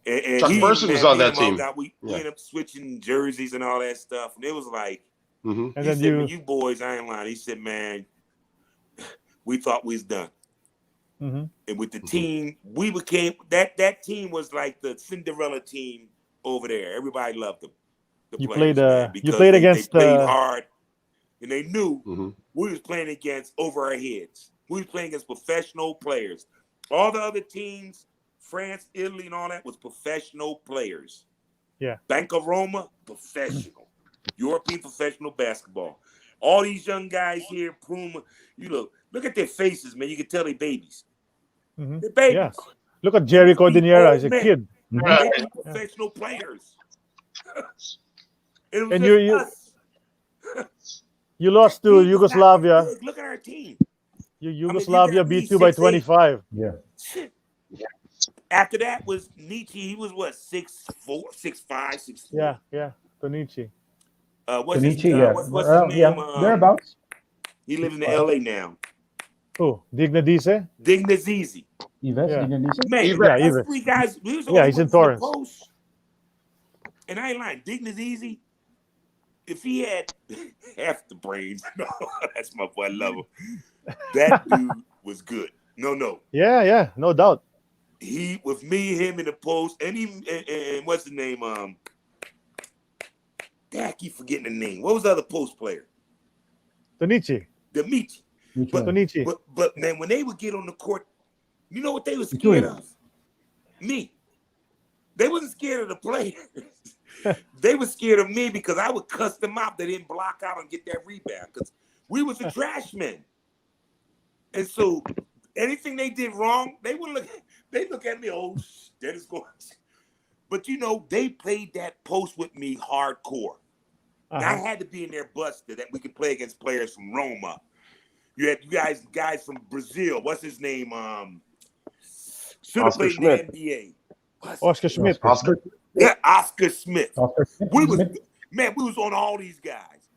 Speaker 2: And
Speaker 5: Chuck Person was on that team.
Speaker 2: We ended up switching jerseys and all that stuff. And it was like,
Speaker 1: and
Speaker 2: he said, you boys, I ain't lying. He said, man, we thought we was done.
Speaker 1: Mm-hmm.
Speaker 2: And with the team, we became that team was like the Cinderella team over there. Everybody loved them.
Speaker 1: You played against
Speaker 2: they played hard, and they knew we was playing against over our heads. We was playing against professional players. All the other teams, France, Italy, and all that was professional players.
Speaker 1: Yeah,
Speaker 2: Banco Roma, professional. European professional basketball. All these young guys here, Puma, look at their faces, man. You can tell they're babies.
Speaker 1: Mm-hmm.
Speaker 2: They're babies.
Speaker 1: Yeah. Look at Jerry Cordiniera. He's a kid.
Speaker 2: They're professional players.
Speaker 1: And you lost to Yugoslavia.
Speaker 2: Look at our team.
Speaker 1: Yugoslavia beat you by 25.
Speaker 4: Yeah.
Speaker 2: After that was Nietzsche. He was what, 6'4", 6'5", 6'4".
Speaker 1: Yeah. Tonichi.
Speaker 4: Tonichi, yeah.
Speaker 2: What's his name?
Speaker 4: Yeah, thereabouts.
Speaker 2: He lives in LA now.
Speaker 1: Oh, Dignadice?
Speaker 2: Dignazizi.
Speaker 4: Yves,
Speaker 1: Yeah.
Speaker 4: Dignanisi.
Speaker 2: Man,
Speaker 5: Even
Speaker 1: Yeah,
Speaker 2: that's
Speaker 1: Ives.
Speaker 2: three guys. We was
Speaker 1: Yeah,
Speaker 2: only
Speaker 1: he's in
Speaker 2: went from the
Speaker 1: Torrance.
Speaker 2: post. And I ain't lying. Dignazizi, if he had half the brains, no, that's my boy. I love him. That dude was good. No.
Speaker 1: Yeah, no doubt.
Speaker 2: He with me, him in the post, and what's the name? I keep forgetting the name. What was the other post player?
Speaker 1: Tonichi.
Speaker 2: Dimitri.
Speaker 4: Which one?
Speaker 1: Tonichi.
Speaker 2: But man, when they would get on the court, you know what they were
Speaker 4: Which
Speaker 2: scared
Speaker 4: one?
Speaker 2: of? Me. They wasn't scared of the players. They were scared of me because I would cuss them out. They didn't block out and get that rebound because we was the trash men. And so anything they did wrong, they look at me, oh, that is going. But you know, they played that post with me hardcore. And I had to be in their bus that we could play against players from Roma. You had guys from Brazil. What's his name? Should have
Speaker 5: Oscar
Speaker 2: played
Speaker 5: Schmidt.
Speaker 2: in the NBA.
Speaker 1: Oscar Schmidt.
Speaker 5: Oscar.
Speaker 2: Yeah, Oscar Smith.
Speaker 4: Oscar Smith.
Speaker 2: We was on all these guys.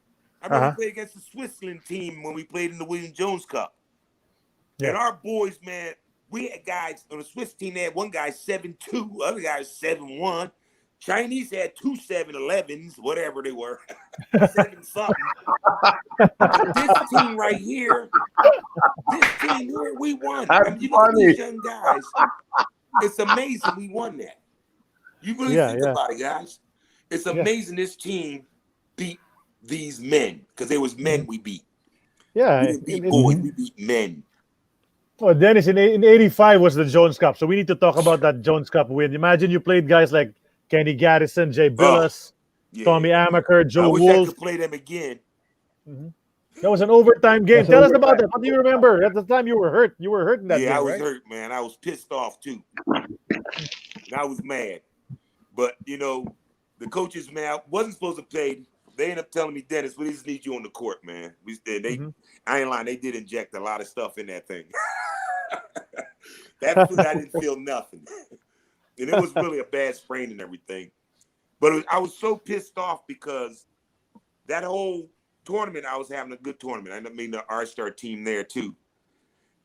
Speaker 2: I remember we played against the Switzerland team when we played in the William Jones Cup.
Speaker 1: Yeah.
Speaker 2: And our boys, man, we had guys on the Swiss team. They had one guy 7'2", other guy 7'1". Chinese had 2 7'11s, whatever they were, 7 something. But this team right here, we won. I mean, you look at these young guys. It's amazing we won that. You really think about it, guys. It's amazing this team beat these men because there was men we beat.
Speaker 1: Yeah.
Speaker 2: We didn't beat boys, we beat men.
Speaker 1: Oh, Dennis, in 85 was the Jones Cup. So we need to talk about that Jones Cup win. Imagine you played guys like Kenny Gaddison, Jay Billis, Tommy Amaker, Joe
Speaker 2: I wish
Speaker 1: Wolf.
Speaker 2: I could play them again.
Speaker 1: That was an overtime game. Tell us about that. What do you remember? At the time you were hurt. You were hurt in that game,
Speaker 2: I was
Speaker 1: right?
Speaker 2: hurt, man. I was pissed off too. And I was mad. But you know, the coaches, man, I wasn't supposed to play. They ended up telling me, Dennis, we just need you on the court, man. I ain't lying, they did inject a lot of stuff in that thing. That food, I didn't feel nothing. And it was really a bad sprain and everything. But I was so pissed off because that whole tournament, I was having a good tournament. I mean, the R-Star team there too.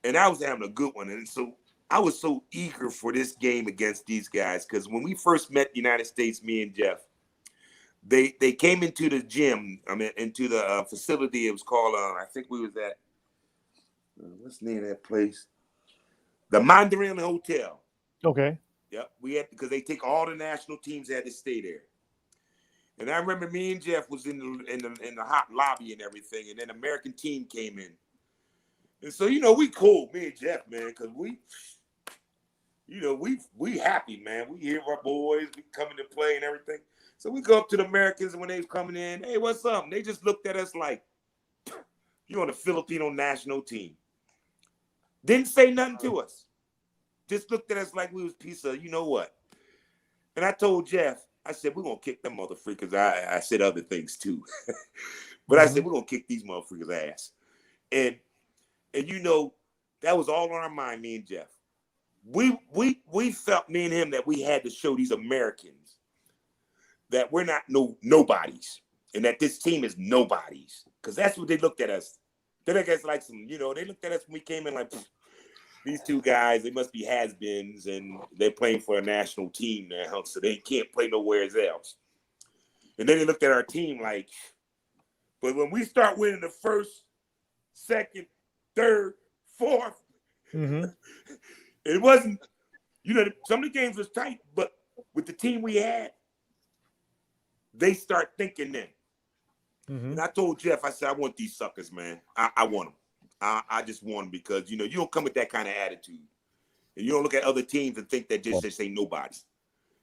Speaker 2: And I was having a good one. And so I was so eager for this game against these guys because when we first met the United States, me and Jeff, they came into the gym, into the facility. It was called, I think we was at, what's the name of that place? The Mandarin Hotel.
Speaker 1: Okay.
Speaker 2: Yep, we had, because they take all the national teams had to stay there. And I remember me and Jeff was in the hot lobby and everything, and then American team came in. And so, you know, we cool, me and Jeff, man, because we happy, man. We hear our boys, we coming to play and everything. So we go up to the Americans, and when they was coming in, hey, what's up? And they just looked at us like, you're on the Filipino national team. Didn't say nothing to us. Just looked at us like we was a piece of, you know what? And I told Jeff, I said, we're going to kick them motherfuckers. I said other things too. But I said, we're going to kick these motherfuckers' ass. And you know, that was all on our mind, me and Jeff. We felt, me and him, that we had to show these Americans that we're not nobodies and that this team is nobodies. Because that's what they looked at us. They looked at us like some, you know, they looked at us when we came in like, these two guys, they must be has-beens, and they're playing for a national team now, so they can't play nowhere else. And then they looked at our team like, but when we start winning the first, second, third, fourth, it wasn't, you know, some of the games was tight, but with the team we had, they start thinking then. And I told Jeff, I said, I want these suckers, man. I want them. I just want them because, you know, you don't come with that kind of attitude. And you don't look at other teams and think that just ain't nobody.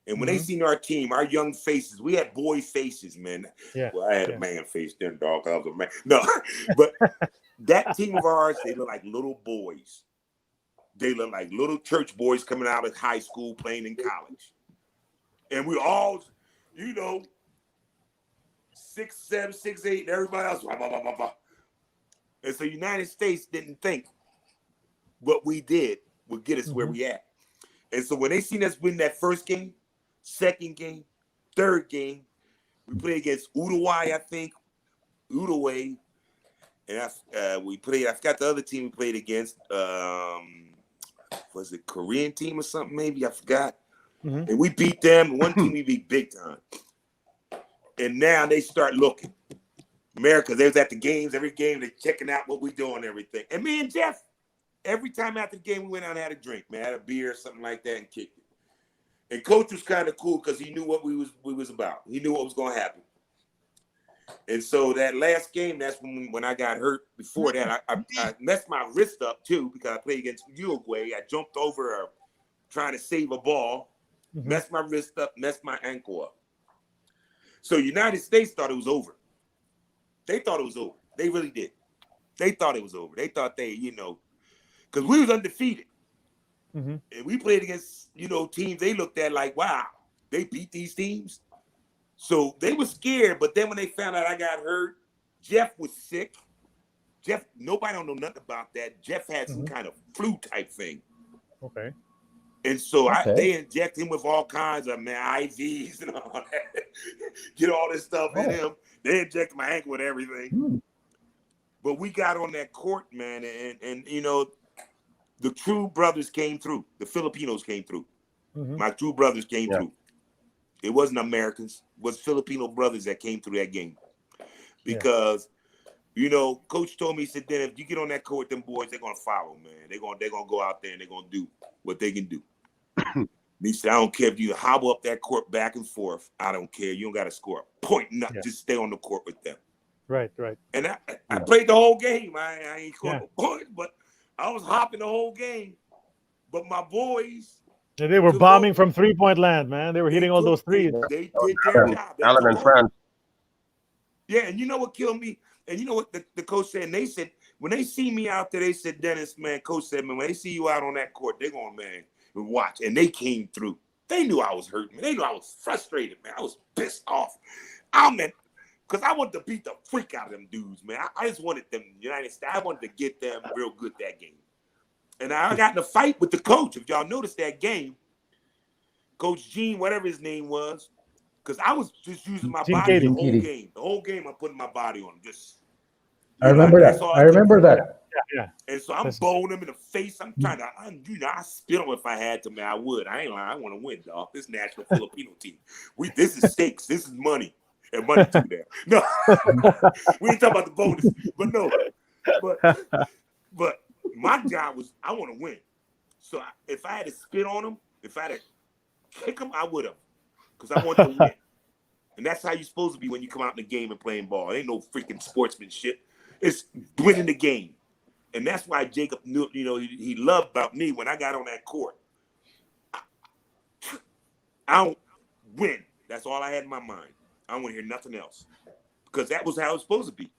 Speaker 2: And when they seen our team, our young faces, we had boy faces, man.
Speaker 1: Yeah.
Speaker 2: Well, I had a man face then, dog. I was a man. No, but that team of ours, they look like little boys. They look like little church boys coming out of high school playing in college. And we all, you know, 6'7", 6'8", and everybody else. Blah, blah, blah, blah, blah. And so United States didn't think what we did would get us where we at. And so when they seen us win that first game, second game, third game, we played against Uruguay, I think. Uruguay. And we played, I forgot the other team we played against. Was it Korean team or something, maybe? I forgot.
Speaker 1: Mm-hmm.
Speaker 2: And we beat them. One team we beat big time. And now they start looking. America, they was at the games, every game, they're checking out what we doing and everything. And me and Jeff, every time after the game, we went out and had a drink, man, had a beer or something like that and kicked it. And Coach was kind of cool because he knew what we was about. He knew what was going to happen. And so that last game, that's when I got hurt. Before that, I messed my wrist up too because I played against Uruguay. I jumped over trying to save a ball, messed my wrist up, messed my ankle up. So United States thought it was over. They thought it was over. They really did. They thought it was over. They thought because we was undefeated. And we played against, teams they looked at like, wow, they beat these teams. So they were scared, but then when they found out I got hurt, Jeff was sick. Nobody don't know nothing about that. Jeff had some kind of flu type thing.
Speaker 1: Okay.
Speaker 2: And so they inject him with all kinds of IVs and all that. Get all this stuff in him. They inject my ankle with everything. But we got on that court, man, and the true brothers came through. The Filipinos came through. My true brothers came through. It wasn't Americans. It was Filipino brothers that came through that game. Because, Coach told me, he said, then if you get on that court, them boys, they're going to follow, man. They're gonna go out there and they're going to do what they can do. He said, I don't care if you hobble up that court back and forth. I don't care. You don't got to score a point. Just stay on the court with them.
Speaker 1: Right.
Speaker 2: And I played the whole game. I ain't scored no points, but I was hopping the whole game. But my boys...
Speaker 1: And they were bombing from three-point land, man. They were hitting all those threes.
Speaker 2: They did their job.
Speaker 3: Alan and France.
Speaker 2: Yeah, and you know what killed me? And you know what the coach said? And they said, when they see me out there, they said, Dennis, man, coach said, man, when they see you out on that court, they're going, man, watch. And they came through. They knew I was hurting. They knew I was frustrated, man. I was pissed off. Because I wanted to beat the freak out of them dudes, man. I just wanted them, United States, I wanted to get them real good that game. And I got in a fight with the coach. If y'all noticed that game, Coach Gene, whatever his name was, because I was just using my body the whole game. The whole game, I'm putting my body on him.
Speaker 4: I remember that. I remember that.
Speaker 1: Yeah.
Speaker 2: And so I'm bowling him in the face. I'm trying to, I spit him if I had to, man. I would. I ain't lying. I want to win, dog. This national Filipino team. This is stakes. This is money. And money too there. No, we ain't talking about the bonus. But no. But my job was I want to win. So if I had to spit on him, if I had to kick him, I would have. Because I want to win. And that's how you're supposed to be when you come out in the game and playing ball. It ain't no freaking sportsmanship. It's winning the game. And that's why Jacob knew, he loved about me when I got on that court. I don't win. That's all I had in my mind. I don't want to hear nothing else. Because that was how it was supposed to be.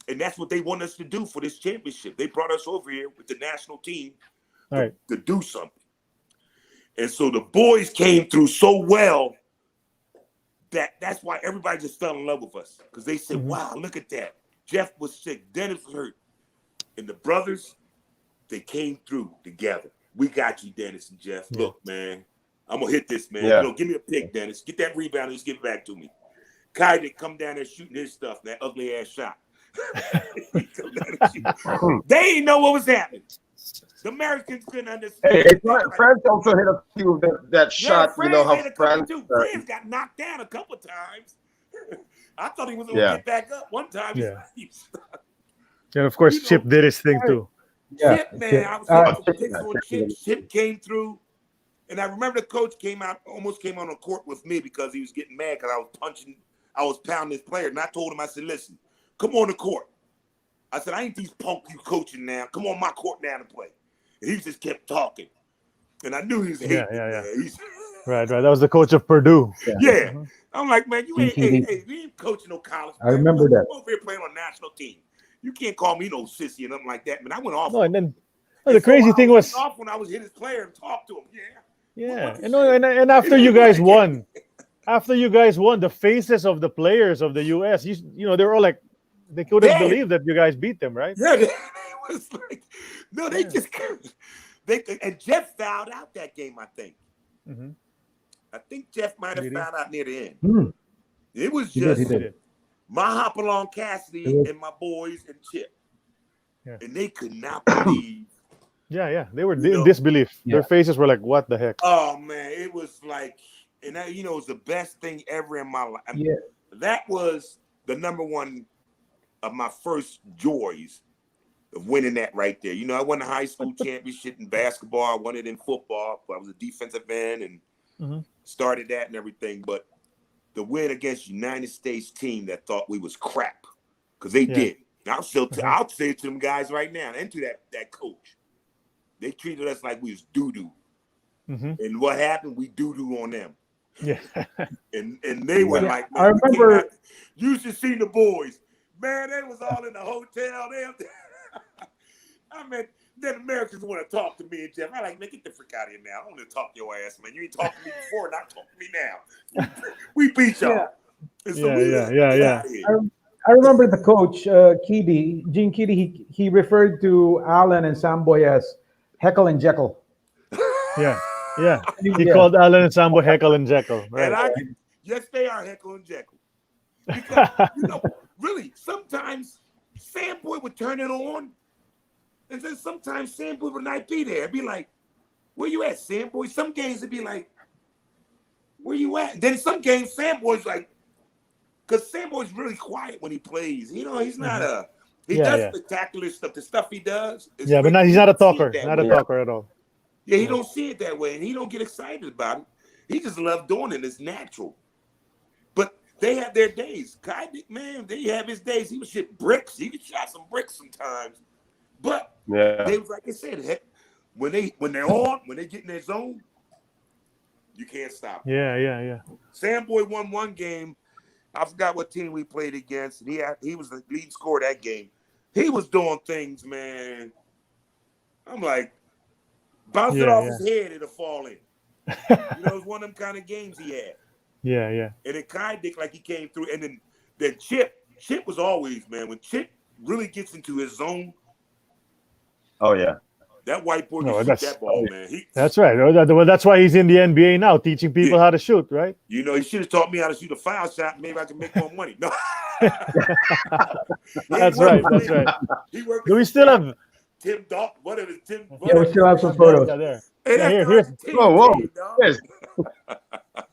Speaker 2: And that's what they want us to do for this championship. They brought us over here with the national team to do something. And so the boys came through so well that's why everybody just fell in love with us. Because they said, wow, look at that. Jeff was sick. Dennis was hurt. And the brothers, they came through together. We got you, Dennis and Jeff. Yeah. Look, man, I'm going to hit this, man.
Speaker 3: Yeah.
Speaker 2: Give me a pick, Dennis. Get that rebound and just give it back to me. Kai did come down there shooting his stuff, that ugly-ass shot. They didn't know what was happening. The Americans couldn't understand.
Speaker 3: Hey, France also hit a few of that shot. How France
Speaker 2: got knocked down a couple times. I thought he was going to get back up one time.
Speaker 1: And of course, Chip did his thing too.
Speaker 2: Chip, man, I was Chip came through, and I remember the coach almost came on the court with me because he was getting mad because I was pounding his player, and I told him, I said, listen, come on the court. I said, I ain't these punk you coaching now. Come on my court now to play. And he just kept talking. And I knew he was hating.
Speaker 1: Yeah. Right. That was the coach of Purdue.
Speaker 2: Yeah. I'm like, man, you ain't coaching no college.
Speaker 4: I remember that.
Speaker 2: I'm over here playing on a national team. You can't call me no sissy and nothing like that. Man, I went off.
Speaker 1: No, and then the crazy thing was
Speaker 2: off when I was hit his player and talked to him.
Speaker 1: Yeah. And after you guys won, the faces of the players of the US, they were all like, they couldn't believe that you guys beat them, right?
Speaker 2: Yeah, they was like, no, they just And Jeff fouled out that game, I think.
Speaker 1: Mm-hmm.
Speaker 2: I think Jeff might have fouled out near the end.
Speaker 4: Hmm.
Speaker 2: It was
Speaker 4: He
Speaker 2: just
Speaker 4: did.
Speaker 2: my Hopalong Cassidy and my boys and Chip.
Speaker 1: Yeah.
Speaker 2: And they could not believe.
Speaker 1: Yeah. They were in disbelief.
Speaker 4: Yeah.
Speaker 1: Their faces were like, "What the heck?"
Speaker 2: Oh man, it was like, and that, it was the best thing ever in my life. I mean, that was the number one of my first joys of winning that right there. I won the high school championship in basketball. I won it in football. I was a defensive end and started that and everything. But the win against United States team that thought we was crap, because they did. I'll say it to them guys right now and to that coach. They treated us like we was doo-doo. Mm-hmm. And what happened? We doo-doo on them.
Speaker 1: Yeah.
Speaker 2: and they were like, man,
Speaker 4: I remember,
Speaker 2: you should see the boys. Man, they was all in the hotel. I mean, then Americans want to talk to me and Jeff. I like, man, get the freak out of here now. I don't want to talk to your ass, man. You ain't talked to me before, not talk to me now. We beat y'all.
Speaker 4: Yeah. I remember the coach, Gene Keedy, he referred to Allen and Samboy as Heckle and Jekyll.
Speaker 1: Yeah. He called Allen and Samboy Heckle and Jekyll. Right.
Speaker 2: And yes, they are Heckle and Jekyll. Because, really, sometimes Samboy would turn it on, and then sometimes Samboy would not be there. It'd be like, where you at, Samboy? Some games it'd be like, where you at? Then some games Samboy's like, because Samboy's really quiet when he plays. He's not he does spectacular stuff. The stuff he does.
Speaker 1: But he's not a talker. Not a talker at all.
Speaker 2: Yeah, he don't see it that way, and he don't get excited about it. He just loves doing it. It's natural. But they have their days. Kydick, man, they have his days. He would shit bricks. He would shot some bricks sometimes. But they was like I said, when they get in their zone, you can't stop them.
Speaker 1: Yeah.
Speaker 2: Samboy won one game. I forgot what team we played against. And he was the lead scorer that game. He was doing things, man. I'm like, bounce it off his head, it'll fall in. It was one of them kind of games he had.
Speaker 1: Yeah.
Speaker 2: And then Kydick, like he came through. And then Chip was always, man, when Chip really gets into his zone.
Speaker 3: Oh, yeah.
Speaker 2: That white boy can shoot that ball, man.
Speaker 1: That's right. Well, that's why he's in the NBA now, teaching people how to shoot, right?
Speaker 2: He should have taught me how to shoot a foul shot. Maybe I can make more money. No.
Speaker 1: That's right. Do we still have
Speaker 2: Tim Dalton? Whatever. Tim.
Speaker 4: Yeah, we still have some photos.
Speaker 1: Here's.
Speaker 3: Whoa. Yes.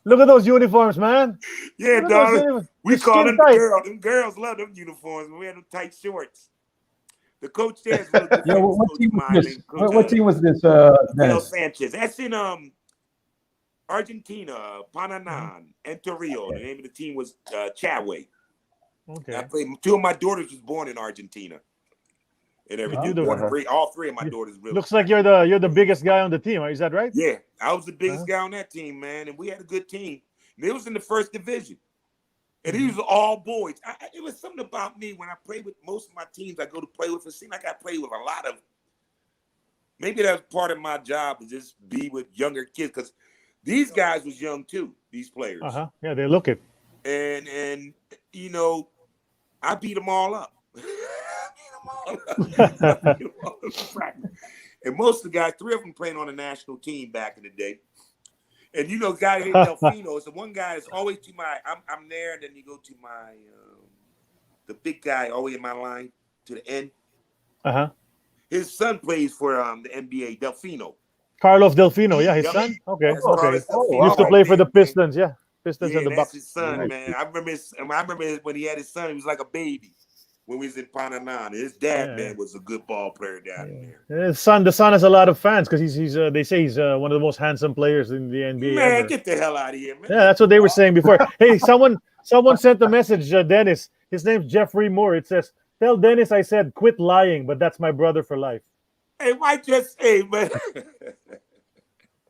Speaker 1: Look at those uniforms, man.
Speaker 2: Yeah, dog. We call them the girls. Them girls love them uniforms. We had them tight shorts. The coach there is
Speaker 4: what team was this?
Speaker 2: Mel Sanchez. That's in Argentina, Pananan, and Torrio. The name of the team was Chadway.
Speaker 1: Okay.
Speaker 2: I played. Two of my daughters was born in Argentina. And everything. All three of my daughters really.
Speaker 1: Looks like you're the biggest guy on the team. Is that right?
Speaker 2: Yeah, I was the biggest guy on that team, man, and we had a good team. And it was in the first division. And these were all boys. It was something about me when I played with most of my teams I go to play with. It seemed like I played with a lot of, maybe that's part of my job to just be with younger kids, because these guys was young too, these players.
Speaker 1: Yeah, they look it.
Speaker 2: And I beat them all up. And most of the guys, 3 of them playing on the national team back in the day. And guy named Delfino is the one guy that's always to my. I'm there, and then you go to my the big guy always in my line to the end. His son plays for the NBA, Delfino.
Speaker 1: Carlos Delfino, his son. Okay. He used to play for the Pistons, Pistons and the Bucks.
Speaker 2: That's his son, man. I remember when he had his son. He was like a baby when we was in Pananan. His dad, man, was a good ball player down there.
Speaker 1: The son has a lot of fans because he's they say he's one of the most handsome players in the NBA.
Speaker 2: Man,
Speaker 1: ever.
Speaker 2: Get the hell out of here, man.
Speaker 1: Yeah, that's what they were saying before. Hey, someone sent a message, Dennis. His name's Jeffrey Moore. It says, "Tell Dennis I said quit lying, but that's my brother for life."
Speaker 2: Hey, why just man?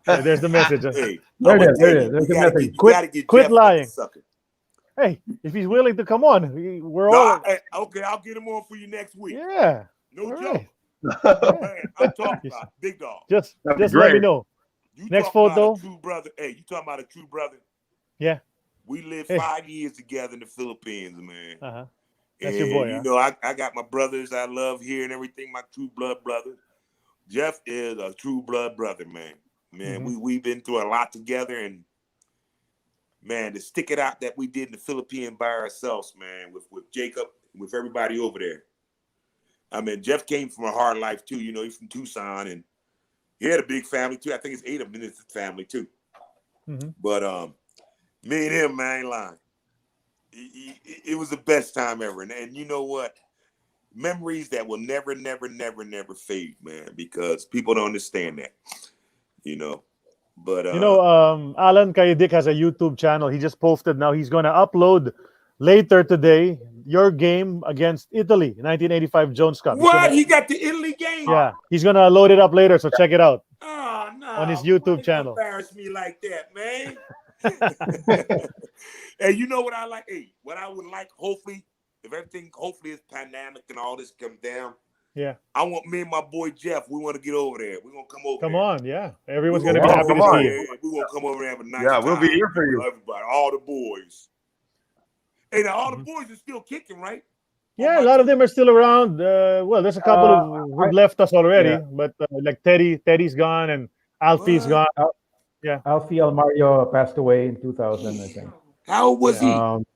Speaker 1: There's the message.
Speaker 2: Hey,
Speaker 4: there it is. There's the message.
Speaker 1: Quit lying. Hey, if he's willing to come on, we're all
Speaker 2: okay. I'll get him on for you next week.
Speaker 1: Yeah,
Speaker 2: no joke. Man, I'm talking about big dog.
Speaker 1: Just let me know. Next photo.
Speaker 2: True brother. Hey, you talking about a true brother?
Speaker 1: Yeah.
Speaker 2: We lived 5 years together in the Philippines, man.
Speaker 1: That's your boy.
Speaker 2: I got my brothers I love here and everything. My true blood brothers. Jeff is a true blood brother, man.
Speaker 1: Mm-hmm.
Speaker 2: We've been through a lot together, and man, to stick it out that we did in the Philippines by ourselves, man, with Jacob, with everybody over there. I mean, Jeff came from a hard life too. You know, he's from Tucson, and he had a big family too. I think it's 8 of them in his family too.
Speaker 1: Mm-hmm.
Speaker 2: But me and him, man, I ain't lying. It was the best time ever. And you know what? Memories that will never fade, man, because people don't understand that, you know. But
Speaker 1: Alan Kayedik has a YouTube channel. He just posted now. He's going to upload later today your game against Italy, 1985 Jones Cup.
Speaker 2: He got the Italy game?
Speaker 1: Yeah, he's going to load it up later, so check it out.
Speaker 2: Oh, no.
Speaker 1: On his YouTube channel.
Speaker 2: Embarrass me like that, man. And you know what I like? Hey, what I would like, hopefully, if everything hopefully is pandemic and all this comes down,
Speaker 1: yeah,
Speaker 2: I want me and my boy Jeff, we want to get over there. We're going to come over
Speaker 1: Come
Speaker 2: there.
Speaker 1: on, yeah. Everyone's going to be happy to see you.
Speaker 2: We're going to come over there and have a nice
Speaker 5: Yeah,
Speaker 2: time.
Speaker 5: we'll be here for you.
Speaker 2: Everybody, all the boys. Hey, now all the boys are still kicking, right?
Speaker 1: Yeah, a lot of them are still around. Well, there's a couple who left us already, but like Teddy's gone and Alfie's gone. Yeah,
Speaker 4: Alfie Almario passed away in 2000, I think.
Speaker 2: How old was he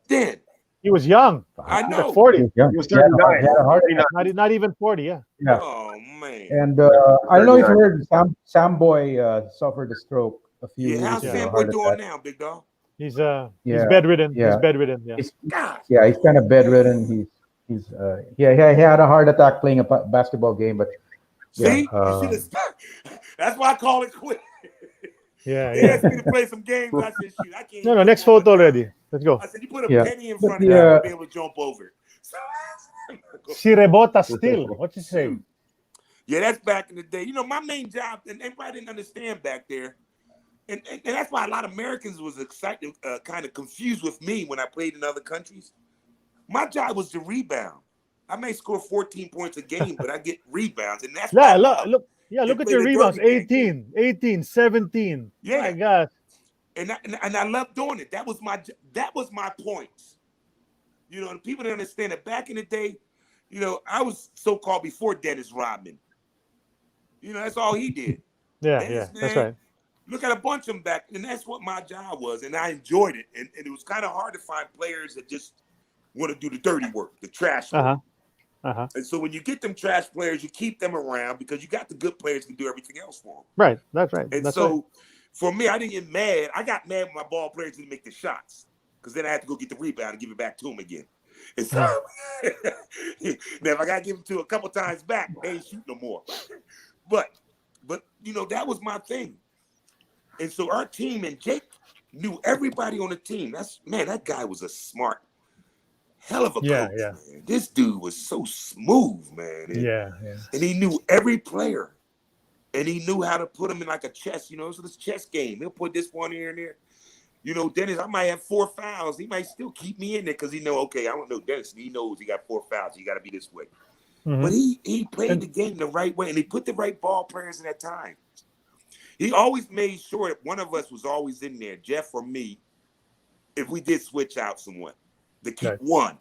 Speaker 2: then?
Speaker 1: He was young.
Speaker 2: I
Speaker 1: He was
Speaker 2: know.
Speaker 1: like 40.
Speaker 4: He was 39. He had a heart attack.
Speaker 1: Not even 40, yeah.
Speaker 4: Yeah.
Speaker 2: Oh, man.
Speaker 4: And I don't know if you heard Sam Boy suffered a stroke a few years
Speaker 2: how's
Speaker 4: ago.
Speaker 2: Sam Boy doing now, big dog?
Speaker 1: He's bedridden.
Speaker 4: Yeah.
Speaker 1: He's bedridden, yeah.
Speaker 2: He's
Speaker 4: kind of bedridden. He had a heart attack playing a basketball game, but
Speaker 2: see, that's why I call it quit.
Speaker 1: Yeah,
Speaker 2: He asked me to play some games. I said, shoot, I can't.
Speaker 1: No, next photo already. Let's go.
Speaker 2: I said, you put a penny in front of me, I'll be able to jump over.
Speaker 1: Si rebota still. What's he saying?
Speaker 2: Yeah, that's back in the day. You know, my main job, and everybody didn't understand back there, and that's why a lot of Americans was excited, kind of confused with me when I played in other countries. My job was to rebound. I may score 14 points a game, but I get rebounds, and that's
Speaker 1: look at your rebounds. 18, 17.
Speaker 2: Yeah.
Speaker 1: My God.
Speaker 2: And I love doing it. That was my points. You know, and people didn't understand that back in the day, you know, I was so-called before Dennis Rodman. You know, that's all he did.
Speaker 1: Yeah, that's right.
Speaker 2: Look at a bunch of them back, and that's what my job was, and I enjoyed it. And it was kind of hard to find players that just want to do the dirty work, the trash work. And so when you get them trash players, you keep them around because you got the good players who can do everything else for them.
Speaker 1: Right, that's right.
Speaker 2: And for me, I didn't get mad. I got mad when my ball players didn't make the shots because then I had to go get the rebound and give it back to them again. And so now if I got to give them to a couple times back, they ain't shoot no more. But you know, that was my thing. And so our team, and Jake knew everybody on the team. That guy was a smart, hell of a coach, man. This dude was so smooth, man. And he knew every player. And he knew how to put them in like a chess, you know, so this chess game. He'll put this one here and there. You know, Dennis, I might have 4 fouls. He might still keep me in there because he know, okay, I don't know Dennis. He knows he got 4 fouls. He got to be this way. Mm-hmm. But he played the game the right way, and he put the right ball players in that time. He always made sure that one of us was always in there, Jeff or me, if we did switch out someone, to keep one.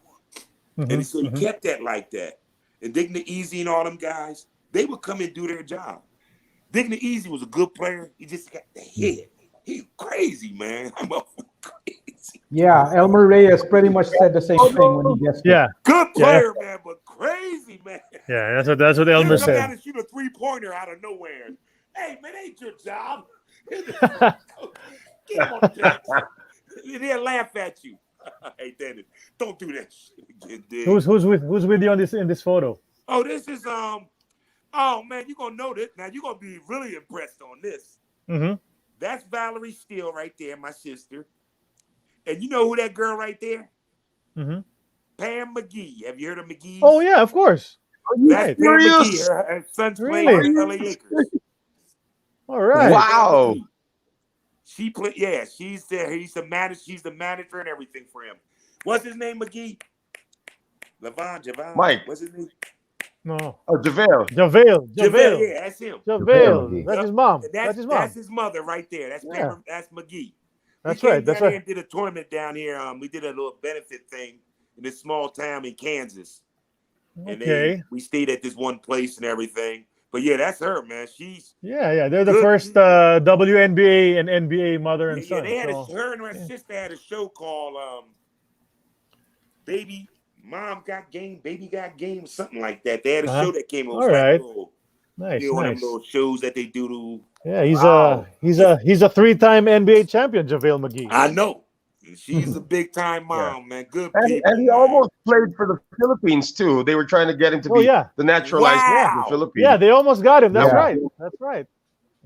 Speaker 2: Mm-hmm. And so he kept that like that. And Digna Easy and all them guys, they would come and do their job. Digna Easy was a good player. He just got the head. He's crazy, man. I'm crazy.
Speaker 4: Yeah, Elmer Reyes pretty much said the same thing when he gets there.
Speaker 2: Good player, man, but crazy, man.
Speaker 1: Yeah, that's what Elmer said.
Speaker 2: Come down and shoot a 3-pointer out of nowhere. Hey, man, ain't your job. Get him on the bench. They'll laugh at you. Hey, Dennis, don't do that shit.
Speaker 1: Who's with you on in this photo?
Speaker 2: Oh, this is oh man, you're gonna know this. Now you're gonna be really impressed on this.
Speaker 1: Mm-hmm.
Speaker 2: That's Valerie Steele right there, my sister. And you know who that girl right there?
Speaker 1: Mm-hmm.
Speaker 2: Pam McGee. Have you heard of McGee?
Speaker 1: Oh yeah, of course.
Speaker 2: That's Pam McGee. Her son's playing in LA Lakers.
Speaker 1: All right.
Speaker 5: Wow.
Speaker 2: She played. Yeah, she's there. He's the manager. She's the manager and everything for him. What's his name, McGee? Javon.
Speaker 5: Mike.
Speaker 2: What's his name?
Speaker 1: No.
Speaker 5: Oh, JaVale.
Speaker 2: Yeah, that's him.
Speaker 1: JaVale. That's his mom. That's his mom.
Speaker 2: That's his mother right there. That's that's McGee.
Speaker 1: That's right.
Speaker 2: That's right. Did a tournament down here. We did a little benefit thing in this small town in Kansas.
Speaker 1: Okay.
Speaker 2: And we stayed at this one place and everything. But yeah, that's her, man. She's
Speaker 1: Yeah. They're the
Speaker 2: good.
Speaker 1: first WNBA and NBA mother and
Speaker 2: Yeah,
Speaker 1: son.
Speaker 2: they had
Speaker 1: So
Speaker 2: her and her sister had a show called Baby Mom Got Game, Baby Got Game, something like that. They had a show that came over.
Speaker 1: All right.
Speaker 2: Like one of them little shows that they do to.
Speaker 1: Yeah, he's a 3-time NBA champion, JaVale McGee.
Speaker 2: I know. She's a big time mom, man. Good people.
Speaker 5: And he almost played for the Philippines too. They were trying to get him to be the naturalized of the Philippines.
Speaker 1: Yeah, they almost got him. That's right. That's right.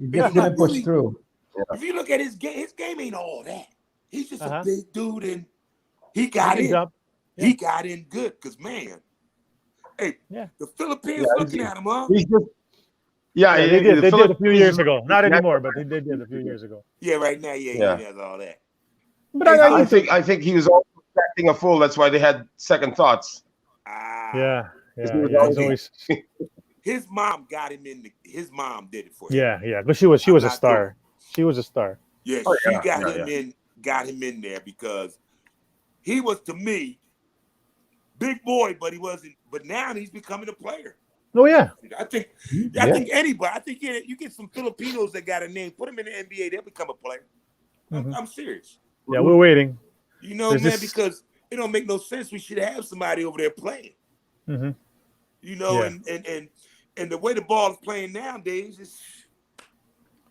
Speaker 4: He just didn't push through.
Speaker 2: If you look at his game ain't all that. He's just a big dude, and he got in. He got in good because, man, the Philippines looking at him, huh?
Speaker 5: He's just,
Speaker 1: they did a few years ago. Not anymore, but they did a few years ago.
Speaker 2: Yeah, right now, he has all that.
Speaker 5: But I think he was also acting a fool. That's why they had second thoughts.
Speaker 2: His mom got him in. His mom did it for him.
Speaker 1: Yeah. But she was a star. She was a star.
Speaker 2: Yeah, she got him in there because he was, to me, big boy, but he wasn't. But now he's becoming a player.
Speaker 1: Oh yeah.
Speaker 2: I think anybody. I think you get some Filipinos that got a name, put them in the NBA, they'll become a player. I'm serious.
Speaker 1: Yeah, we're waiting.
Speaker 2: You know, man, because it don't make no sense. We should have somebody over there playing.
Speaker 1: Mm-hmm.
Speaker 2: You know, and the way the ball is playing nowadays,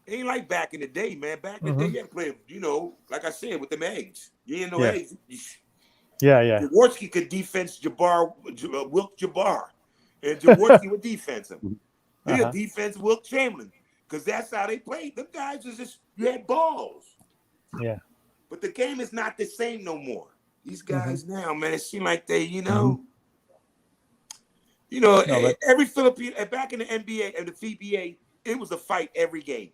Speaker 2: it ain't like back in the day, man. Back in the day, you had to play, you know, like I said, with them eggs. You ain't no eggs. Jaworski could defense Wilt Jabbar. And Jaworski would defense him. He'll defense Wilt Chamberlain. Because that's how they played. Them guys was just, you had balls.
Speaker 1: Yeah.
Speaker 2: But the game is not the same no more. These guys now, man, it seems like they, every Filipino, back in the NBA and the VBA, it was a fight every game.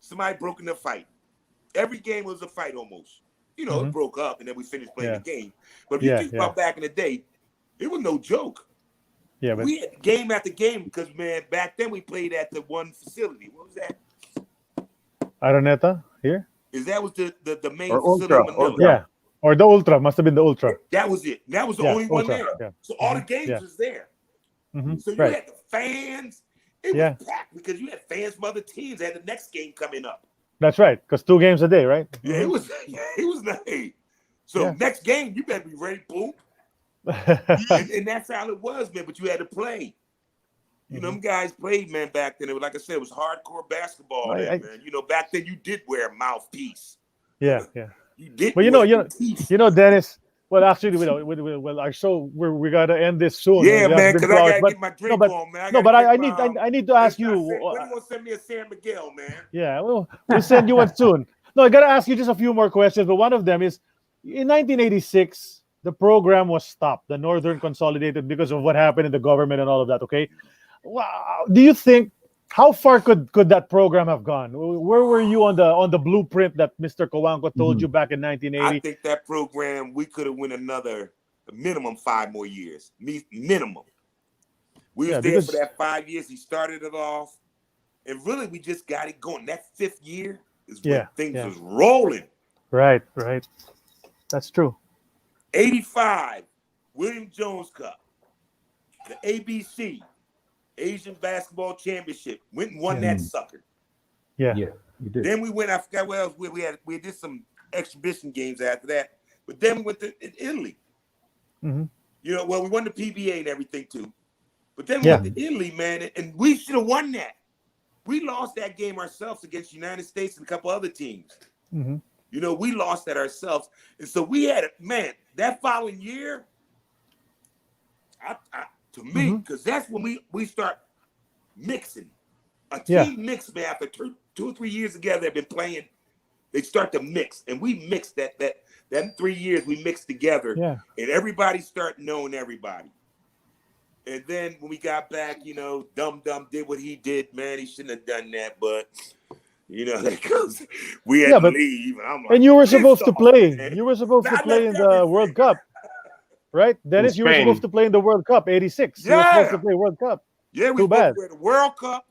Speaker 2: Somebody broke in the fight. Every game was a fight almost. You know, it broke up and then we finished playing the game. But if you think about back in the day, it was no joke.
Speaker 1: Yeah, but
Speaker 2: we had game after game because, man, back then we played at the one facility. What was that?
Speaker 1: Araneta here?
Speaker 2: That was the main
Speaker 5: facility
Speaker 2: in Manila.
Speaker 1: Yeah. Or the Ultra. Must have been the Ultra.
Speaker 2: That was it. That was the only one
Speaker 1: Ultra,
Speaker 2: there.
Speaker 1: yeah.
Speaker 2: So all the games was there. So you had the fans. It was packed because you had fans from other teams that had the next game coming up.
Speaker 1: That's right. Because 2 games a day, right?
Speaker 2: Yeah, it was nice. So next game, you better be ready, boom. and that's how it was, man. But you had to play. You know, them guys played, man, back then. It was, like I said, it was hardcore basketball, man. You know, back then you did wear a mouthpiece.
Speaker 1: Yeah.
Speaker 2: You did.
Speaker 1: But you know, Dennis. Well, actually, our show we gotta end this soon.
Speaker 2: Yeah, man, because I gotta get my drink on, man.
Speaker 1: But I need to ask you.
Speaker 2: When you want to send me a San Miguel, man?
Speaker 1: Yeah, we'll send you one soon. No, I gotta ask you just a few more questions. But one of them is, in 1986, the program was stopped, the Northern Consolidated, because of what happened in the government and all of that. Okay, wow. Do you think? How far could that program have gone? Where were you on the blueprint that Mr. Cojuangco told you back in 1980?
Speaker 2: I think that program, we could have went another minimum 5 more years. Minimum. We was there for that 5 years. He started it off. And really, we just got it going. That 5th year is when things was rolling.
Speaker 1: Right. That's true.
Speaker 2: 85, William Jones Cup. The ABC. Asian Basketball Championship. Went and won that sucker.
Speaker 1: Yeah,
Speaker 4: you did.
Speaker 2: Then we went, I forgot what else. We did some exhibition games after that. But then we went to Italy. You know, well, we won the PBA and everything too. But then we went to Italy, man, and we should have won that. We lost that game ourselves against the United States and a couple other teams. You know, we lost that ourselves. And so we had, man, that following year, to me, because that's when we start mixing. A team mix, man, after 2 or 3 years together, they've been playing, they start to mix. And we mixed that 3 years we mixed together. And everybody started knowing everybody. And then when we got back, you know, Dum did what he did, man. He shouldn't have done that, but you know, because we had to leave. And I'm like,
Speaker 1: and you were supposed to play.
Speaker 2: Man.
Speaker 1: You were supposed to play in the World Cup. Right? Dennis, you were supposed to play in the World Cup, 86. You were supposed to play World Cup.
Speaker 2: Yeah, we were supposed to play the World Cup,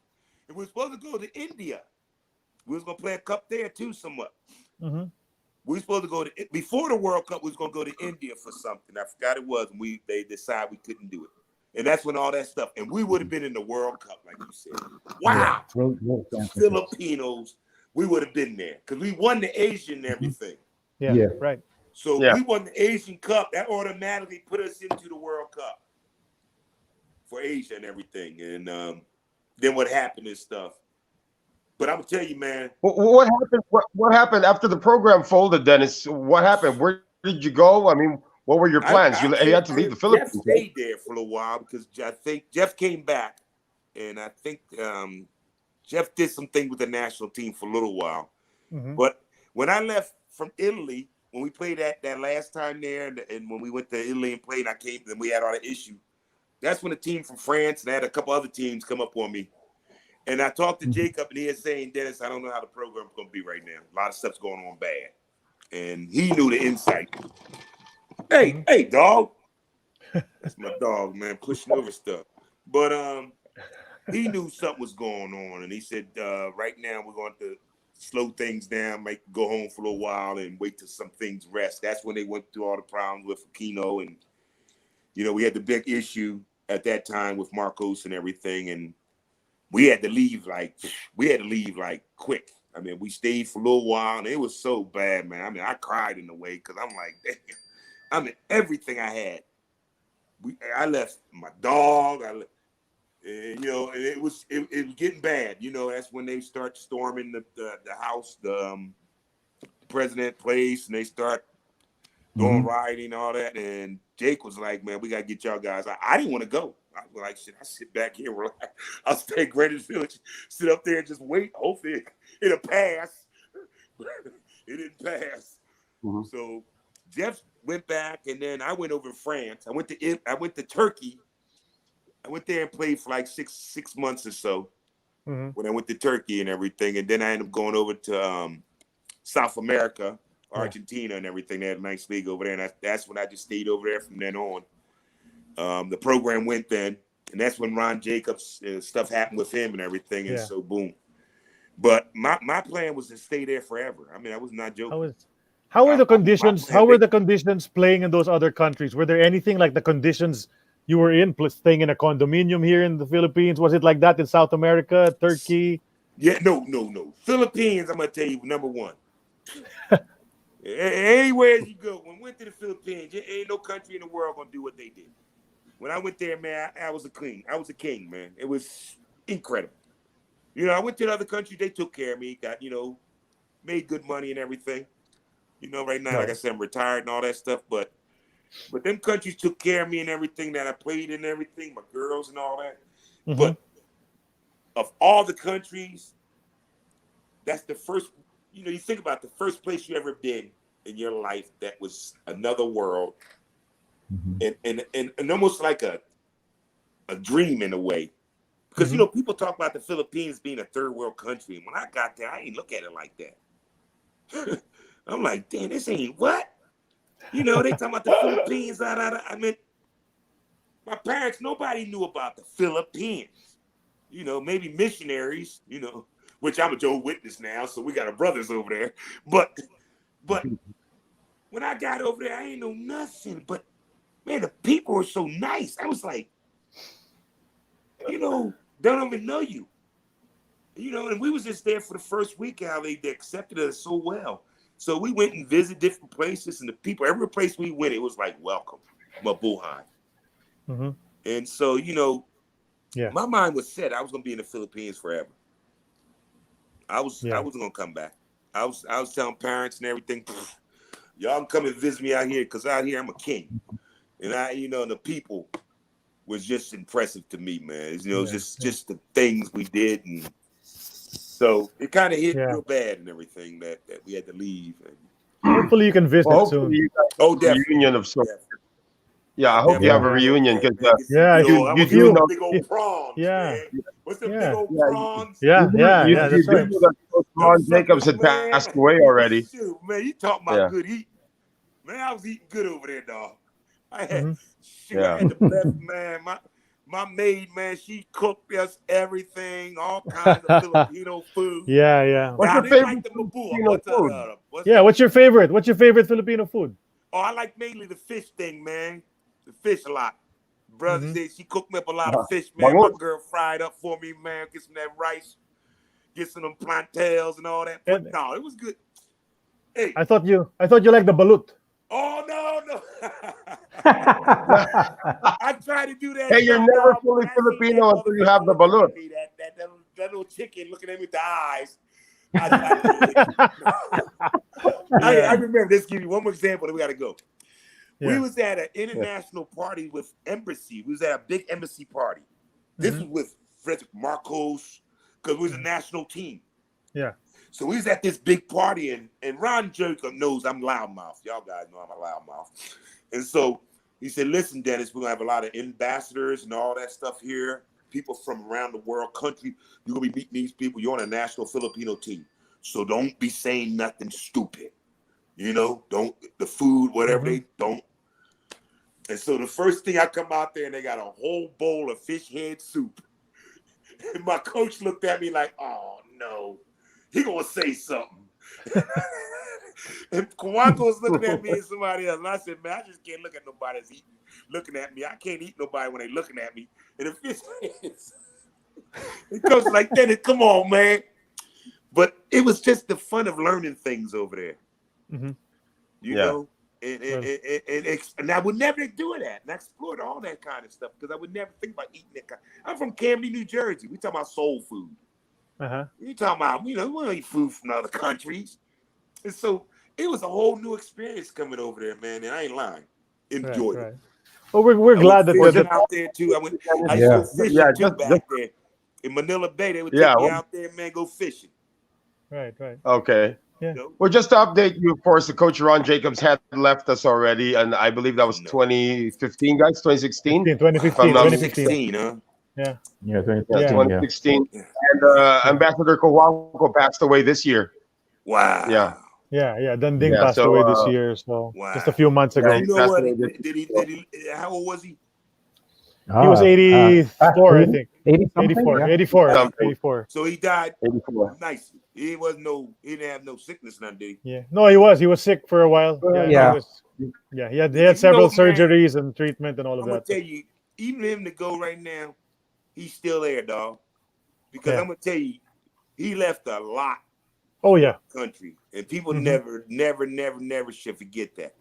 Speaker 2: and we were supposed to go to India. We was going to play a cup there, too, somewhat. We were supposed to go to, before the World Cup, we was going to go to India for something. I forgot it was, and they decided we couldn't do it. And that's when all that stuff, and we would have been in the World Cup, like you said. Wow. The Filipinos, we would have been there because we won the Asian and everything.
Speaker 1: Yeah, right.
Speaker 2: So we won the Asian Cup. That automatically put us into the World Cup for Asia and everything. And then what happened and stuff. But I'm gonna tell you, man.
Speaker 5: What happened? What happened after the program folded, Dennis? What happened? Where did you go? I mean, what were your plans? You had to leave the Philippines.
Speaker 2: Jeff stayed there for a little while because I think Jeff came back, and I think Jeff did some things with the national team for a little while. But when I left from Italy, when we played that last time there, and when we went to Italy and played, I came, and we had all the issue. That's when the team from France and I had a couple other teams come up on me. And I talked to Jacob, and he is saying, Dennis, I don't know how the program's going to be right now. A lot of stuff's going on bad. And he knew the insight. Hey, dog. That's my dog, man, pushing over stuff. But he knew something was going on. And he said, right now we're going to slow things down, go home for a little while and wait till some things rest. That's when they went through all the problems with Aquino. And, we had the big issue at that time with Marcos and everything. And we had to leave like quick. I mean, we stayed for a little while, and it was so bad, man. I mean, I cried in a way because I'm like, damn. I mean, everything I had. I left my dog. And it was getting bad. That's when they start storming the house, the president place, and they start doing rioting and all that. And Jake was like, man, we got to get y'all guys. I didn't want to go. I was like, shit, I sit back here, relax. I'll stay at Greenwich Village, sit up there and just wait. Hopefully it'll pass. It didn't pass. So Jeff went back, and then I went over to France. I went to Turkey. I went there and played for like six months or so when I went to Turkey and everything. And then I ended up going over to South America, Argentina and everything. They had a nice league over there. And that's when I just stayed over there from then on. The program went then, and that's when Ron Jacobs stuff happened with him and everything, and so boom. But my plan was to stay there forever. I mean, I was not joking.
Speaker 1: How were the conditions? How were the conditions playing in those other countries? Were there anything like the conditions you were in, staying in a condominium here in the Philippines? Was it like that in South America, Turkey?
Speaker 2: Yeah, no. Philippines, I'm gonna tell you, number one. Anywhere you go, when we went to the Philippines, ain't no country in the world gonna do what they did. When I went there, man, I was a king. I was a king, man. It was incredible. I went to the other countries. They took care of me. Got, made good money and everything. Right now, like I said, I'm retired and all that stuff. But them countries took care of me and everything that I played in and everything, my girls and all that. But of all the countries, that's the first, you think about the first place you ever been in your life that was another world. And almost like a dream in a way, because people talk about the Philippines being a third world country, and when I got there, I ain't look at it like that. I'm like, damn, this ain't what? They talking about the Philippines. I mean, my parents, nobody knew about the Philippines. Maybe missionaries. Which I'm a Jehovah's Witness now, so we got our brothers over there. But when I got over there, I ain't know nothing. But man, the people were so nice. I was like, don't even know you. And we was just there for the first week. How they accepted us so well. So we went and visited different places, and the people, every place we went, it was like, welcome, mabuhay. And so, my mind was set. I was going to be in the Philippines forever. I was going to come back. I was telling parents and everything, y'all can come and visit me out here, because out here I'm a king. And the people was just impressive to me, man. Just the things we did, and so it kind of hit real bad and everything that we had to leave.
Speaker 1: Hopefully you can visit soon.
Speaker 2: Definitely.
Speaker 5: Reunion of sorts. Yeah, I hope you have a reunion, because
Speaker 2: you know, big old prawns. Man. What's the big old prawns?
Speaker 1: Yeah. That's right.
Speaker 5: Ron Jacobs had passed away already.
Speaker 2: Shoot, man, you talking about good eating? Man, I was eating good over there, dog. I had the best, man. My maid, man, she cooked us everything, all kinds of Filipino food.
Speaker 1: Yeah.
Speaker 5: What's your favorite Filipino food?
Speaker 1: What's your favorite? What's your favorite Filipino food?
Speaker 2: Oh, I like mainly the fish thing, man. The fish a lot. Brother
Speaker 1: Mhm.
Speaker 2: said she cooked me up a lot of fish, man. My
Speaker 3: Bangus.
Speaker 2: girl fried up for me, man. Get some of that rice, get some of them plantains and all that.
Speaker 1: And
Speaker 2: No, it was good. Hey,
Speaker 1: I thought you liked the balut.
Speaker 2: oh no. I tried to do that
Speaker 5: Hey, you're
Speaker 2: stuff,
Speaker 5: never
Speaker 2: dog,
Speaker 5: fully
Speaker 2: but I seen that
Speaker 5: Filipino until you have
Speaker 2: motherfucker
Speaker 5: the
Speaker 2: looking
Speaker 5: balloon.
Speaker 2: at me, that little chicken looking at me with the eyes. I remember this. Give you one more example, then we got to go. We
Speaker 1: Yeah.
Speaker 2: was at an international party with embassy. We was at a big embassy party. This was with Frederick Marcos, because we was a national team.
Speaker 1: Yeah.
Speaker 2: So we was at this big party, and Ron Jacob knows I'm loudmouth. Y'all guys know I'm a loudmouth. And so he said, listen, Dennis, we're going to have a lot of ambassadors and all that stuff here. People from around the world, country. You're going to be meeting these people. You're on a national Filipino team. So don't be saying nothing stupid. You know, don't, the food, whatever they don't. And so the first thing I come out there and they got a whole bowl of fish head soup. And my coach looked at me like, oh no, he gonna say something. And Kawako was looking at me and somebody else. And I said, man, I just can't look at nobody that's looking at me. I can't eat nobody when they looking at me. And the fish heads. The coach was like, Dennis, come on, man. But it was just the fun of learning things over there. You know? And I would never do that. And I explored all that kind of stuff because I would never think about eating that kind. I'm from Camden, New Jersey. We talking about soul food. You talking about, we don't eat food from other countries. And so it was a whole new experience coming over there, man. And I ain't lying. Enjoyed it.
Speaker 1: Well, we're glad that
Speaker 2: fishing out there too. I used to go fishing too back there. In Manila Bay, they would take me out there, man, go fishing.
Speaker 1: Right.
Speaker 5: Okay.
Speaker 1: Yeah.
Speaker 5: Well, just to update you, of course, the coach Ron Jacobs had left us already, and I believe that was 2015, guys, 2016?
Speaker 1: 2015,
Speaker 2: huh?
Speaker 4: Yeah,
Speaker 5: 2016. And Ambassador Kawako passed away this year.
Speaker 2: Wow.
Speaker 1: Yeah. Dunding passed away this year, so just a few months ago.
Speaker 2: You know what? Did he, how old was he?
Speaker 1: He was 84, I think.
Speaker 4: 84.
Speaker 1: 84.
Speaker 2: So he died
Speaker 5: 84.
Speaker 2: nice. He didn't have no sickness, none, did he?
Speaker 1: Yeah. No, he was sick for a while. He had several surgeries and treatment and all of
Speaker 2: I'm
Speaker 1: that.
Speaker 2: gonna tell you, even him to go right now, he's still there, dog. Because I'm gonna tell you, he left a lot.
Speaker 1: Oh yeah.
Speaker 2: Country. And people never should forget that.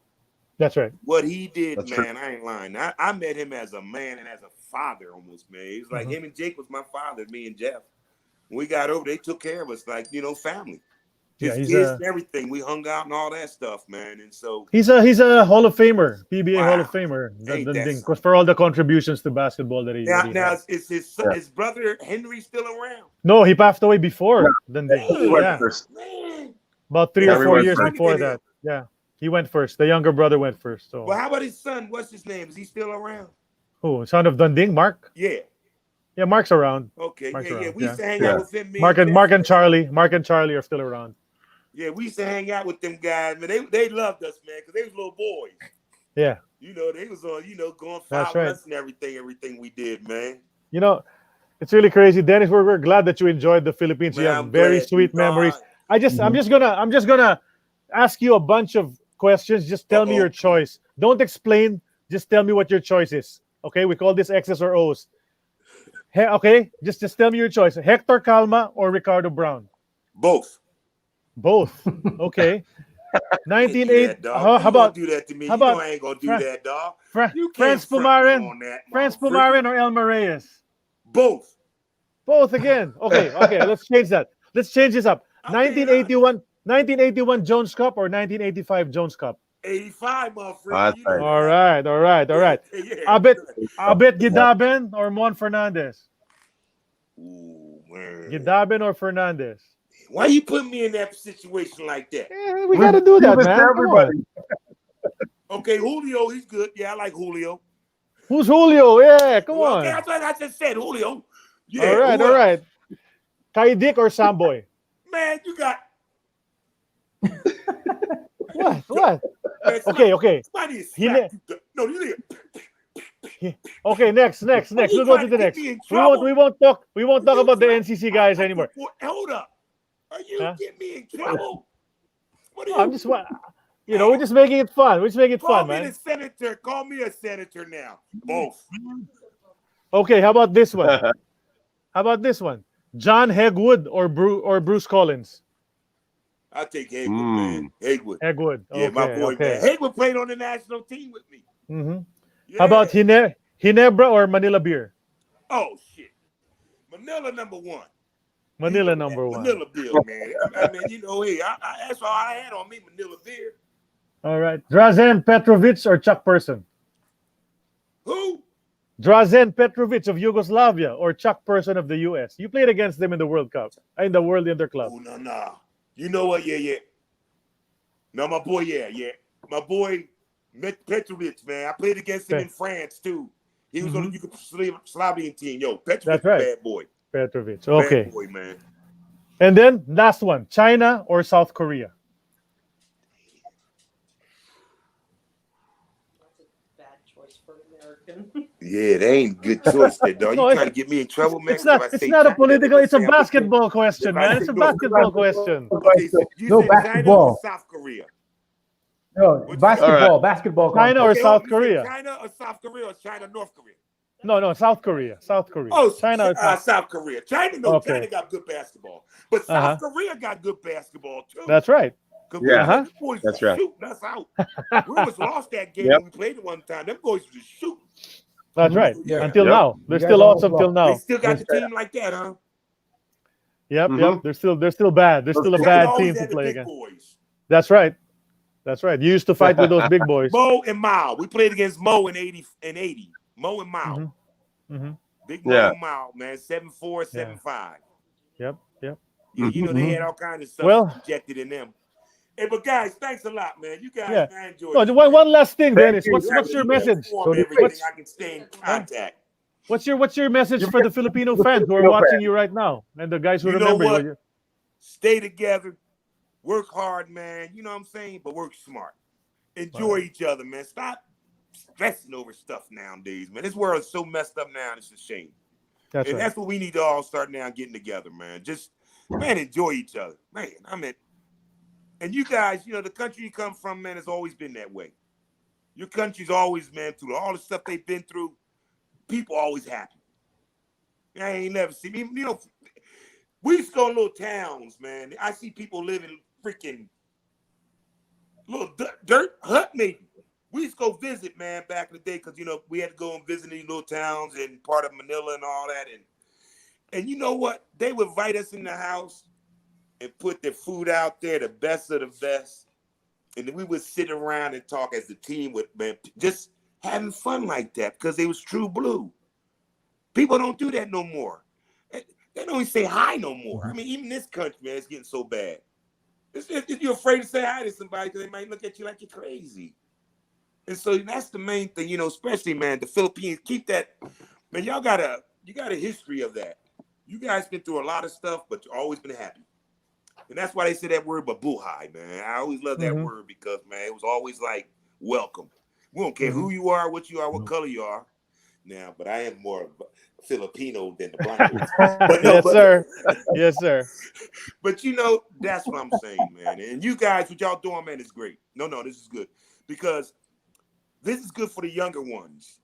Speaker 1: That's right.
Speaker 2: What he did,
Speaker 5: That's
Speaker 2: man,
Speaker 5: true.
Speaker 2: I ain't lying. I met him as a man and as a father almost, man. He was like him and Jake was my father, me and Jeff. When we got over, they took care of us like, family. His kids and everything. We hung out and all that stuff, man. And so
Speaker 1: he's a Hall of Famer, PBA Hall of Famer. For all the contributions to basketball that he
Speaker 2: now
Speaker 1: had.
Speaker 2: is his brother Henry still around?
Speaker 1: No, he passed away before Dunding.
Speaker 5: He went first.
Speaker 2: Man.
Speaker 1: About 3 or 4
Speaker 5: went
Speaker 1: years
Speaker 5: first.
Speaker 1: before that. Yeah. He went first. The younger brother went first. So
Speaker 2: Well, how about his son? What's his name? Is he still around?
Speaker 1: who? Son of Dunding, Mark?
Speaker 2: Yeah.
Speaker 1: Yeah, Mark's around.
Speaker 2: Okay.
Speaker 1: Mark's
Speaker 2: Yeah.
Speaker 1: around,
Speaker 2: We used to hang
Speaker 5: yeah.
Speaker 2: out with him.
Speaker 1: Mark and Charlie. Mark and Charlie are still around.
Speaker 2: Yeah, we used to hang out with them guys, man. They loved us, man, because they was little boys.
Speaker 1: Yeah.
Speaker 2: They was on, going
Speaker 1: That's
Speaker 2: follow
Speaker 1: right.
Speaker 2: us and everything we did, man.
Speaker 1: It's really crazy, Dennis. We're glad that you enjoyed the Philippines.
Speaker 2: Man,
Speaker 1: You have
Speaker 2: I'm
Speaker 1: very
Speaker 2: glad
Speaker 1: sweet
Speaker 2: you
Speaker 1: memories.
Speaker 2: died.
Speaker 1: I'm just gonna ask you a bunch of questions. Just tell me your choice. Don't explain. Just tell me what your choice is. Okay, we call this X's or O's. Okay, just tell me your choice. Hector Calma or Ricardo Brown?
Speaker 2: Both.
Speaker 1: Okay.
Speaker 2: Can't do
Speaker 1: 1980.
Speaker 2: that, dog.
Speaker 1: How about
Speaker 2: do that to me?
Speaker 1: how
Speaker 2: You know
Speaker 1: about
Speaker 2: I ain't gonna do
Speaker 1: Fra-
Speaker 2: that, dog. You can't
Speaker 1: France
Speaker 2: front me
Speaker 1: Pumarin?
Speaker 2: on that,
Speaker 1: France
Speaker 2: motherfucker.
Speaker 1: Pumarin or Elmer Reyes?
Speaker 2: Both.
Speaker 1: Both again. Okay. Let's change that. Let's change this up.
Speaker 2: I'll tell you
Speaker 1: 1981 Jones Cup or 1985 Jones Cup?
Speaker 2: 85, motherfucker.
Speaker 5: That's right.
Speaker 1: All right.
Speaker 2: Yeah.
Speaker 1: Abet Gidaben or Mon Fernandez?
Speaker 2: Ooh, man.
Speaker 1: Gidaben or Fernandez?
Speaker 2: Why you put me in that situation like that?
Speaker 1: We gotta do that,
Speaker 5: Give it
Speaker 1: man.
Speaker 5: to
Speaker 1: Come
Speaker 5: everybody.
Speaker 1: on.
Speaker 2: Okay, Julio, he's good. Yeah, I like Julio.
Speaker 1: Who's Julio? Yeah, come on.
Speaker 2: Okay, that's what I just said, Julio. Yeah,
Speaker 1: All right. Kaidik or Samboy?
Speaker 2: Man, you got
Speaker 1: What?
Speaker 2: man,
Speaker 1: Okay.
Speaker 2: Somebody is
Speaker 1: He
Speaker 2: slapped you. No, you didn't.
Speaker 1: Okay, next.
Speaker 2: you
Speaker 1: We'll go to
Speaker 2: trying
Speaker 1: the
Speaker 2: to get
Speaker 1: next.
Speaker 2: me in
Speaker 1: We won't talk about the
Speaker 2: trying-
Speaker 1: NCC guys anymore.
Speaker 2: Hold up. Are you
Speaker 1: Huh?
Speaker 2: getting me in trouble? What are you?
Speaker 1: I'm just we're just making it fun. We're just making it
Speaker 2: Call
Speaker 1: fun,
Speaker 2: me
Speaker 1: man.
Speaker 2: the senator. Call me a senator now. Both.
Speaker 1: Okay, how about this one? How about this one? John Hegwood or Bruce Collins?
Speaker 2: I'll take Haywood, man. Haywood.
Speaker 1: Hegwood.
Speaker 2: Yeah, my
Speaker 1: Okay,
Speaker 2: boy,
Speaker 1: okay.
Speaker 2: man. Haywood played on the national team with me.
Speaker 1: Mm-hmm.
Speaker 2: Yeah.
Speaker 1: How about Ginebra or Manila beer?
Speaker 2: Oh, shit. Manila #1.
Speaker 1: Manila #1.
Speaker 2: Manila beer, man. I mean, hey, that's all I had on me, Manila beer.
Speaker 1: All right. Drazen Petrovic or Chuck Person?
Speaker 2: Who?
Speaker 1: Drazen Petrovic of Yugoslavia or Chuck Person of the U.S.? You played against them in the World Cup, in the World Interclub.
Speaker 2: Oh, no. You know what? Yeah. No, my boy, yeah. My boy, Petrovic, man. I played against him in France, too. He was on the Yugoslavian team. Yo, Petrovic,
Speaker 1: that's right.
Speaker 2: Bad boy.
Speaker 1: Petrovic. Okay.
Speaker 2: Bad boy, man.
Speaker 1: And then, last one. China or South Korea?
Speaker 2: Yeah, they ain't good choice there, dog. You trying to get me in trouble, man?
Speaker 1: It's not a political, it's a basketball question, man. It's a basketball question.
Speaker 2: Okay, so you
Speaker 4: No,
Speaker 2: said China
Speaker 4: basketball.
Speaker 2: or South Korea?
Speaker 4: No, basketball.
Speaker 1: China or
Speaker 2: Okay,
Speaker 1: South
Speaker 2: you said
Speaker 1: Korea?
Speaker 2: China or South Korea or China, North Korea?
Speaker 1: No, South Korea. South Korea.
Speaker 2: Oh,
Speaker 1: China or
Speaker 2: South Korea. China got good basketball. But South Korea got good basketball, too.
Speaker 1: That's right.
Speaker 2: Yeah. Boys
Speaker 5: That's
Speaker 2: were
Speaker 5: right.
Speaker 2: shooting us out. We almost lost that game when we played it one time. Them boys were just shooting.
Speaker 1: That's right.
Speaker 2: Yeah.
Speaker 1: Until now. They're still awesome till now.
Speaker 2: They still got the team like that, huh?
Speaker 1: Yep. They're still bad. They're still a bad team to play against.
Speaker 2: Boys.
Speaker 1: That's right. You used to fight with those big boys.
Speaker 2: Mo and Mao. We played against Mo in 80. Mo and Mao. Big Mo and Mao, man. 7'4", 7'5".
Speaker 1: Yep.
Speaker 2: They had all kinds of stuff injected in them. Hey, but guys, thanks a lot, man. You guys, I enjoyed it.
Speaker 1: One last thing, Dennis. What's your message?
Speaker 2: I can stay in contact.
Speaker 1: What's your message for the Filipino fans who are watching you right now and the guys who remember you?
Speaker 2: Stay together, work hard, man. You know what I'm saying? But work smart. Enjoy each other, man. Stop stressing over stuff nowadays, man. This world is so messed up now. It's a shame. That's what we need to all start now getting together, man. Just, man, enjoy each other, man. And you guys, the country you come from, man, has always been that way. Your country's always, man, through all the stuff they've been through, people always happy. I ain't never seen, we used to go to little towns, man. I see people living freaking little dirt hut maybe. We used to go visit, man, back in the day because, we had to go and visit these little towns and part of Manila and all that. And you know what? They would invite us in the house and put their food out there, the best of the best. And then we would sit around and talk as the team would, man, just having fun like that because they was true blue. People don't do that no more. They don't even say hi no more. I mean, even this country, man, it's getting so bad. You're afraid to say hi to somebody because they might look at you like you're crazy. And so that's the main thing, especially, man, the Philippines, keep that. Man, you got a history of that. You guys been through a lot of stuff, but you've always been happy. And that's why they say that word babuhay, man. I always love that word because, man, it was always like welcome. We don't care who you are, what you are, what color you are. Now, but I am more Filipino than the black ones.
Speaker 1: Yes, sir.
Speaker 2: But that's what I'm saying, man. And you guys, what y'all doing, man, is great. No, this is good because this is good for the younger ones.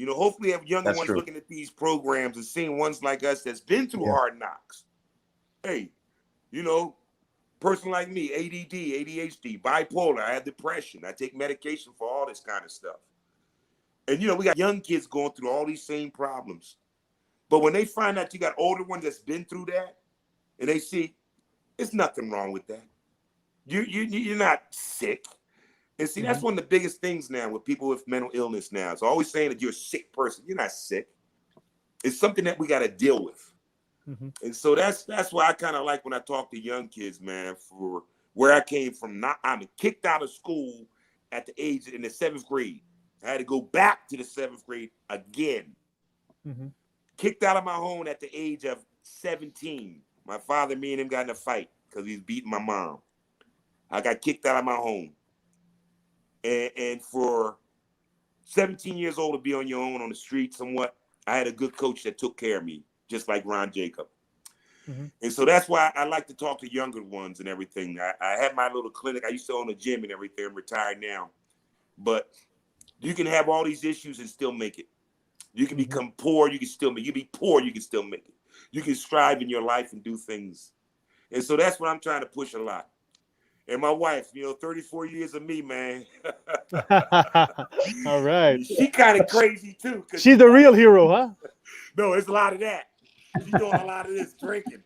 Speaker 2: Hopefully, have younger ones looking at these programs and seeing ones like us that's been through hard knocks. Hey, person like me, ADD, ADHD, bipolar, I have depression. I take medication for all this kind of stuff. And, we got young kids going through all these same problems. But when they find out you got older ones that's been through that, and they see, there's nothing wrong with that. You're not sick. And see, that's one of the biggest things now with people with mental illness now. It's always saying that you're a sick person. You're not sick. It's something that we got to deal with. And so that's why I kind of like when I talk to young kids, man, for where I came from. I'm kicked out of school at the age in the 7th grade. I had to go back to the 7th grade again. Kicked out of my home at the age of 17. My father, me and him got in a fight because he was beating my mom. I got kicked out of my home. And for 17 years old to be on your own on the street somewhat, I had a good coach that took care of me, just like Ron Jacob. And so that's why I like to talk to younger ones and everything. I had my little clinic. I used to own a gym and everything. I'm retired now. But you can have all these issues and still make it. You can become poor, you can still make it. You can be poor, you can still make it. You can strive in your life and do things. And so that's what I'm trying to push a lot. And my wife, 34 years of me, man.
Speaker 1: All right.
Speaker 2: She kind of crazy too.
Speaker 1: She's the real hero, huh?
Speaker 2: No, it's a lot of that. She's doing a lot of this drinking.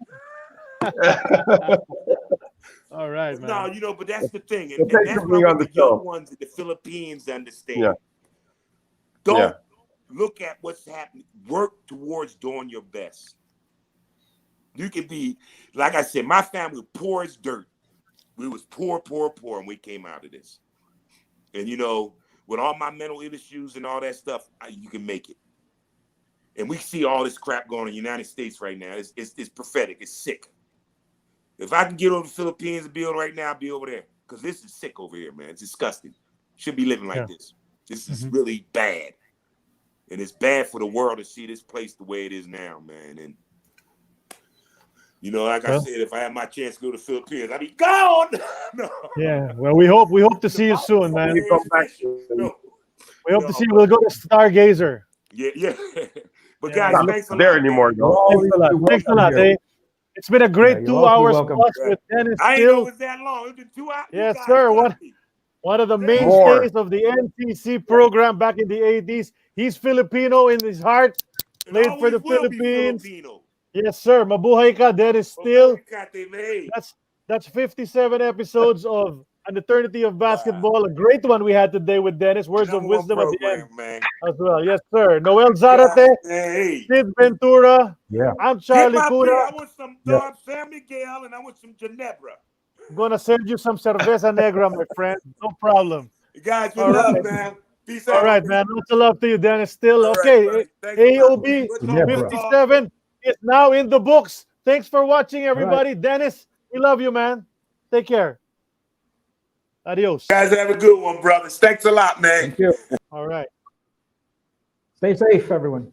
Speaker 1: All right, man.
Speaker 2: No, but that's the thing.
Speaker 3: Well,
Speaker 2: And
Speaker 3: thanks
Speaker 2: that's
Speaker 3: for being
Speaker 2: what
Speaker 3: on
Speaker 2: the
Speaker 3: the show.
Speaker 2: young ones in the Philippines understand.
Speaker 3: Yeah.
Speaker 2: Don't look at what's happening. Work towards doing your best. You can be, like I said, my family was poor as dirt. We was poor, and we came out of this. And, with all my mental issues and all that stuff, you can make it. And we see all this crap going on in the United States right now. It's prophetic. It's sick. If I can get over the Philippines and be over right now, I'll be over there. Because this is sick over here, man. It's disgusting. Shouldn't be living like this. This is really bad. And it's bad for the world to see this place the way it is now, man. And, like I said, if I had my chance to go to the Philippines, I'd be gone. No.
Speaker 1: Yeah. Well, we hope to see you soon, man.
Speaker 3: You come back.
Speaker 2: No.
Speaker 1: We hope to see you. We'll go to Stargazer.
Speaker 2: Yeah. But guys,
Speaker 3: Not
Speaker 2: thanks a
Speaker 3: there
Speaker 2: lot.
Speaker 3: anymore, though.
Speaker 4: Always
Speaker 1: Thanks a lot.
Speaker 4: welcome.
Speaker 1: It's been a great
Speaker 4: Yeah,
Speaker 1: 2
Speaker 4: you're
Speaker 1: hours
Speaker 4: welcome.
Speaker 1: plus with Dennis
Speaker 2: I didn't know it
Speaker 1: Still.
Speaker 2: was that long. It's been 2 hours.
Speaker 1: Yes,
Speaker 2: You guys
Speaker 1: sir.
Speaker 2: got me.
Speaker 1: One of the mainstays
Speaker 3: More.
Speaker 1: of the NCC program back in the 80s. He's Filipino in his heart.
Speaker 2: And
Speaker 1: Played for
Speaker 2: always
Speaker 1: the
Speaker 2: will be
Speaker 1: Philippines.
Speaker 2: Filipino.
Speaker 1: Yes, sir. Mabuhay ka, Dennis Still.
Speaker 2: Hey.
Speaker 1: That's 57 episodes of An Eternity of Basketball. A great one we had today with Dennis. Words of
Speaker 2: Number one
Speaker 1: wisdom at the end
Speaker 2: program, man.
Speaker 1: as well. Yes, sir. Noel Zarate,
Speaker 2: Hey.
Speaker 1: Sid Ventura.
Speaker 4: Yeah.
Speaker 1: I'm
Speaker 2: Get
Speaker 1: Charlie
Speaker 2: my beer. I
Speaker 1: Cuna.
Speaker 2: want some
Speaker 4: Yeah.
Speaker 2: San Miguel and I want some Ginebra.
Speaker 1: I'm going to send you some cerveza negra, my friend. No problem.
Speaker 2: You guys, good
Speaker 1: All
Speaker 2: luck,
Speaker 1: right.
Speaker 2: man. Peace out.
Speaker 1: All right, man. Lots of love to you, Dennis. Still
Speaker 2: All right,
Speaker 1: okay.
Speaker 2: buddy. Thanks a lot.
Speaker 1: AEOB
Speaker 2: Good talk.
Speaker 4: Yeah,
Speaker 1: 57 is now in the books. Thanks for watching, everybody. Dennis, we love you, man. Take care. Adios.
Speaker 2: Guys, have a good one, brothers. Thanks a lot, man.
Speaker 4: Thank you.
Speaker 1: All right.
Speaker 4: Stay safe, everyone.